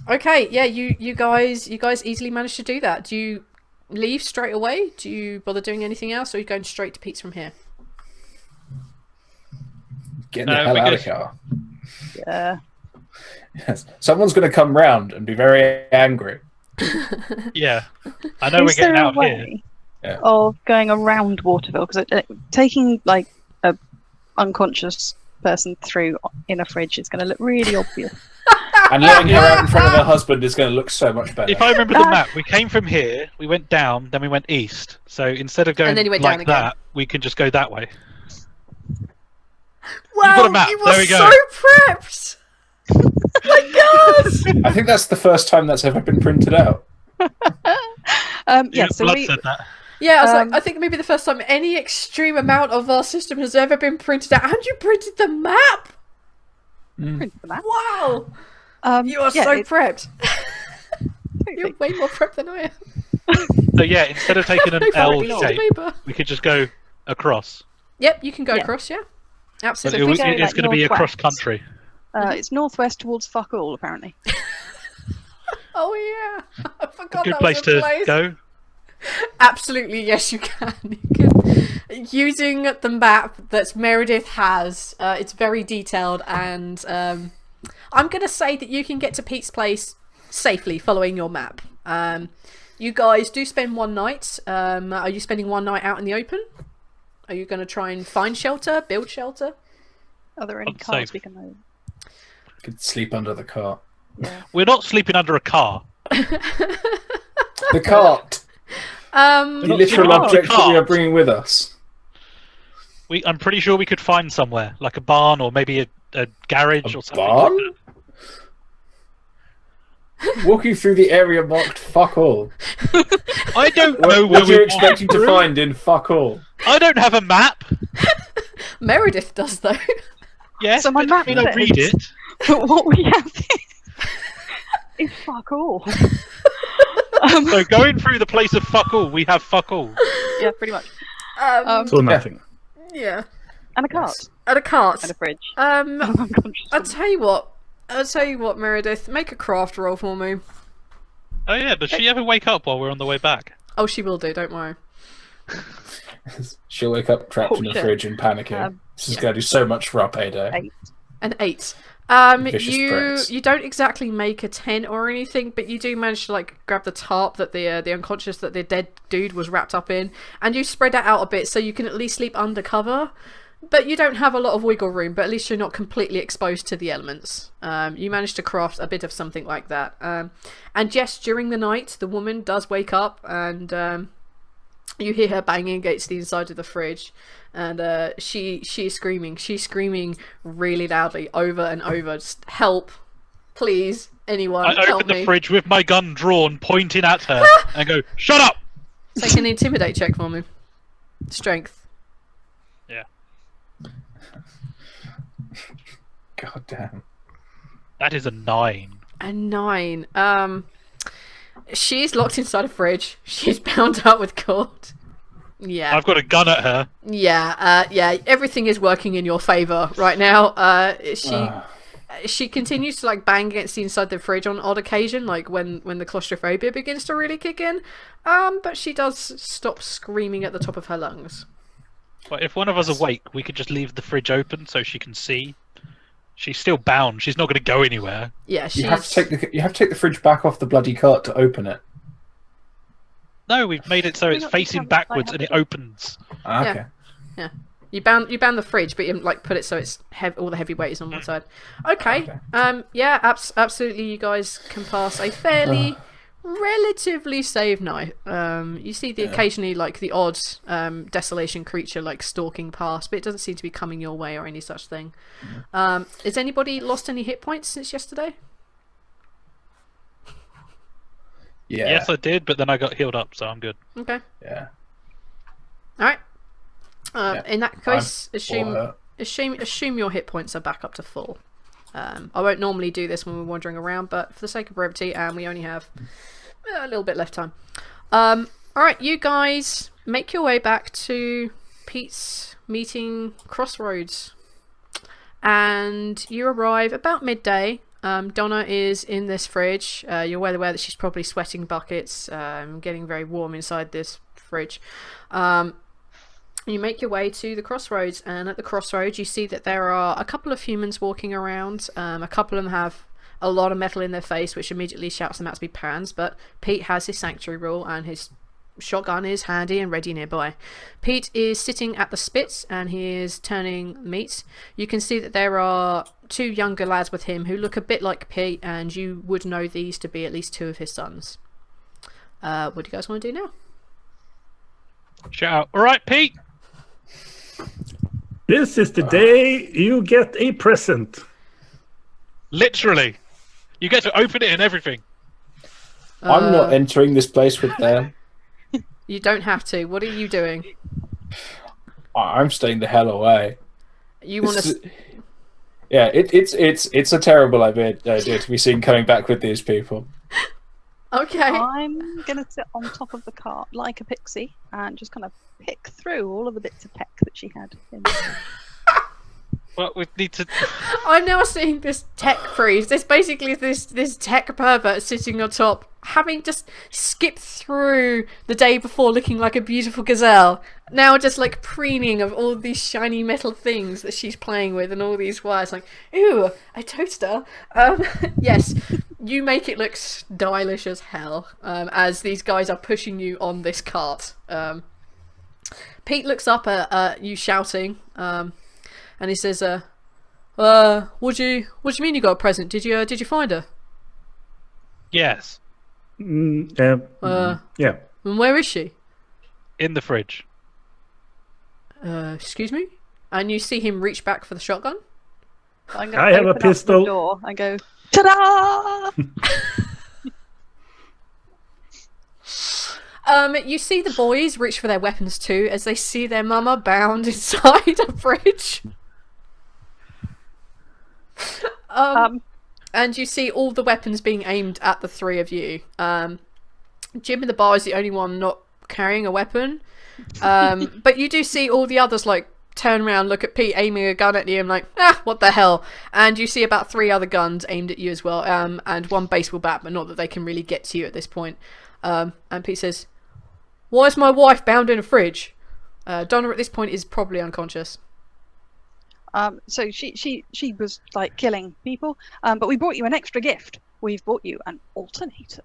Okay, yeah, you guys easily managed to do that. Do you leave straight away? Do you bother doing anything else, or are you going straight to Pete's from here? Getting the hell out of here. Yeah. Yes. Someone's going to come round and be very angry. Yeah, I know we're Is there getting a out here. way Yeah. of going around Waterville? Because taking like a unconscious person through in a fridge is going to look really obvious. And letting her out in front of her husband is going to look so much better. If I remember the map, we came from here, we went down, then we went east. So instead of going then you went like down again. that, we can just go that way. Wow, got a map, you were there we go. so prepped! My God! I think that's the first time that's ever been printed out. Yeah, so Blood we, said that. Yeah, I was Um, like, I think maybe the first time any extreme amount of our system has ever been printed out. And you printed the map! print the map. Wow! You are yeah, so it's prepped. You're way more prepped than I am. So yeah, instead of taking an I've L already got the shape, paper. we could just go across. Yep, you can go Yeah. across, yeah. But Absolutely. if we go, it's like, going to be across northwest. country. It's northwest towards fuck all, apparently. Oh yeah, I forgot Good that place was a to place. go. Absolutely, yes, you can. You can. Using the map that Meredith has, it's very detailed, and I'm going to say that you can get to Pete's place safely following your map. You guys do spend one night. Are you spending one night out in the open? Are you going to try and find shelter, build shelter? Are there any I'm cars safe. we can move? Could sleep under the cart. Yeah. We're not sleeping under a car. The cart! Um, The not literal sleeping under the object that we are cart. bringing with us. I'm pretty sure we could find somewhere, like a barn or maybe a garage A or something. barn? Like Walking through the area marked fuck all. that. I don't know where What are you we're expecting to walking find in fuck all? through. I don't have a map. Meredith does though. Yes, So my but map I mean, I'll read says- it. But what we have is fuck all. So going through the place of fuck all, we have fuck all. Yeah, pretty much. So nothing. Yeah. And a cart. At a cart. And a fridge. Um, And an unconscious I'll woman. tell you what, Meredith. Make a craft roll for me. Oh yeah, does she ever wake up while we're on the way back? Oh, she will do. Don't worry. She'll wake up trapped Oh, in the shit. fridge and panicking. This is going to do so much for our payday. 8. An 8. Vicious You pricks. you don't exactly make a tent or anything, but you do manage to like grab the tarp that the unconscious that the dead dude was wrapped up in, and you spread that out a bit so you can at least sleep under cover. But you don't have a lot of wiggle room, but at least you're not completely exposed to the elements. You manage to craft a bit of something like that. And yes, during the night, the woman does wake up, and you hear her banging against the inside of the fridge, and she is screaming. She's screaming really loudly over and over. Just help, please, anyone, I help open the me. fridge with my gun drawn, pointing at her, and go, "Shut up!" Take an intimidate check for me. Strength. Yeah, God damn. that is a 9. A 9. She's locked inside a fridge. She's bound up with cord. Yeah. I've got a gun at her. Yeah, everything is working in your favour right now. Ah. She continues to like bang against the inside of the fridge on odd occasion, like when the claustrophobia begins to really kick in. But she does stop screaming at the top of her lungs. But if one of us awake, we could just leave the fridge open so she can see. She's still bound. She's not going to go anywhere. Yeah, she's... You have to take the fridge back off the bloody cart to open it. No, we've made it so we it's not facing have, like, backwards and it opens. Ah, Yeah. okay. You bound the fridge, but you like put it so it's all the heavy weight is on one side. Okay. Yeah, absolutely. You guys can pass a fairly relatively safe night. You see occasionally like the odd desolation creature like stalking past, but it doesn't seem to be coming your way or any such thing. Has anybody lost any hit points since yesterday? Yeah. Yes, I did, but then I got healed up, so I'm good. Okay. Yeah. All right. Yeah, In that case, Or her. assume your hit points are back up to full. I won't normally do this when we're wandering around, but for the sake of brevity, and we only have a little bit left time. All right, you guys make your way back to Pete's meeting crossroads, and you arrive about midday. Donna is in this fridge. You're well aware that she's probably sweating buckets, getting very warm inside this fridge. You make your way to the crossroads, and at the crossroads you see that there are a couple of humans walking around. A couple of them have a lot of metal in their face, which immediately shouts them out to be pans, but Pete has his sanctuary rule, and his shotgun is handy and ready nearby. Pete is sitting at the spits, and he is turning meat. You can see that there are 2 younger lads with him who look a bit like Pete, and you would know these to be at least 2 of his sons. What do you guys want to do now? Shout out, all right, Pete. This is the day you get a present. Literally, you get to open it and everything. I'm not entering this place with them. You don't have to. What are you doing? I'm staying the hell away. You want to? Yeah, it's a terrible idea to be seen coming back with these people. Okay. I'm gonna sit on top of the cart like a pixie and just kind of pick through all of the bits of tech that she had. Well, we need to. I'm now seeing this tech freeze. There's basically this tech pervert sitting on top, having just skipped through the day before looking like a beautiful gazelle. Now just like preening of all these shiny metal things that she's playing with and all these wires. Like, ooh, a toaster. Yes, you make it look stylish as hell as these guys are pushing you on this cart. Pete looks up at you shouting. And he says, what do you mean you got a present? Did you find her? Yes, Yeah. And where is she? in the fridge. Excuse me? And you see him reach back for the shotgun? I'm gonna I have a open up pistol. The door and go, ta-da! You see the boys reach for their weapons too as they see their mama bound inside a fridge. And you see all the weapons being aimed at the 3 of you. Jim in the bar is the only one not carrying a weapon. But you do see all the others like turn around, look at Pete aiming a gun at you and like, what the hell? And you see about 3 other guns aimed at you as well. And 1 baseball bat, but not that they can really get to you at this point. And Pete says, "Why is my wife bound in a fridge?" Donna at this point is probably unconscious. So she was like killing people, but we brought you an extra gift. We've brought you an alternator.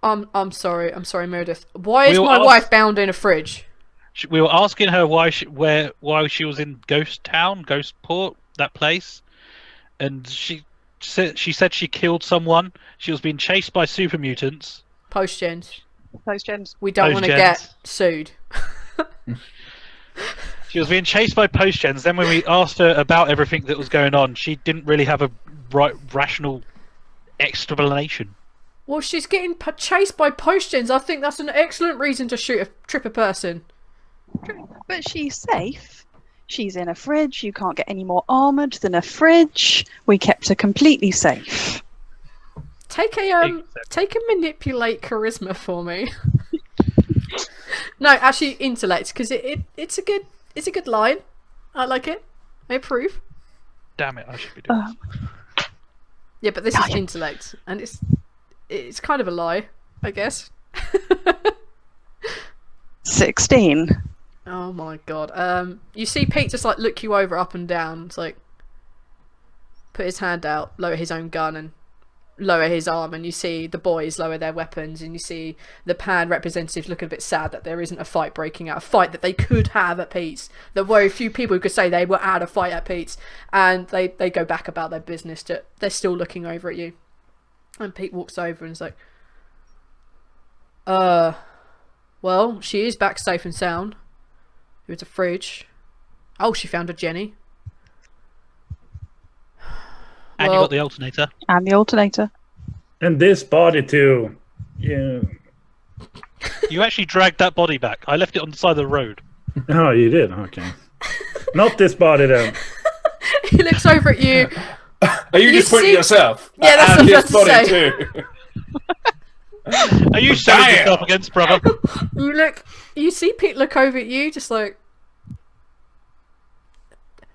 I'm sorry, Meredith. Why is my wife bound in a fridge? We were asking her why she was in Ghost Town, Ghostport, that place, and she said she killed someone. She was being chased by super mutants. Post-gens. Post-gens. We don't want to get sued. She was being chased by post-gens. Then when we asked her about everything that was going on, she didn't really have a rational explanation. Well, she's getting chased by post-gens. I think that's an excellent reason to trip a person. But she's safe. She's in a fridge. You can't get any more armoured than a fridge. We kept her completely safe. Take a manipulate charisma for me. No, actually intellect, because it's a good line. I like it. I approve. Damn it! I should be doing this. Yeah, but this is intellect, and it's kind of a lie, I guess. 16. Oh my god. You see Pete just like look you over up and down. It's like put his hand out, lower his own gun, and lower his arm, and you see the boys lower their weapons, and you see the PAN representatives looking a bit sad that there isn't a fight breaking out, a fight that they could have at Pete's. There were a few people who could say they were at a fight at Pete's, and they go back about their business. They're still looking over at you, and Pete walks over and is like, well, she is back safe and sound. It was a fridge. Oh, she found a Jenny. And you got the alternator. And the alternator. And this body too. Yeah. You actually dragged that body back. I left it on the side of the road. Oh, you did? Okay. Not this body then. He looks over at you. Are you just pointing at yourself? Yeah, that's what I was this about to body say. too. Are you showing yourself against, brother? You see Pete look over at you, just like.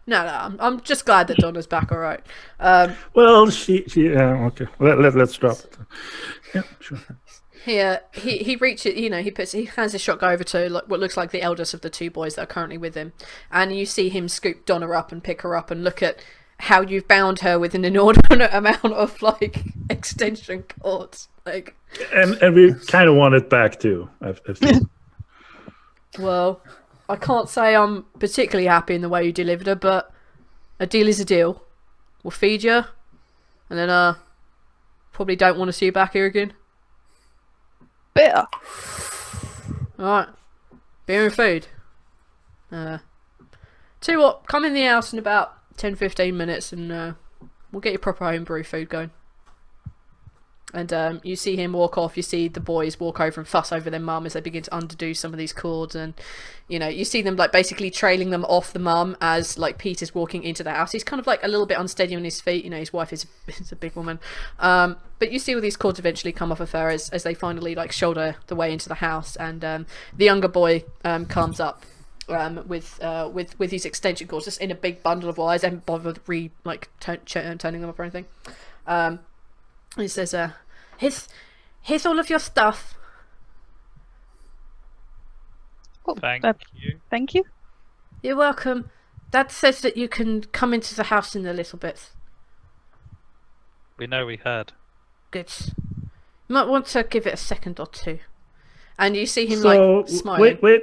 No, I'm just glad that Donna's back. All right. Well, she okay. Let's drop it. Yeah, sure. He reaches, he hands his shotgun over to like what looks like the eldest of the two boys that are currently with him, and you see him scoop Donna up and pick her up and look at how you've bound her with an inordinate amount of like extension cords, like. And we kind of want it back too. I feel. Well, I can't say I'm particularly happy in the way you delivered her, but a deal is a deal. We'll feed you, and then probably don't want to see you back here again. Bitter. Alright. Beer and food. Tell you what, come in the house in about 10-15 minutes and we'll get your proper homebrew food going. And you see him walk off, you see the boys walk over and fuss over their mum as they begin to undo some of these cords, and you see them like basically trailing them off the mum as like Peter's walking into the house. He's kind of like a little bit unsteady on his feet, his wife is a big woman. But you see all these cords eventually come off of her as they finally like shoulder the way into the house, and the younger boy comes up with his extension cords just in a big bundle of wires, and bothered turning them up or anything. He says, here's all of your stuff. Oh, Thank you. Thank you. You're welcome. Dad says that you can come into the house in a little bit. We know we heard. Good. You might want to give it a second or two. And you see him smiling. Wait,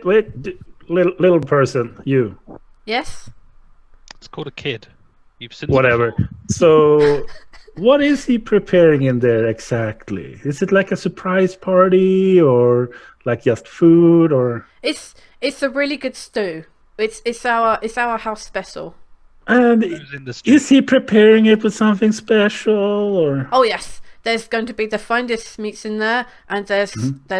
little person, you. Yes? It's called a kid. You've seen Whatever. So, what is he preparing in there exactly? Is it like a surprise party, or like just food, or? It's a really good stew. It's our house special. And is he preparing it with something special, or? Oh yes, there's going to be the finest meats in there, and there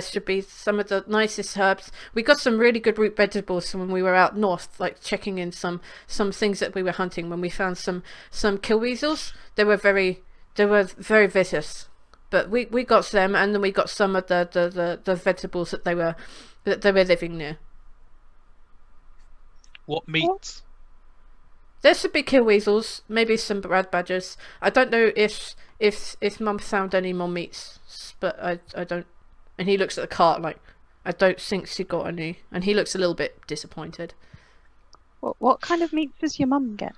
should be some of the nicest herbs. We got some really good root vegetables when we were out north, like checking in some things that we were hunting. When we found some kill weasels, they were very vicious. But we got them, and then we got some of the vegetables that they were living near. What meats? There should be kill weasels, maybe some red badgers. I don't know if Mum found any more meats, but I don't. And he looks at the cart like, I don't think she got any. And he looks a little bit disappointed. What kind of meat does your mum get?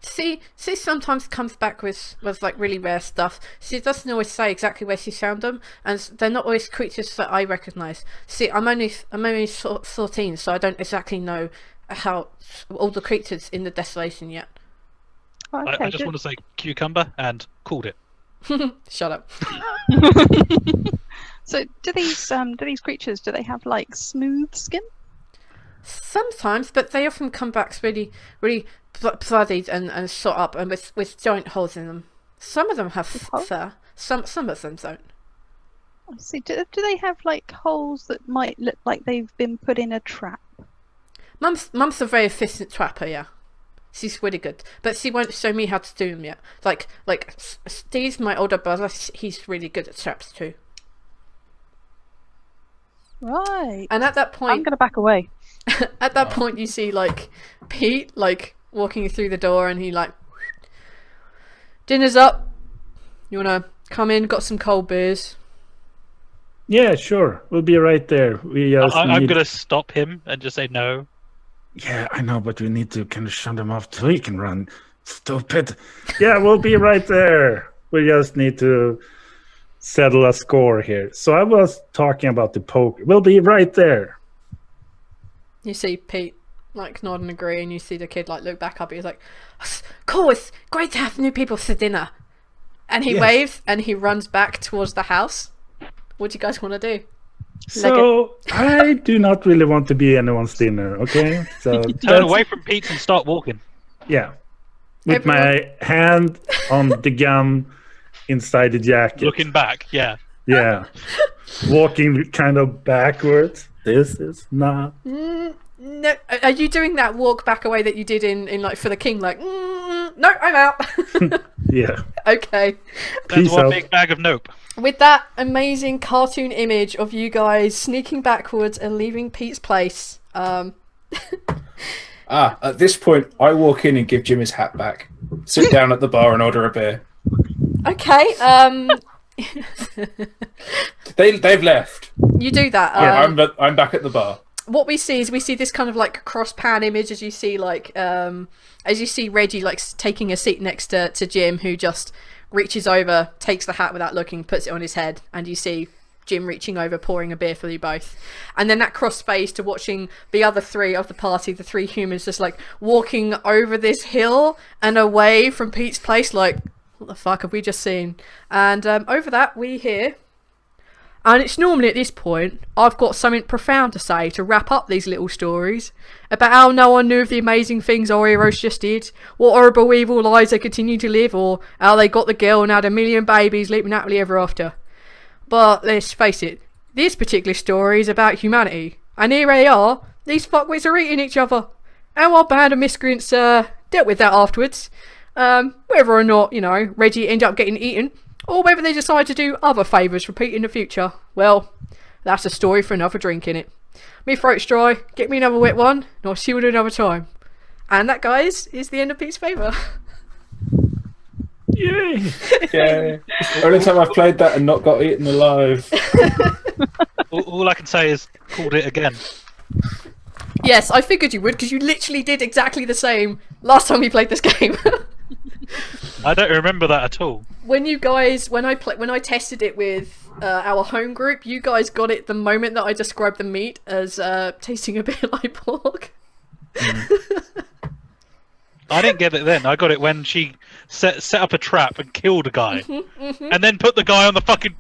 She sometimes comes back with like really rare stuff. She doesn't always say exactly where she found them, and they're not always creatures that I recognise. See, I'm only 14, so I don't exactly know how all the creatures in the desolation yet. Oh, okay, I just want to say cucumber and called it. Shut up. So do these creatures, do they have like smooth skin? Sometimes, but they often come back really bloodied and shot up and with giant holes in them. Some of them have fur. Some of them don't. I see. Do they have like holes that might look like they've been put in a trap? Mum's a very efficient trapper, yeah. She's really good, but she won't show me how to do them yet. Like Steve's my older brother. He's really good at traps too. Right. And at that point, I'm gonna back away. At that point, you see like Pete walking through the door, and he dinner's up. You wanna come in? Got some cold beers. Yeah, sure. We'll be right there. I'm gonna stop him and just say no. Yeah, I know, but we need to kind of shut him off till he can run. Stupid. Yeah, we'll be right there. We just need to settle a score here. So I was talking about the poker. We'll be right there. You see Pete nod and agree, and you see the kid look back up. He's like, "Cool, it's great to have new people for dinner." And he waves and he runs back towards the house. What do you guys want to do? So I do not really want to be anyone's dinner, okay? So turn away from Pete and start walking. Yeah. With my hand on the gun inside the jacket. Looking back, yeah. Yeah. Walking kind of backwards. This is not... No, are you doing that walk back away that you did in for the king? No, I'm out. Yeah. Okay. That's Peace one out. big bag of nope. With that amazing cartoon image of you guys sneaking backwards and leaving Pete's place. At this point, I walk in and give Jim his hat back. Sit down at the bar and order a beer. Okay. They've left. You do that. I'm back at the bar. What we see is this kind of like cross pan image as you see Reggie like taking a seat next to Jim, who just reaches over, takes the hat without looking, puts it on his head, and you see Jim reaching over, pouring a beer for you both. And then that cross fades to watching the other three of the party, the three humans, just like walking over this hill and away from Pete's place, like, what the fuck have we just seen? And over that we hear, and it's normally at this point I've got something profound to say to wrap up these little stories about how no one knew of the amazing things our heroes just did, what horrible evil lives they continue to live, or how they got the girl and had a million babies living happily ever after. But let's face it, this particular story is about humanity, and here they are, these fuckwits are eating each other. And our band of miscreants dealt with that afterwards, whether or not, Reggie ended up getting eaten, or whether they decide to do other favours repeat in the future. Well, that's a story for another drink, innit? Me throat's dry, get me another wet one, and I'll see you at another time. And that, guys, is the end of Pete's Favour. Yay! Yeah. Only time I've played that and not got eaten alive. All I can say is called it again. Yes, I figured you would, because you literally did exactly the same last time we played this game. I don't remember that at all. When I tested it with our home group, you guys got it the moment that I described the meat as tasting a bit like pork. I didn't get it then. I got it when she set up a trap and killed a guy, and then put the guy on the fucking.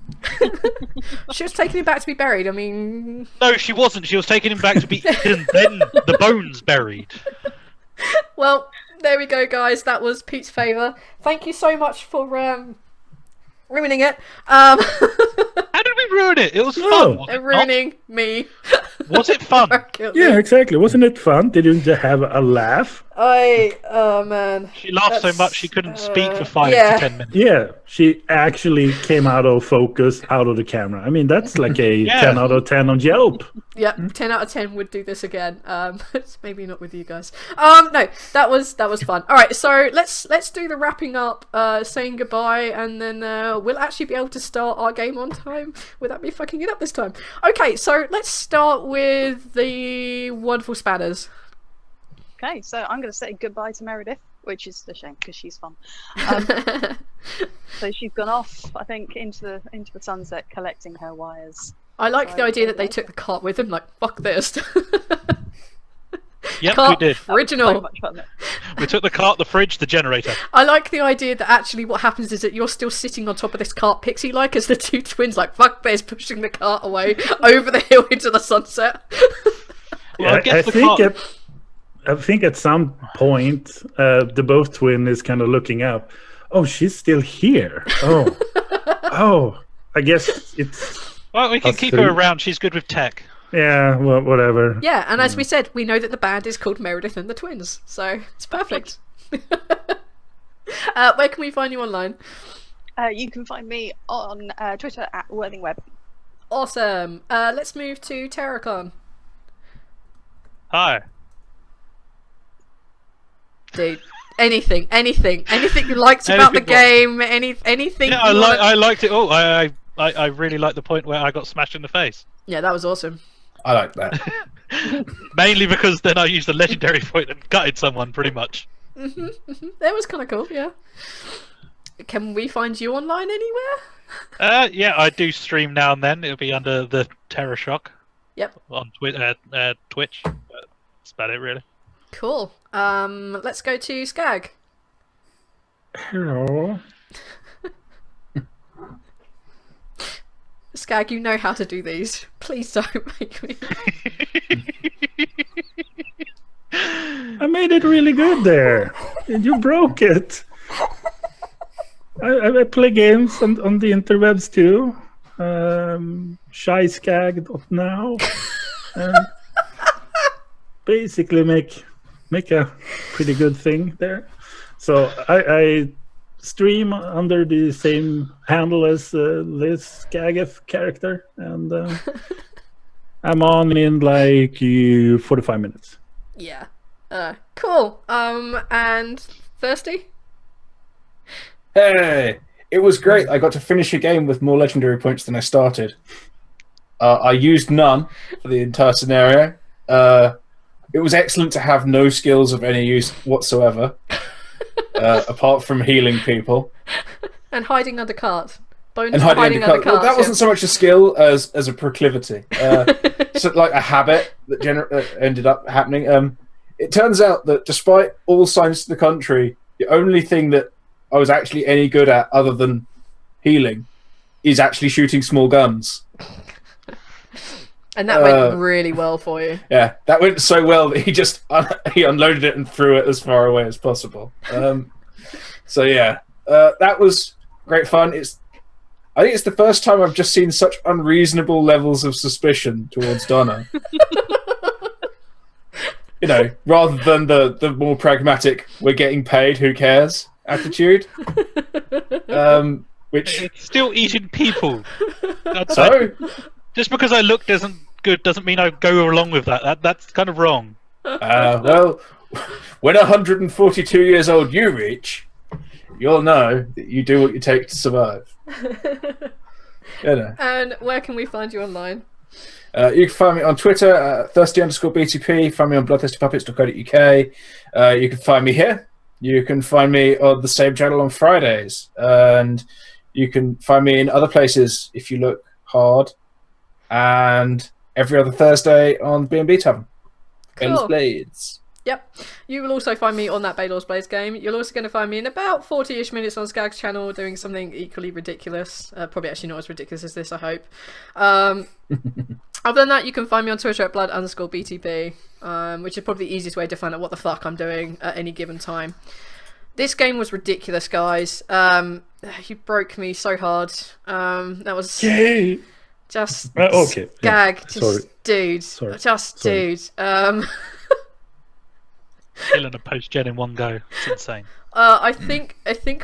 She was taking him back to be buried. I mean, no, she wasn't. She was taking him back to be eaten, then the bones buried. Well, there we go, guys. That was Pete's Favour. Thank you so much for ruining it. How did we ruin it? It was fun. Was it ruining me. Was it fun? Yeah, exactly. Wasn't it fun? Didn't you have a laugh? Oh man. She laughed so much she couldn't speak for 5 to 10 minutes. Yeah, she actually came out of focus, out of the camera. I mean, that's like a 10 out of 10 on Yelp. Yeah, 10 out of 10 would do this again. It's maybe not with you guys. No, that was fun. All right, so let's do the wrapping up, saying goodbye, and then we'll actually be able to start our game on time without me fucking it up this time. Okay, so let's start with the wonderful Spanners. Okay, so I'm going to say goodbye to Meredith, which is a shame because she's fun. So she's gone off, I think, into the sunset, collecting her wires. I like the idea that they took the cart with them. Like, fuck this. Yep, cart, we did. Original. So much fun. We took the cart, the fridge, the generator. I like the idea that actually what happens is that you're still sitting on top of this cart, pixie-like, as the two twins, like, fuck this, pushing the cart away over the hill into the sunset. Well, I guess the cart... I think at some point, the both twin is kind of looking up. Oh, she's still here. Oh, I guess it's. Well, we can keep her around. She's good with tech. Yeah, well, whatever. Yeah, and as we said, we know that the band is called Meredith and the Twins, so it's perfect. Where can we find you online? You can find me on Twitter at WorthingWeb. Awesome. Let's move to Terracon. Hi. Dude, anything you liked about the game, anything. Yeah, I liked it all. I really liked the point where I got smashed in the face. Yeah, that was awesome. I like that. Mainly because then I used a legendary point and gutted someone, pretty much. That was kind of cool, yeah. Can we find you online anywhere? Yeah, I do stream now and then. It'll be under the Terror Shock. Yep. On Twitch. But that's about it, really. Cool. Let's go to Skag. Hello. Skag, you know how to do these. Please don't make me. I made it really good there. And you broke it. I play games on the interwebs too. Shyskag.now. Basically make a pretty good thing there. So I stream under the same handle as this Skagef character, and I'm on in like 45 minutes. Yeah. Cool. And Thirsty? Hey, It was great. I got to finish a game with more legendary points than I started. I used none for the entire scenario. It was excellent to have no skills of any use whatsoever, apart from healing people. And hiding under carts. Bonus And for hiding under carts. Well, that wasn't so much a skill as a proclivity. So like a habit that ended up happening. It turns out that despite all signs to the contrary, the only thing that I was actually any good at other than healing is actually shooting small guns. And that went really well for you. Yeah, that went so well that he unloaded it and threw it as far away as possible. So yeah, that was great fun. I think it's the first time I've just seen such unreasonable levels of suspicion towards Donna. You know, rather than the more pragmatic "we're getting paid, who cares" attitude. Which It's still eating people. so Just because I look doesn't mean I go along with that. That's kind of wrong. well, when 142 years old you reach, you'll know that you do what you take to survive. You know. And where can we find you online? You can find me on Twitter, thirsty_BTP. Find me on bloodthirstypuppets.co.uk. You can find me here. You can find me on the same channel on Fridays. And you can find me in other places if you look hard. And every other Thursday on B&B Tavern. Cool. Blades. Yep. You will also find me on that Baylor's Blades game. You're also going to find me in about 40-ish minutes on Skag's channel doing something equally ridiculous. Probably actually not as ridiculous as this, I hope. Other than that, you can find me on Twitter at blood_BTP, which is probably the easiest way to find out what the fuck I'm doing at any given time. This game was ridiculous, guys. You broke me so hard. That was... Yay! Just... Okay. Skag. Yeah. Just... Sorry. Dude. Sorry. Just... Sorry. Dude. Killing a post-gen in one go. It's insane. I think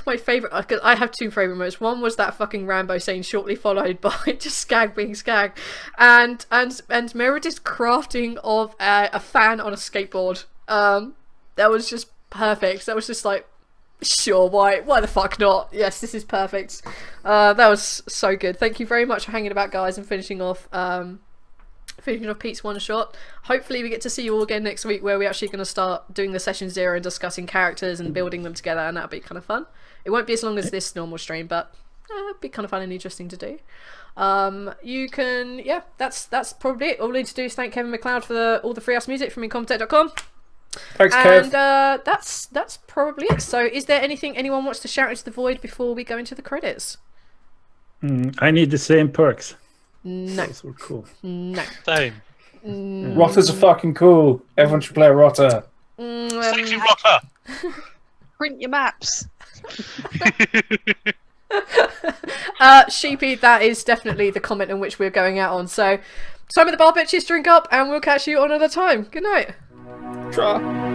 my favourite, because I have two favourite moments. One was that fucking Rambo scene, shortly followed by just Skag being Skag, and Meredith's crafting of a fan on a skateboard. That was just perfect. That was just like, sure, why the fuck not? Yes, this is perfect. That was so good. Thank you very much for hanging about, guys, and finishing off Pete's one shot. Hopefully we get to see you all again next week, where we're actually going to start doing the session 0 and discussing characters and building them together, and that'll be kind of fun. It won't be as long as this normal stream, but it'll be kind of fun and interesting to do. You can, yeah, that's probably it. All we need to do is thank Kevin MacLeod for all the free ass music from incompetech.com. Thanks, Kev. And that's probably it. So is there anything anyone wants to shout into the void before we go into the credits? I need the same perks. No. Those were cool. No. Same. Rotters are fucking cool. Everyone should play a rotter. Sexy rotter. Print your maps. Sheepy, that is definitely the comment in which we're going out on. So, some of the bar bitches, drink up, and we'll catch you on another time. Good night. Try.